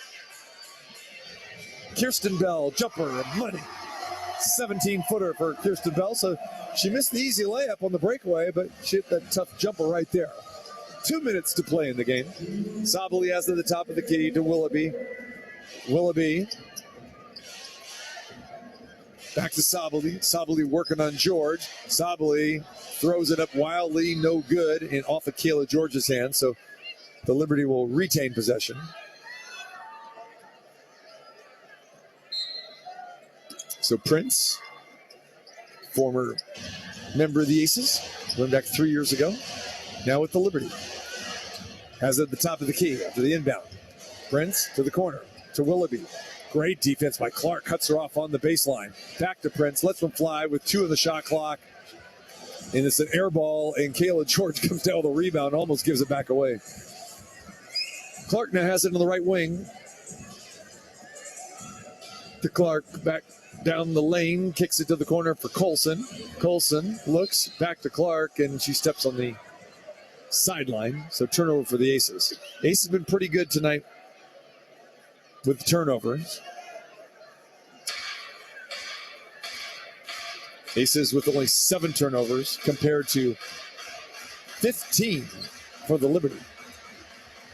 Kirsten Bell, jumper, money. 17-footer for Kirsten Bell. So she missed the easy layup on the breakaway, but she hit that tough jumper right there. 2 minutes to play in the game. Sabali has it at the top of the key to Willoughby. Willoughby. Back to Sabali. Sabali working on George. Sabali throws it up wildly, no good, and off of Kayla George's hand. So the Liberty will retain possession. So Prince, former member of the Aces, went back 3 years ago, now with the Liberty. Has it at the top of the key after the inbound. Prince to the corner, to Willoughby. Great defense by Clark, cuts her off on the baseline. Back to Prince, lets them fly with 2 on the shot clock. And it's an air ball, and Kayla George comes down with a rebound, almost gives it back away. Clark now has it on the right wing. To Clark, back down the lane, kicks it to the corner for Colson. Colson looks back to Clark, and she steps on the sideline. So turnover for the Aces. Aces have been pretty good tonight with turnovers. Aces with only 7 turnovers compared to 15 for the Liberty.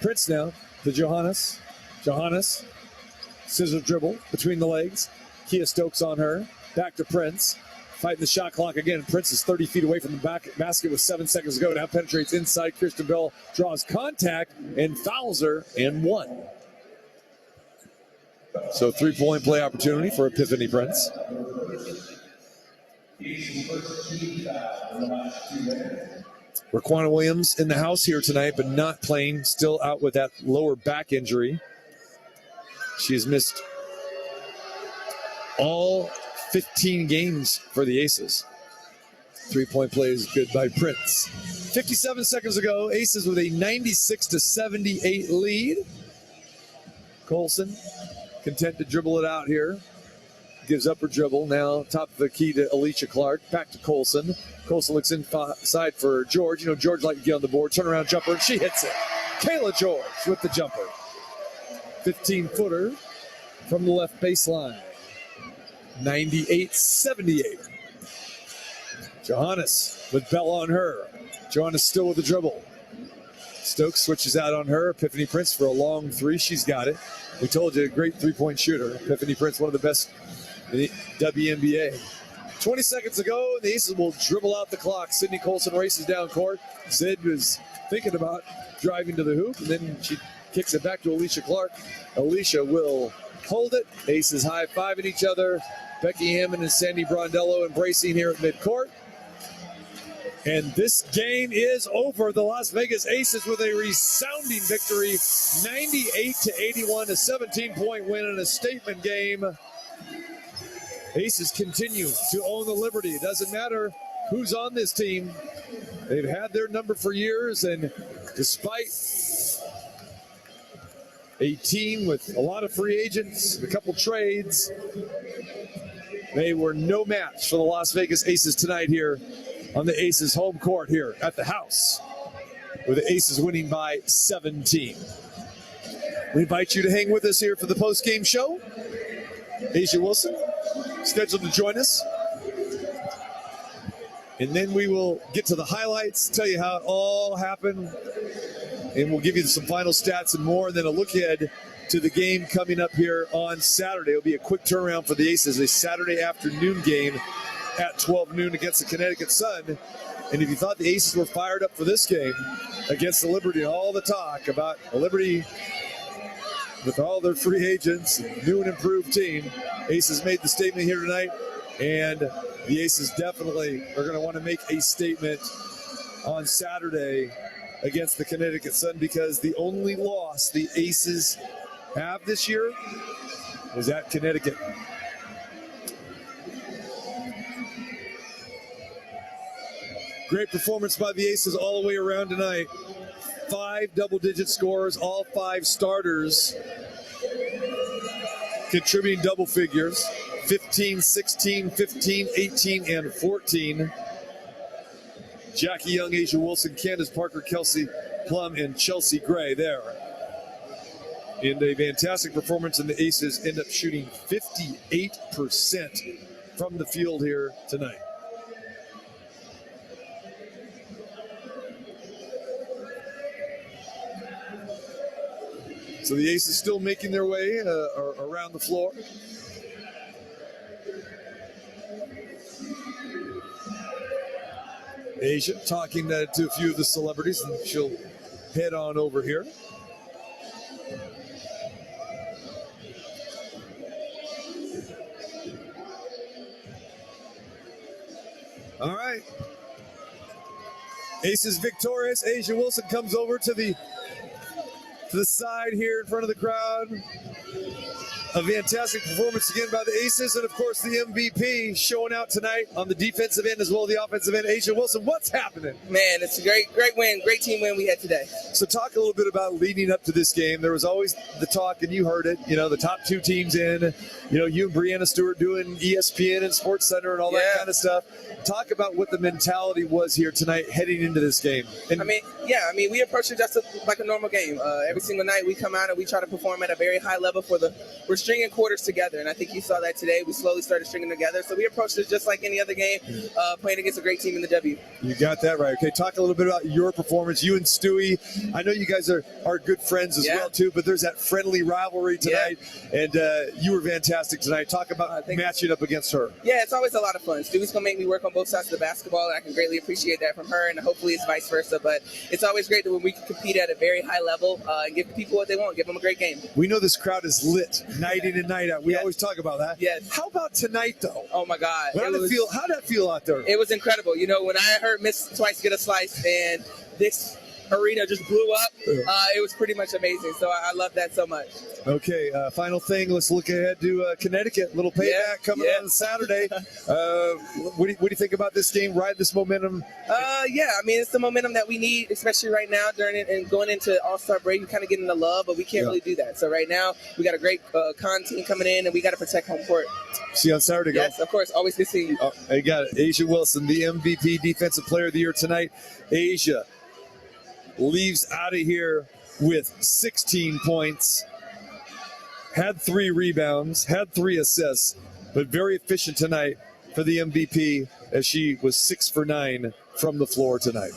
Prince now to Johannes. Johannes, scissor dribble between the legs. Kia Stokes on her. Back to Prince. Fighting the shot clock again. Prince is 30 feet away from the basket with 7 seconds to go. Now penetrates inside. Kirsten Bell draws contact and fouls her and 1. So 3-point play opportunity for Epiphany Prince. Raquana Williams in the house here tonight, but not playing. Still out with that lower back injury. She has missed all 15 games for the Aces. 3-point play is good by Prince. 57 seconds ago, Aces with a 96-78 lead. Colson content to dribble it out here. Gives up her dribble. Now top of the key to Alicia Clark. Back to Colson. Colson looks inside for George. You know, George likes to get on the board. Turnaround jumper, and she hits it. Kayla George with the jumper. 15-footer from the left baseline. 98-78. Johannes with Bell on her. Johannes still with the dribble. Stokes switches out on her. Epiphany Prince for a long 3. She's got it. We told you, a great 3-point shooter. Epiphany Prince, one of the best in the WNBA. 20 seconds ago, the Aces will dribble out the clock. Sydney Colson races down court. Sid was thinking about driving to the hoop, and then she kicks it back to Alicia Clark. Alicia will hold it. Aces high-fiving each other. Becky Hammond and Sandy Brondello embracing here at midcourt. And this game is over. The Las Vegas Aces with a resounding victory, 98-81, a 17-point win in a statement game. Aces continue to own the Liberty. It doesn't matter who's on this team. They've had their number for years, and despite a team with a lot of free agents, a couple trades, they were no match for the Las Vegas Aces tonight here on the Aces home court here at the house, with the Aces winning by 17. We invite you to hang with us here for the post-game show. Asia Wilson, scheduled to join us. And then we will get to the highlights, tell you how it all happened, and we'll give you some final stats and more, and then a look ahead to the game coming up here on Saturday. It'll be a quick turnaround for the Aces, a Saturday afternoon game at 12 noon against the Connecticut Sun. And if you thought the Aces were fired up for this game against the Liberty, all the talk about the Liberty with all their free agents, new and improved team, Aces made the statement here tonight, and the Aces definitely are going to want to make a statement on Saturday against the Connecticut Sun, because the only loss the Aces have this year is at Connecticut. Great performance by the Aces all the way around tonight. 5 double-digit scores, all 5 starters contributing double figures. 15, 16, 15, 18, and 14. Jackie Young, Asia Wilson, Candace Parker, Kelsey Plum, and Chelsea Gray there. In a fantastic performance, and the Aces end up shooting 58% from the field here tonight. So the Aces still making their way around the floor. Asia talking to a few of the celebrities, and she'll head on over here. All right. Aces victorious. Asia Wilson comes over to the side here in front of the crowd. A fantastic performance again by the Aces, and of course the MVP showing out tonight on the defensive end as well as the offensive end. Asia Wilson, what's happening? Man, it's a great win, great team win we had today. So talk a little bit about leading up to this game. There was always the talk, and you heard it, the top 2 teams in, you and Brianna Stewart doing ESPN and Sports Center and all that kind of stuff. Talk about what the mentality was here tonight heading into this game. And we approach it just like a normal game. Every single night we come out and we try to perform at a very high level we're stringing quarters together, and I think you saw that today. We slowly started stringing together, so we approached it just like any other game, playing against a great team in the W. You got that right. Okay, talk a little bit about your performance. You and Stewie, I know you guys are good friends as well too, but there's that friendly rivalry tonight, and you were fantastic tonight. Talk about matching up against her. Yeah, it's always a lot of fun. Stewie's going to make me work on both sides of the basketball, and I can greatly appreciate that from her, and hopefully it's vice versa, but it's always great that when we can compete at a very high level and give people what they want, give them a great game. We know this crowd is lit night in and night out. We always talk about that. Yes. How about tonight, though? Oh, my God. How did that feel out there? It was incredible. When I heard Miss Twice get a slice and this arena just blew up, it was pretty much amazing. So I love that so much. Okay, final thing. Let's look ahead to Connecticut. Little payback coming on Saturday. What do you think about this game? Ride this momentum? It's the momentum that we need, especially right now during it and going into All-Star break. We kind of getting the love, but we can't really do that. So right now, we got a great con team coming in, and we got to protect home court. See you on Saturday, girl. Yes, of course. Always good seeing you. I got it. Asia Wilson, the MVP Defensive Player of the Year tonight. Asia leaves out of here with 16 points, had 3 rebounds, had 3 assists, but very efficient tonight for the MVP as she was 6 for 9 from the floor tonight.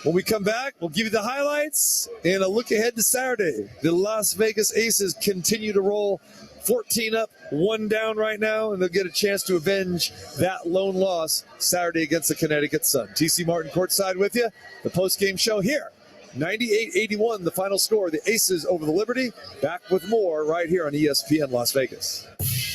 When we come back, we'll give you the highlights and a look ahead to Saturday. The Las Vegas Aces continue to roll 14 up, 1 down right now, and they'll get a chance to avenge that lone loss Saturday against the Connecticut Sun. TC Martin courtside with you. The post-game show here. 98-81, the final score. The Aces over the Liberty. Back with more right here on ESPN Las Vegas.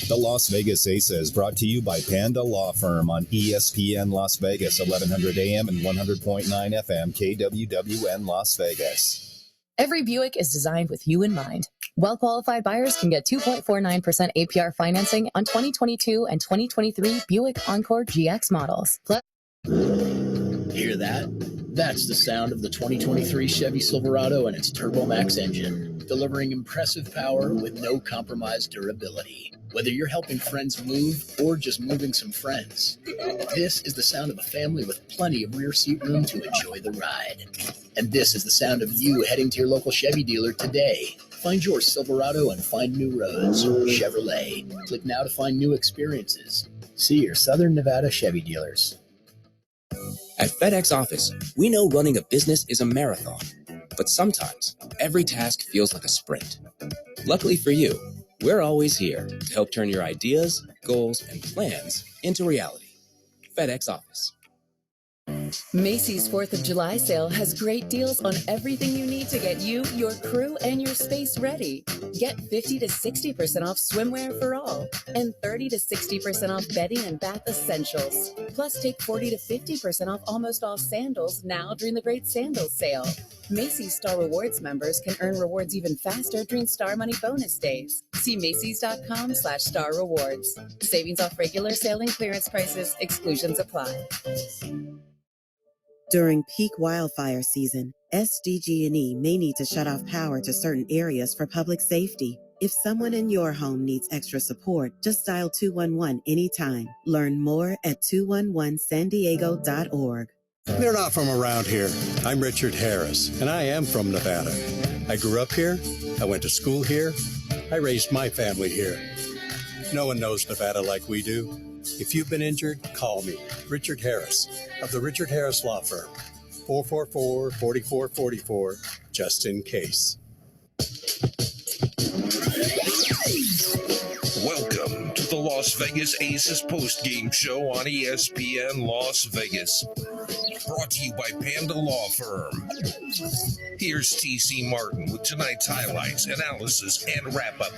The Las Vegas Aces brought to you by Panda Law Firm on ESPN Las Vegas, 1100 AM and 100.9 FM, KWWN Las Vegas. Every Buick is designed with you in mind. Well-qualified buyers can get 2.49% APR financing on 2022 and 2023 Buick Encore GX models. Hear that? That's the sound of the 2023 Chevy Silverado and its TurboMax engine, delivering impressive power with no compromised durability. Whether you're helping friends move or just moving some friends, this is the sound of a family with plenty of rear seat room to enjoy the ride. And this is the sound of you heading to your local Chevy dealer today. Find your Silverado and find new roads. Chevrolet. Click now to find new experiences. See your Southern Nevada Chevy dealers. At FedEx Office, we know running a business is a marathon, but sometimes every task feels like a sprint. Luckily for you, we're always here to help turn your ideas, goals, and plans into reality. FedEx Office. Macy's 4th of July sale has great deals on everything you need to get you, your crew, and your space ready. Get 50 to 60% off swimwear for all and 30 to 60% off bedding and bath essentials. Plus, take 40 to 50% off almost all sandals now during the great sandals sale. Macy's Star Rewards members can earn rewards even faster during Star Money bonus days. See Macys.com/Star Rewards. Savings off regular sale and clearance prices. Exclusions apply. During peak wildfire season, SDG&E may need to shut off power to certain areas for public safety. If someone in your home needs extra support, just dial 211 anytime. Learn more at 211sandiego.org. They're not from around here. I'm Richard Harris, and I am from Nevada. I grew up here. I went to school here. I raised my family here. No one knows Nevada like we do. If you've been injured, call me, Richard Harris, of the Richard Harris Law Firm, 444-4444, just in case. Welcome to the Las Vegas Aces postgame show on ESPN Las Vegas. Brought to you by Panda Law Firm. Here's TC Martin with tonight's highlights, analysis, and wrap-up.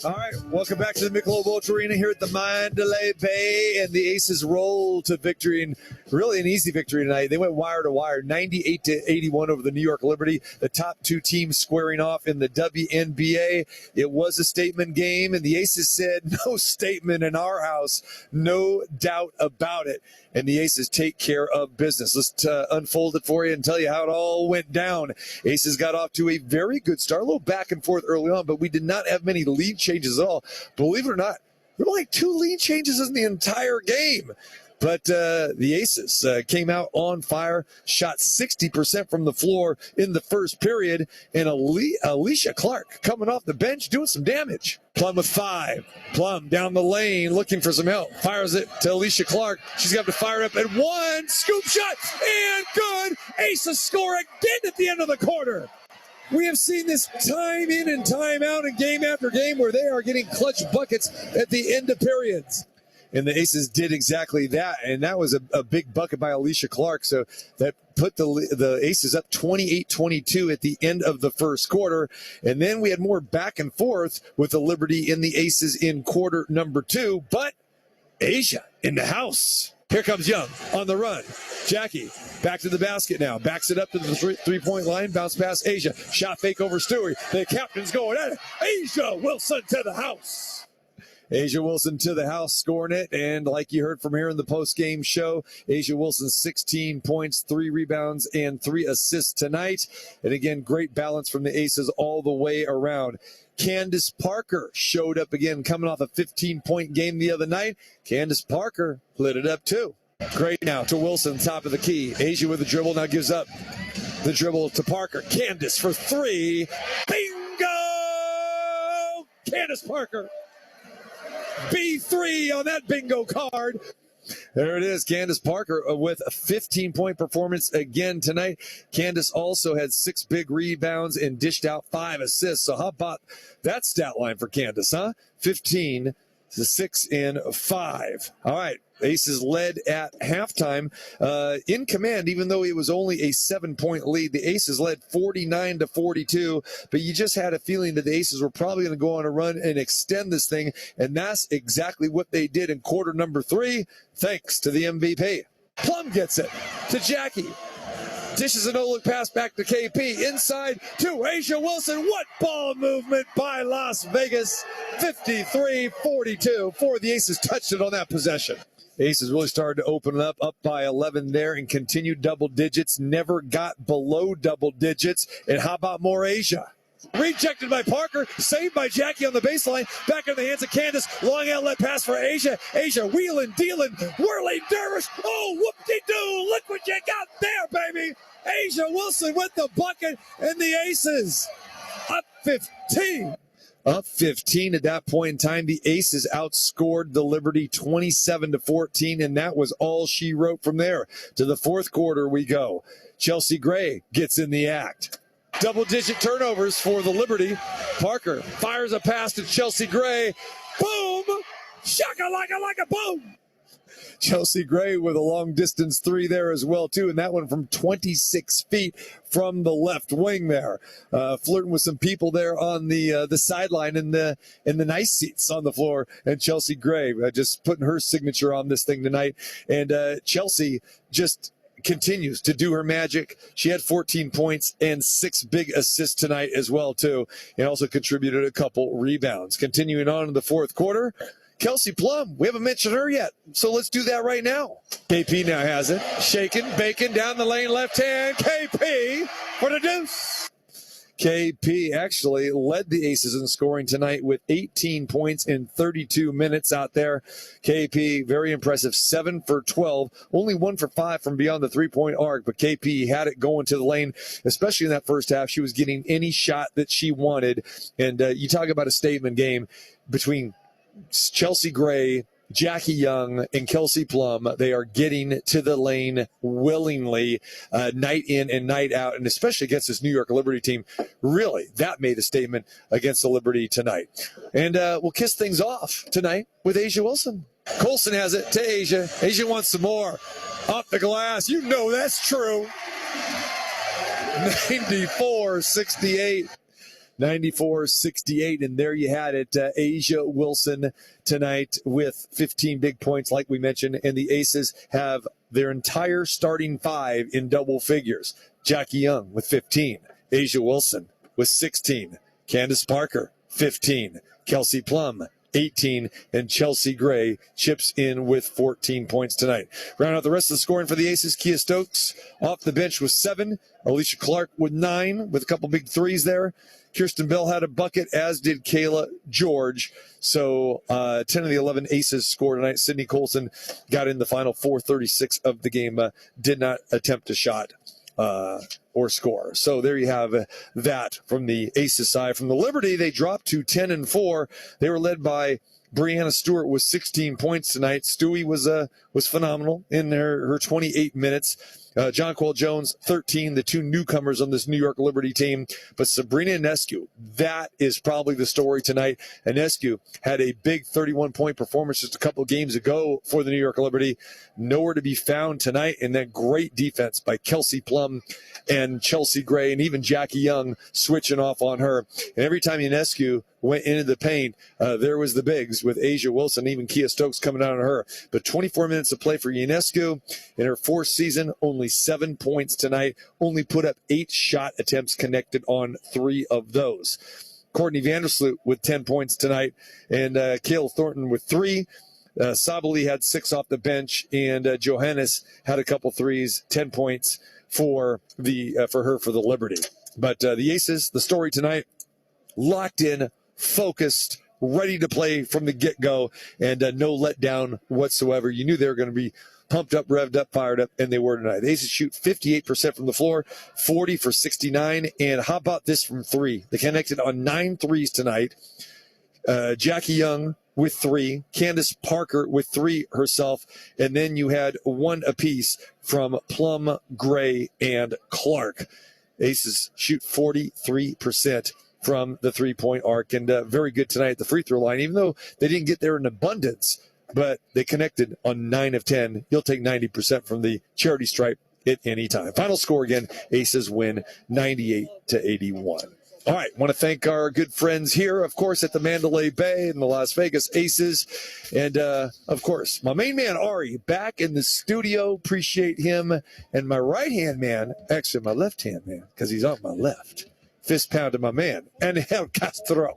All right, welcome back to the Michelob Ultra Arena here at the Mandalay Bay, and the Aces roll to victory, and really an easy victory tonight. They went wire to wire, 98-81 over the New York Liberty, the top two teams squaring off in the WNBA. It was a statement game, and the Aces said, no statement in our house, no doubt about it. And the Aces take care of business. Let's unfold it for you and tell you how it all went down. Aces got off to a very good start, a little back and forth early on, but we did not have many lead changes at all. Believe it or not, there were like 2 lead changes in the entire game. But the Aces came out on fire, shot 60% from the floor in the first period, and Alicia Clark coming off the bench doing some damage. Plum with 5. Plum down the lane looking for some help. Fires it to Alicia Clark. She's got to fire up at 1. Scoop shot and good. Aces score again at the end of the quarter. We have seen this time in and time out and game after game where they are getting clutch buckets at the end of periods. And the Aces did exactly that, and that was a big bucket by Alicia Clark. So that put the Aces up 28-22 at the end of the first quarter. And then we had more back and forth with the Liberty and the Aces in quarter number 2. But Asia in the house. Here comes Young on the run. Jackie back to the basket now. Backs it up to the three-point line. Bounce pass Asia. Shot fake over Stewie. The captain's going at it. Asia Wilson to the house. Asia Wilson to the house, scoring it. And like you heard from here in the post-game show, Asia Wilson 16 points, 3 rebounds, and 3 assists tonight. And again, great balance from the Aces all the way around. Candace Parker showed up again, coming off a 15-point game the other night. Candace Parker lit it up too. Great now to Wilson, top of the key. Asia with the dribble, now gives up the dribble to Parker. Candace for 3. Bingo! Candace Parker. B3 on that bingo card. There it is, Candace Parker with a 15-point performance again tonight. Candace also had 6 big rebounds and dished out 5 assists. So how about that stat line for Candace, huh? 15, 6, and 5. All right. Aces led at halftime in command, even though it was only a 7-point lead. The Aces led 49-42, but you just had a feeling that the Aces were probably going to go on a run and extend this thing, and that's exactly what they did in quarter number 3, thanks to the MVP. Plum gets it to Jackie. Dishes a no-look pass back to KP. Inside to Asia Wilson. What ball movement by Las Vegas. 53-42 for the Aces. Touched it on that possession. Aces really started to open it up by 11 there and continued double digits. Never got below double digits. And how about more Asia? Rejected by Parker, saved by Jackie on the baseline. Back in the hands of Candace. Long outlet pass for Asia. Asia wheeling, dealing, whirling, dervish. Oh, whoop-de-doo. Look what you got there, baby. Asia Wilson with the bucket, and the Aces up 15. Up 15 at that point in time. The Aces outscored the Liberty 27-14, and that was all she wrote from there. To the fourth quarter we go. Chelsea Gray gets in the act. Double-digit turnovers for the Liberty. Parker fires a pass to Chelsea Gray. Boom! Shaka-laka-laka, boom! Chelsea Gray with a long-distance three there as well, too, and that one from 26 feet from the left wing there. Flirting with some people there on the sideline in the nice seats on the floor, and Chelsea Gray just putting her signature on this thing tonight. And Chelsea just continues to do her magic. She had 14 points and 6 big assists tonight as well, too, and also contributed a couple rebounds. Continuing on in the fourth quarter, Kelsey Plum, we haven't mentioned her yet, so let's do that right now. KP now has it. Shaking, baking, down the lane, left hand. KP for the deuce. KP actually led the Aces in scoring tonight with 18 points in 32 minutes out there. KP, very impressive, 7 for 12, only 1 for 5 from beyond the three-point arc, but KP had it going to the lane, especially in that first half. She was getting any shot that she wanted, and you talk about a statement game between Chelsea Gray, Jackie Young, and Kelsey Plum. They are getting to the lane willingly, night in and night out, and especially against this New York Liberty team. Really, that made a statement against the Liberty tonight. And we'll kiss things off tonight with A'ja Wilson. Colson has it to A'ja. A'ja wants some more. Off the glass. You know that's true. 94-68. 94-68, and there you had it. A'ja Wilson tonight with 15 big points, like we mentioned, and the Aces have their entire starting 5 in double figures. Jackie Young with 15, A'ja Wilson with 16, Candace Parker 15, Kelsey Plum 18, and Chelsea Gray chips in with 14 points tonight. Round out the rest of the scoring for the Aces. Kia Stokes off the bench with 7, Alicia Clark with 9, with a couple big threes there. Kirsten Bell had a bucket, as did Kayla George. So 10 of the 11 Aces scored tonight. Sydney Colson got in the final 4:36 of the game, did not attempt a shot or score. So there you have that from the Aces side. From the Liberty, they dropped to 10-4. They were led by Brianna Stewart with 16 points tonight. Stewie was phenomenal in her 28 minutes. Jonquel Jones, 13, the 2 newcomers on this New York Liberty team. But Sabrina Ionescu, that is probably the story tonight. Ionescu had a big 31-point performance just a couple games ago for the New York Liberty. Nowhere to be found tonight. And then great defense by Kelsey Plum and Chelsea Gray, and even Jackie Young switching off on her. And every time Ionescu went into the paint, there was the bigs with A'ja Wilson, even Kia Stokes coming out on her. But 24 minutes of play for Ionescu in her 4th season, only 7 points tonight, only put up 8 shot attempts, connected on 3 of those. Courtney Vandersloot with 10 points tonight, and Kayla Thornton with 3. Sabali had 6 off the bench, and Johannes had a couple threes, 10 points for her for the Liberty. But the Aces, the story tonight, locked in, focused, ready to play from the get-go, and no letdown whatsoever. You knew they were going to be pumped up, revved up, fired up, and they were tonight. The Aces shoot 58% from the floor, 40 for 69, and how about this from 3? They connected on 9 threes tonight. Jackie Young with 3, Candace Parker with 3 herself, and then you had 1 apiece from Plum, Gray, and Clark. Aces shoot 43% from the three-point arc, and very good tonight at the free throw line, even though they didn't get there in abundance, but they connected on 9 of 10. You'll take 90% from the charity stripe at any time. Final score again, Aces win 98-81. All right, want to thank our good friends here, of course, at the Mandalay Bay and the Las Vegas Aces. And, of course, my main man, Ari, back in the studio. Appreciate him. And my right-hand man, actually my left-hand man, because he's on my left. Fist pound to my man, Angel Castro,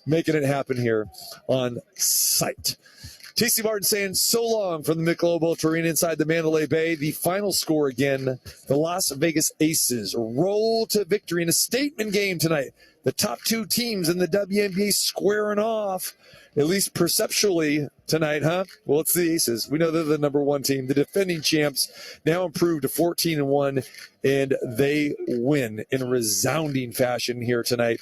making it happen here on site. TC Martin saying so long from the Michelob Ultra Arena inside the Mandalay Bay. The final score again, the Las Vegas Aces roll to victory in a statement game tonight. The top 2 teams in the WNBA squaring off, at least perceptually tonight, huh? Well, it's the Aces. We know they're the number 1 team. The defending champs now improved to 14-1, and they win in a resounding fashion here tonight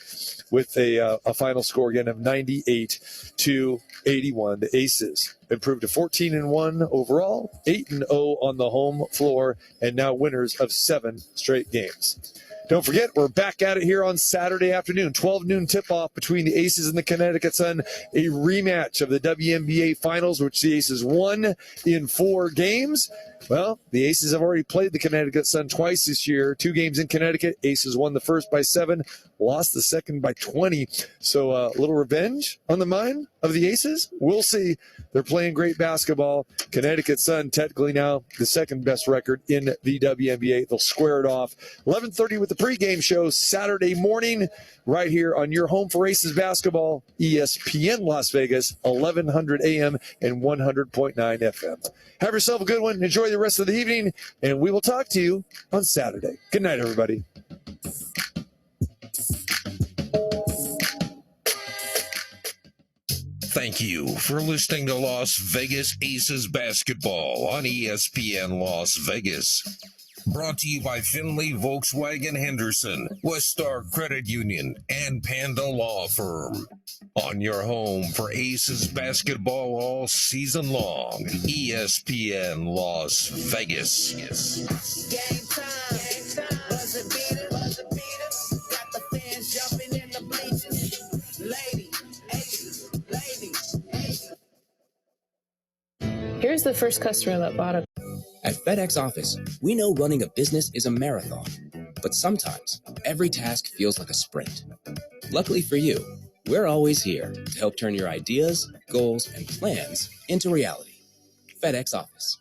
with a final score again of 98-81. The Aces improved to 14-1 overall, 8-0 on the home floor, and now winners of 7 straight games. Don't forget, we're back at it here on Saturday afternoon, 12 noon tip-off between the Aces and the Connecticut Sun, a rematch of the WNBA Finals, which the Aces won in 4 games. Well, the Aces have already played the Connecticut Sun twice this year, 2 games in Connecticut. Aces won the first by 7, lost the second by 20. So a little revenge on the mind of the Aces? We'll see. They're playing great basketball. Connecticut Sun, technically now the second best record in the WNBA. They'll square it off. 11:30 with the pregame show Saturday morning right here on your home for Aces basketball, ESPN Las Vegas, 1100 AM and 100.9 FM. Have yourself a good one. Enjoy the rest of the evening, and we will talk to you on Saturday. Good night, everybody. Thank you for listening to Las Vegas Aces basketball on ESPN Las Vegas. Brought to you by Finley Volkswagen Henderson, Westar Credit Union, and Panda Law Firm. On your home for Aces basketball all season long, ESPN Las Vegas. Game time. Buzzer beater. Got the fans jumping in the bleachers. Lady. Here's the first customer that bought a... At FedEx Office, we know running a business is a marathon, but sometimes every task feels like a sprint. Luckily for you, we're always here to help turn your ideas, goals, and plans into reality. FedEx Office.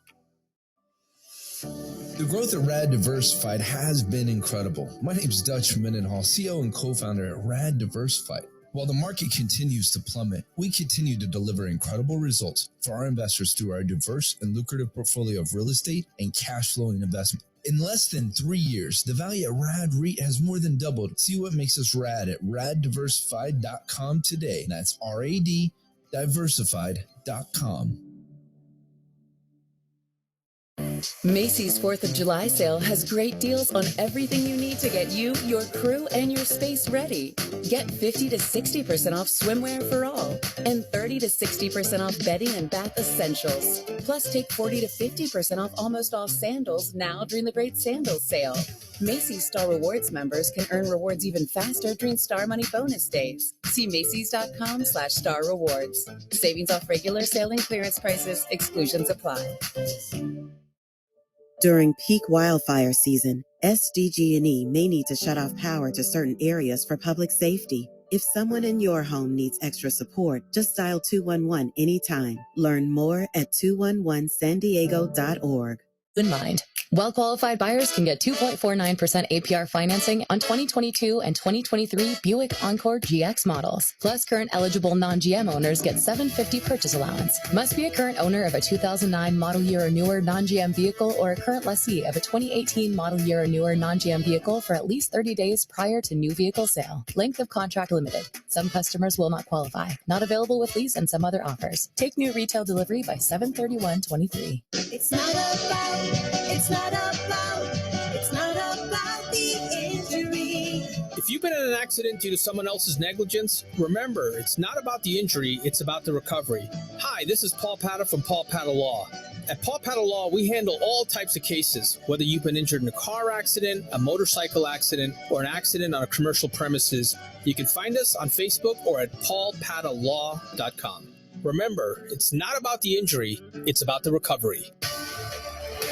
The growth at Rad Diversified has been incredible. My name's Dutch Mendenhall, CEO and co-founder at Rad Diversified. While the market continues to plummet, we continue to deliver incredible results for our investors through our diverse and lucrative portfolio of real estate and cash flowing investment. In less than 3 years, the value at Rad REIT has more than doubled. See what makes us rad at raddiversified.com today. That's RAD diversified.com. Macy's 4th of July sale has great deals on everything you need to get you, your crew, and your space ready. Get 50 to 60% off swimwear for all and 30 to 60% off bedding and bath essentials. Plus, take 40 to 50% off almost all sandals now during the great sandals sale. Macy's Star Rewards members can earn rewards even faster during Star Money bonus days. See Macys.com/Star Rewards. Savings off regular sale and clearance prices. Exclusions apply. During peak wildfire season, SDG&E may need to shut off power to certain areas for public safety. If someone in your home needs extra support, just dial 211 anytime. Learn more at 211sandiego.org. In mind. Well-qualified buyers can get 2.49% APR financing on 2022 and 2023 Buick Encore GX models. Plus, current eligible non-GM owners get $750 purchase allowance. Must be a current owner of a 2009 model year or newer non-GM vehicle or a current lessee of a 2018 model year or newer non-GM vehicle for at least 30 days prior to new vehicle sale. Length of contract limited. Some customers will not qualify. Not available with lease and some other offers. Take new retail delivery by 7/31/23. It's not about the injury. If you've been in an accident due to someone else's negligence, remember, it's not about the injury, it's about the recovery. Hi, this is Paul Patta from Paul Patta Law. At Paul Patta Law, we handle all types of cases, whether you've been injured in a car accident, a motorcycle accident, or an accident on a commercial premises. You can find us on Facebook or at paulpattalaw.com. Remember, it's not about the injury, it's about the recovery.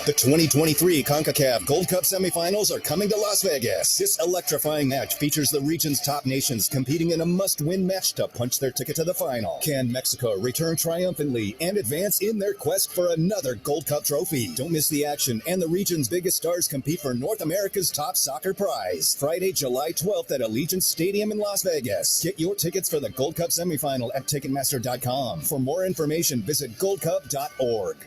The 2023 CONCACAF Gold Cup semifinals are coming to Las Vegas. This electrifying match features the region's top nations competing in a must-win match to punch their ticket to the final. Can Mexico return triumphantly and advance in their quest for another Gold Cup trophy? Don't miss the action, and the region's biggest stars compete for North America's top soccer prize. Friday, July 12th at Allegiant Stadium in Las Vegas. Get your tickets for the Gold Cup semifinal at Ticketmaster.com. For more information, visit goldcup.org.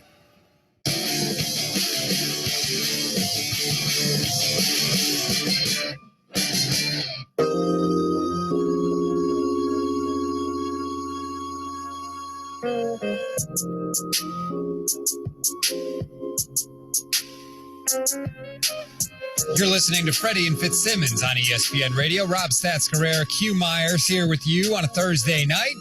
You're listening to Freddie and Fitzsimmons on ESPN Radio. Rob Stats Carrera, Q Myers here with you on a Thursday night.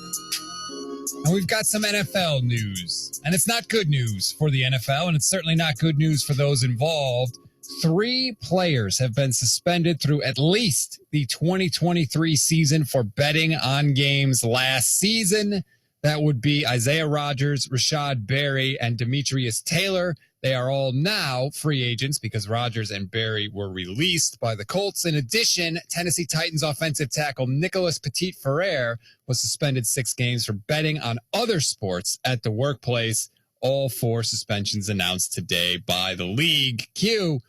And we've got some NFL news. And it's not good news for the NFL, and it's certainly not good news for those involved. 3 players have been suspended through at least the 2023 season for betting on games last season. That would be Isaiah Rodgers, Rashad Berry, and Demetrius Taylor. They are all now free agents because Rodgers and Berry were released by the Colts. In addition, Tennessee Titans offensive tackle Nicholas Petit-Ferrer was suspended 6 games for betting on other sports at the workplace. All 4 suspensions announced today by the league. Q,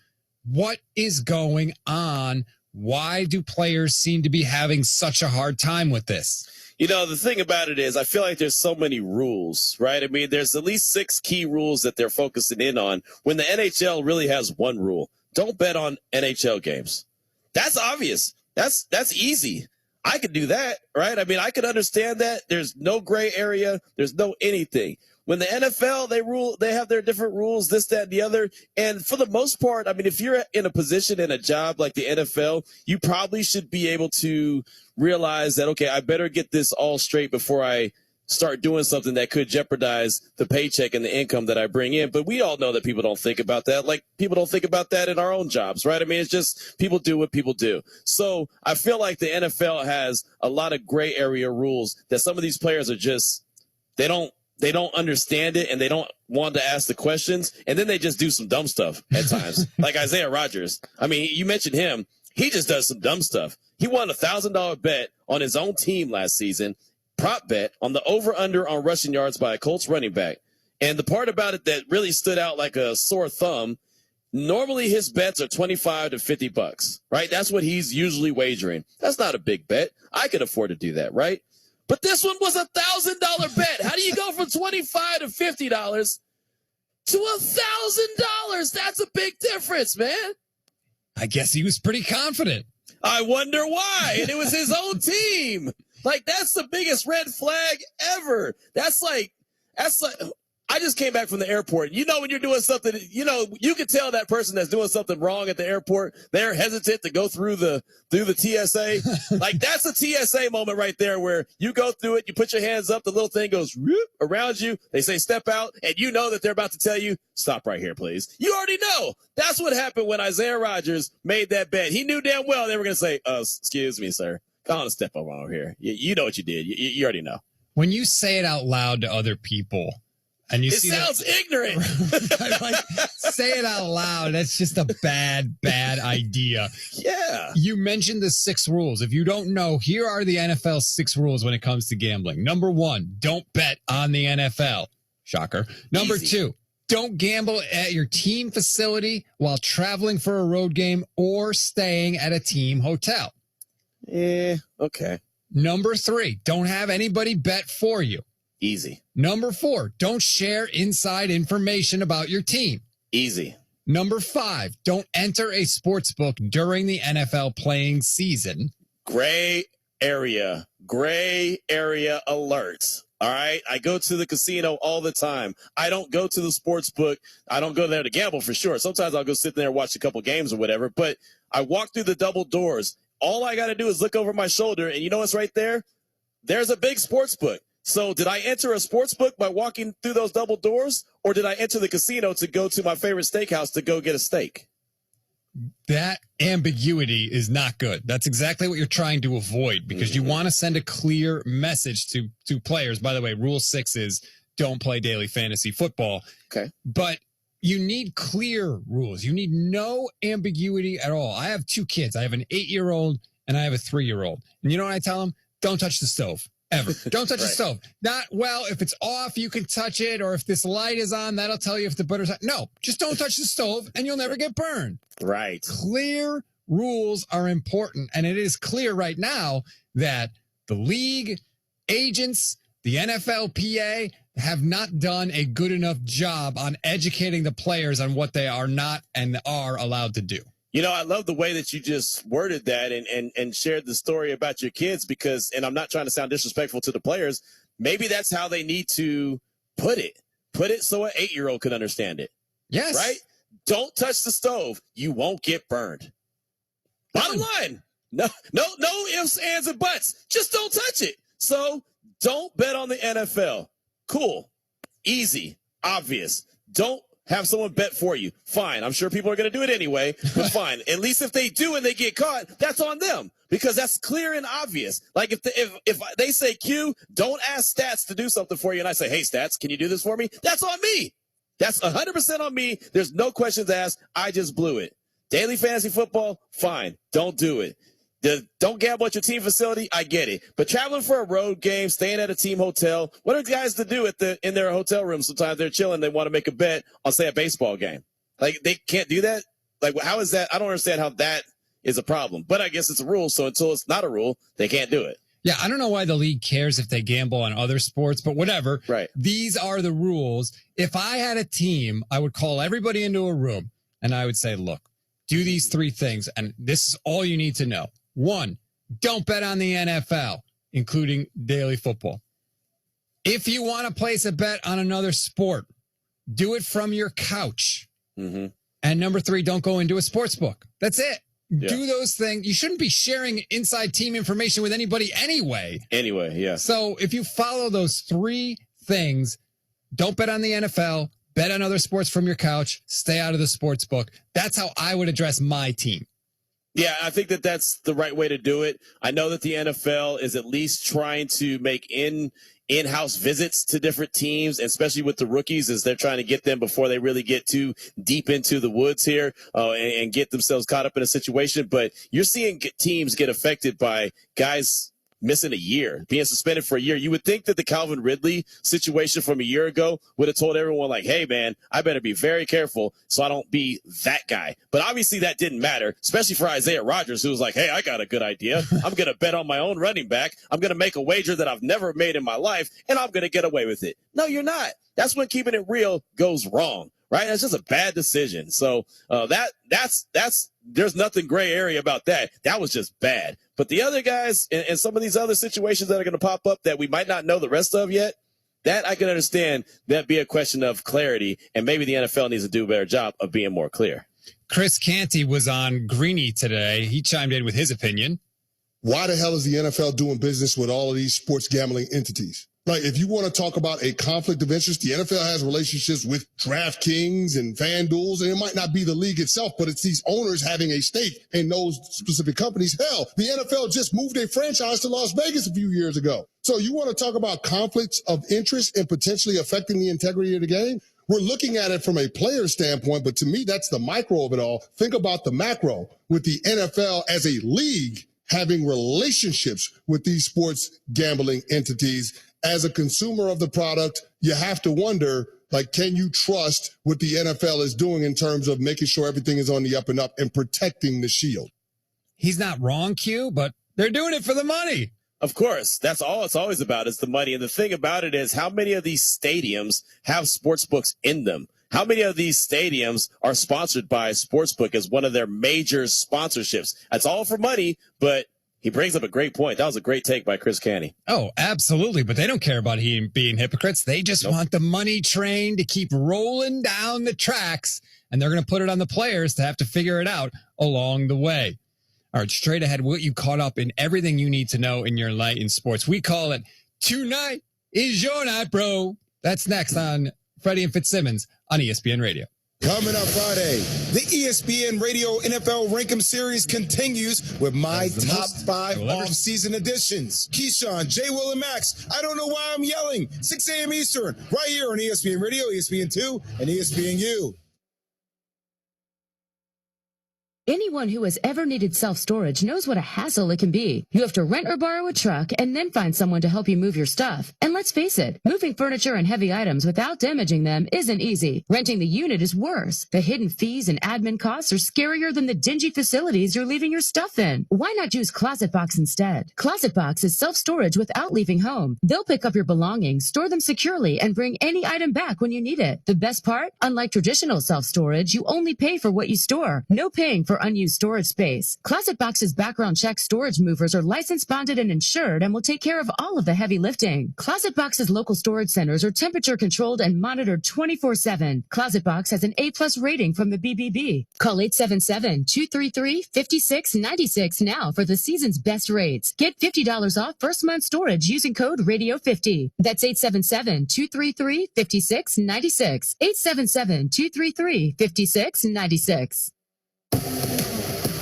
what is going on? Why do players seem to be having such a hard time with this? You know, the thing about it is I feel like there's so many rules, right? I mean, there's at least 6 key rules that they're focusing in on when the NHL really has one rule. Don't bet on NHL games. That's obvious. That's easy. I could do that, right? I mean, I could understand that. There's no gray area. There's no anything. When the NFL, they have their different rules, this, that, and the other. And for the most part, I mean, if you're in a position in a job like the NFL, you probably should be able to realize that, okay, I better get this all straight before I start doing something that could jeopardize the paycheck and the income that I bring in. But we all know that people don't think about that. Like, people don't think about that in our own jobs, right? I mean, it's just people do what people do. So I feel like the NFL has a lot of gray area rules that some of these players are just, they don't understand it, and they don't want to ask the questions, and then they just do some dumb stuff at times. Like Isaiah Rodgers. I mean, you mentioned him. He just does some dumb stuff. He won a $1,000 bet on his own team last season, prop bet on the over-under on rushing yards by a Colts running back. And the part about it that really stood out like a sore thumb, normally his bets are $25 to $50, right? That's what he's usually wagering. That's not a big bet. I could afford to do that, right? But this one was $1,000 bet. How do you go from $25 to $50 to $1,000? That's a big difference, man. I guess he was pretty confident. I wonder why. And it was his own team. Like, that's the biggest red flag ever. That's like, I just came back from the airport. You know, when you're doing something, you know, you can tell that person that's doing something wrong at the airport, they're hesitant to go through the TSA. Like, that's a TSA moment right there where you go through it, you put your hands up, the little thing goes whoop around you. They say step out, and you know that they're about to tell you, stop right here, please. You already know. That's what happened when Isaiah Rodgers made that bet. He knew damn well they were going to say, excuse me, sir. Come on, step over here. You know what you did. You already know. When you say it out loud to other people, and you it sounds ignorant. Like, say it out loud. That's just a bad idea. Yeah. You mentioned the 6 rules. If you don't know, here are the NFL's 6 rules when it comes to gambling. Number 1, don't bet on the NFL. Shocker. Number 2, don't gamble at your team facility while traveling for a road game or staying at a team hotel. Okay. Number 3, don't have anybody bet for you. Easy. Number 4, don't share inside information about your team. Easy. Number 5, don't enter a sports book during the NFL playing season. Gray area alerts. All right. I go to the casino all the time. I don't go to the sports book. I don't go there to gamble for sure. Sometimes I'll go sit there and watch a couple games or whatever, but I walk through the double doors. All I got to do is look over my shoulder, and you know what's right there? There's a big sports book. So did I enter a sports book by walking through those double doors, or did I enter the casino to go to my favorite steakhouse to go get a steak? That ambiguity is not good. That's exactly what you're trying to avoid, because you want to send a clear message to players. By the way, rule 6 is don't play daily fantasy football. Okay. But you need clear rules. You need no ambiguity at all. I have 2 kids. I have an 8-year-old and I have a 3-year-old. And you know what I tell them? Don't touch the stove. Ever. Don't touch the stove. Not, well, if it's off, you can touch it, or if this light is on, that'll tell you if the butter's on. No, just don't touch the stove, and you'll never get burned. Right. Clear rules are important, and it is clear right now that the league, agents, the NFLPA have not done a good enough job on educating the players on what they are not and are allowed to do. You know, I love the way that you just worded that and shared the story about your kids, because, and I'm not trying to sound disrespectful to the players, maybe that's how they need to put it. Put it so an 8-year-old can understand it. Yes. Right? Don't touch the stove. You won't get burned. Bottom line. No ifs, ands, and buts. Just don't touch it. So don't bet on the NFL. Cool. Easy. Obvious. Don't Have someone bet for you. Fine. I'm sure people are going to do it anyway, but fine. At least if they do and they get caught, that's on them because that's clear and obvious. Like if they say, Q, don't ask Stats to do something for you. And I say, hey, Stats, can you do this for me? That's on me. That's 100% on me. There's no questions asked. I just blew it. Daily fantasy football, fine. Don't do it. Don't gamble at your team facility. I get it. But traveling for a road game, staying at a team hotel, what are guys to do in their hotel room? Sometimes they're chilling. They want to make a bet on, say, a baseball game. Like, they can't do that. Like, how is that? I don't understand how that is a problem. But I guess it's a rule. So until it's not a rule, they can't do it. Yeah, I don't know why the league cares if they gamble on other sports, but whatever. Right. These are the rules. If I had a team, I would call everybody into a room and I would say, look, do these 3 things. And this is all you need to know. 1, don't bet on the NFL, including daily football. If you want to place a bet on another sport, do it from your couch. Mm-hmm. And number 3, don't go into a sports book. That's it. Yeah. Do those things. You shouldn't be sharing inside team information with anybody anyway. Anyway, yeah. So if you follow those 3 things, don't bet on the NFL, bet on other sports from your couch, stay out of the sports book. That's how I would address my team. Yeah, I think that's the right way to do it. I know that the NFL is at least trying to make in-house visits to different teams, especially with the rookies, as they're trying to get them before they really get too deep into the woods here and get themselves caught up in a situation. But you're seeing teams get affected by guys missing a year, being suspended for a year. You would think that the Calvin Ridley situation from a year ago would have told everyone, like, hey, man, I better be very careful so I don't be that guy. But obviously that didn't matter, especially for Isaiah Rodgers, who was like, hey, I got a good idea. I'm going to bet on my own running back. I'm going to make a wager that I've never made in my life, and I'm going to get away with it. No, you're not. That's when keeping it real goes wrong. Right? That's just a bad decision. So that's there's nothing gray area about that. That was just bad. But the other guys and some of these other situations that are going to pop up that we might not know the rest of yet, that I can understand that be a question of clarity, and maybe the NFL needs to do a better job of being more clear. Chris Canty was on Greeny today. He chimed in with his opinion. Why the hell is the NFL doing business with all of these sports gambling entities? Like, if you want to talk about a conflict of interest, the NFL has relationships with DraftKings and FanDuels, and it might not be the league itself, but it's these owners having a stake in those specific companies. Hell, the NFL just moved a franchise to Las Vegas a few years ago. So you want to talk about conflicts of interest and potentially affecting the integrity of the game? We're looking at it from a player standpoint, but to me, that's the micro of it all. Think about the macro with the NFL as a league having relationships with these sports gambling entities. As a consumer of the product, you have to wonder, like, can you trust what the NFL is doing in terms of making sure everything is on the up and up and protecting the shield? He's not wrong, Q, but they're doing it for the money. Of course, that's all it's always about is the money. And the thing about it is how many of these stadiums have sports books in them? How many of these stadiums are sponsored by Sportsbook as one of their major sponsorships? That's all for money, but he brings up a great point. That was a great take by Chris Canty. Oh, absolutely. But they don't care about being hypocrites. They just want the money train to keep rolling down the tracks, and they're going to put it on the players to have to figure it out along the way. All right, straight ahead, what you caught up in everything you need to know in your night in sports. We call it Tonight is Your Night, Bro. That's next on Freddie and Fitzsimmons on ESPN Radio. Coming up Friday, the ESPN Radio NFL Rank'em Series continues with my top 5 off-season editions. Keyshawn, J. Will, and Max, I don't know why I'm yelling. 6 a.m. Eastern, right here on ESPN Radio, ESPN2, and ESPNU. Anyone who has ever needed self-storage knows what a hassle it can be. You have to rent or borrow a truck and then find someone to help you move your stuff. And let's face it, moving furniture and heavy items without damaging them isn't easy. Renting the unit is worse. The hidden fees and admin costs are scarier than the dingy facilities you're leaving your stuff in. Why not use Closet Box instead? Closet Box is self-storage without leaving home. They'll pick up your belongings, store them securely, and bring any item back when you need it. The best part? Unlike traditional self-storage, you only pay for what you store. No paying for unused storage space. Classic Box's background check storage movers are licensed, bonded, and insured and will take care of all of the heavy lifting. Closet Box's local storage centers are temperature controlled and monitored 24/7. Closet Box has an A+ rating from the BBB. Call 877-233-5696 now for the season's best rates. Get $50 off first month storage using code RADIO50. That's 877-233-5696. 877-233-5696.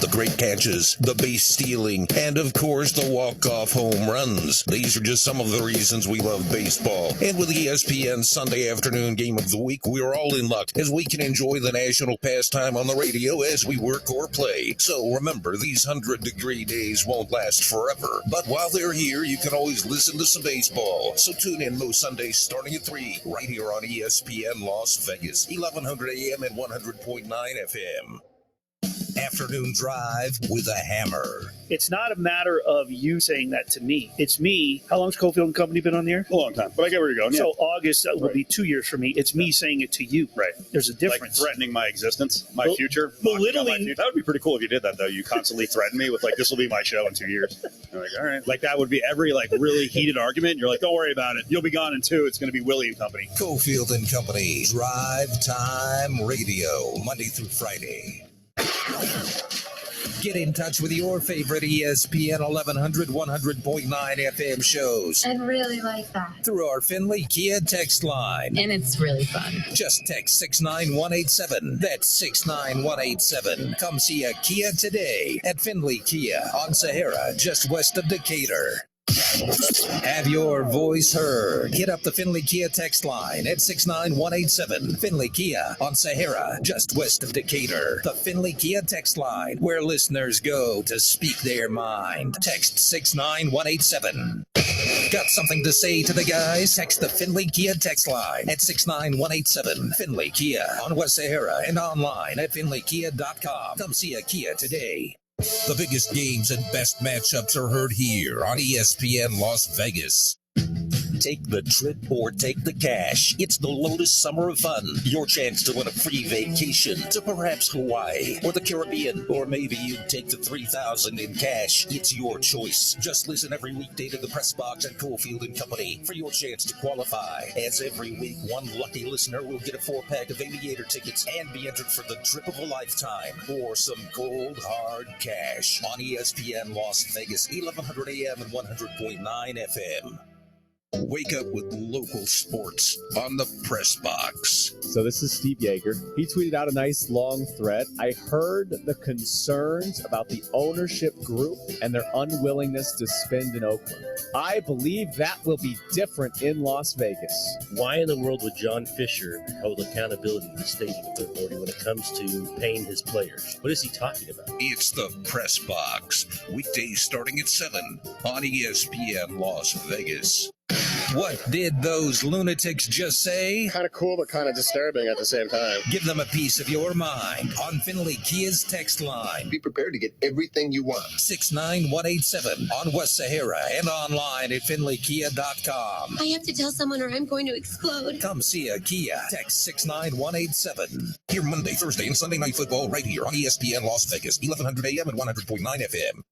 The great catches, the base stealing, and of course the walk-off home runs. These are just some of the reasons we love baseball. And with ESPN's Sunday afternoon game of the week, we're all in luck as we can enjoy the national pastime on the radio as we work or play. So remember, these 100-degree days won't last forever. But while they're here, you can always listen to some baseball. So tune in most Sundays starting at 3, right here on ESPN Las Vegas, 1100 AM and 100.9 FM. Afternoon Drive with a hammer. It's not a matter of you saying that to me. It's me. How long's Cofield and Company been on the air? A long time, but I get where you're going. So August will be 2 years for me. It's me saying it to you. Right. There's a difference. Like threatening my existence, my future. Belittling. That would be pretty cool if you did that, though. You constantly threaten me with, like, this will be my show in 2 years. I'm like, all right. Like, that would be every, like, really heated argument. You're like, don't worry about it. You'll be gone in 2. It's going to be Willie and Company. Cofield and Company. Drive Time Radio. Monday through Friday. Get in touch with your favorite ESPN 1100, 100.9 FM shows. I'd really like that. Through our Finley Kia text line. And it's really fun. Just text 69187. That's 69187. Come see a Kia today at Finley Kia on Sahara, just west of Decatur. Have your voice heard. Hit up the Finley Kia text line at 69187. Finley Kia on Sahara, just west of Decatur. The Finley Kia text line, where listeners go to speak their mind. Text 69187. Got something to say to the guys? Text the Finley Kia text line at 69187. Finley Kia on West Sahara and online at finleykia.com. Come see a Kia today. The biggest games and best matchups are heard here on ESPN Las Vegas. Take the trip or take the cash. It's the Lotus Summer of Fun. Your chance to win a free vacation to perhaps Hawaii or the Caribbean. Or maybe you'd take the $3,000 in cash. It's your choice. Just listen every weekday to the Press Box at Cofield and Company for your chance to qualify. As every week, one lucky listener will get a 4-pack of Aviator tickets and be entered for the trip of a lifetime or some cold, hard cash on ESPN Las Vegas, 1100 AM and 100.9 FM. Wake up with local sports on the Press Box. So this is Steve Yeager. He tweeted out a nice long thread. I heard the concerns about the ownership group and their unwillingness to spend in Oakland. I believe that will be different in Las Vegas. Why in the world would John Fisher hold accountability to the stadium authority when it comes to paying his players? What is he talking about? It's the Press Box. Weekdays starting at 7 on ESPN Las Vegas. What did those lunatics just say? Kind of cool, but kind of disturbing at the same time. Give them a piece of your mind on Finley Kia's text line. Be prepared to get everything you want. 69187 on West Sahara and online at finleykia.com. I have to tell someone or I'm going to explode. Come see a Kia. Text 69187. Hear Monday, Thursday, and Sunday Night Football right here on ESPN Las Vegas, 1100 AM and 100.9 FM.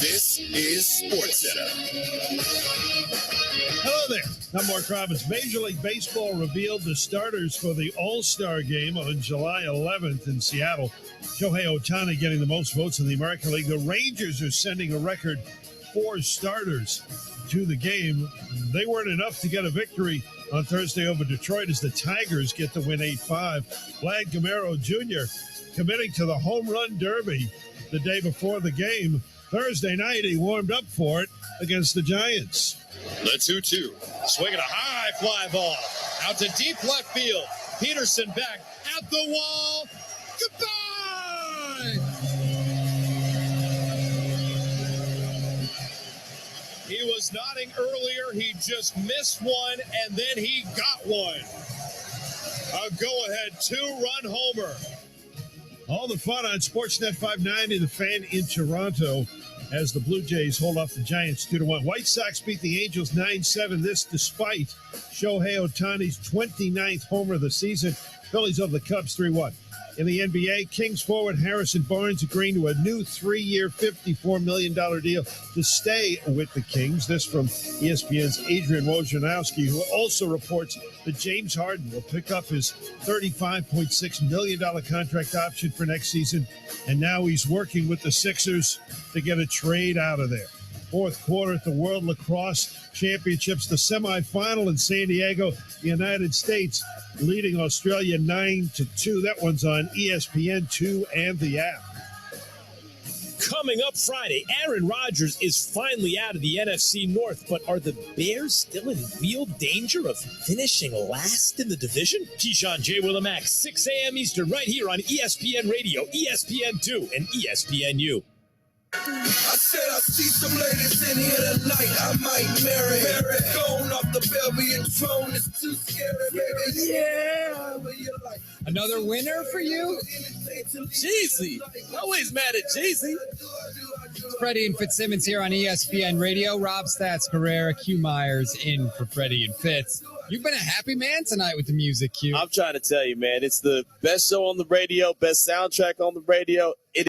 This is SportsCenter. Hello there. I'm Mark Robbins. Major League Baseball revealed the starters for the All-Star Game on July 11th in Seattle. Shohei Ohtani getting the most votes in the American League. The Rangers are sending a record 4 starters to the game. They weren't enough to get a victory on Thursday over Detroit as the Tigers get the win 8-5. Vlad Guerrero Jr. committing to the Home Run Derby the day before the game. Thursday night, he warmed up for it against the Giants. The 2-2, swinging a high fly ball out to deep left field. Peterson back at the wall. Goodbye! He was nodding earlier. He just missed one, and then he got one. A go-ahead 2-run homer. All the fun on Sportsnet 590, the Fan in Toronto, as the Blue Jays hold off the Giants 2-1. White Sox beat the Angels 9-7. This despite Shohei Ohtani's 29th homer of the season. Phillies over the Cubs 3-1. In the NBA, Kings forward Harrison Barnes agreeing to a new 3-year, $54 million deal to stay with the Kings. This from ESPN's Adrian Wojnarowski, who also reports that James Harden will pick up his $35.6 million contract option for next season, and now he's working with the Sixers to get a trade out of there. Fourth quarter at the World Lacrosse Championships, the semifinal in San Diego, the United States leading Australia 9-2. That one's on ESPN2 and the app. Coming up Friday, Aaron Rodgers is finally out of the NFC North, but are the Bears still in real danger of finishing last in the division? Keyshawn, J. Willimax, 6 a.m. Eastern, right here on ESPN Radio, ESPN2, and ESPNU. I said I see some ladies in here tonight, I might marry. Going off the Belgian throne is too scary, baby. Yeah. Another winner for you? Jeezy. Always mad at Jeezy. Freddie and Fitzsimmons here on ESPN Radio. Rob Stats Carrera, Q Myers in for Freddie and Fitz. You've been a happy man tonight with the music, Q. I'm trying to tell you, man, it's the best show on the radio, best soundtrack on the radio. It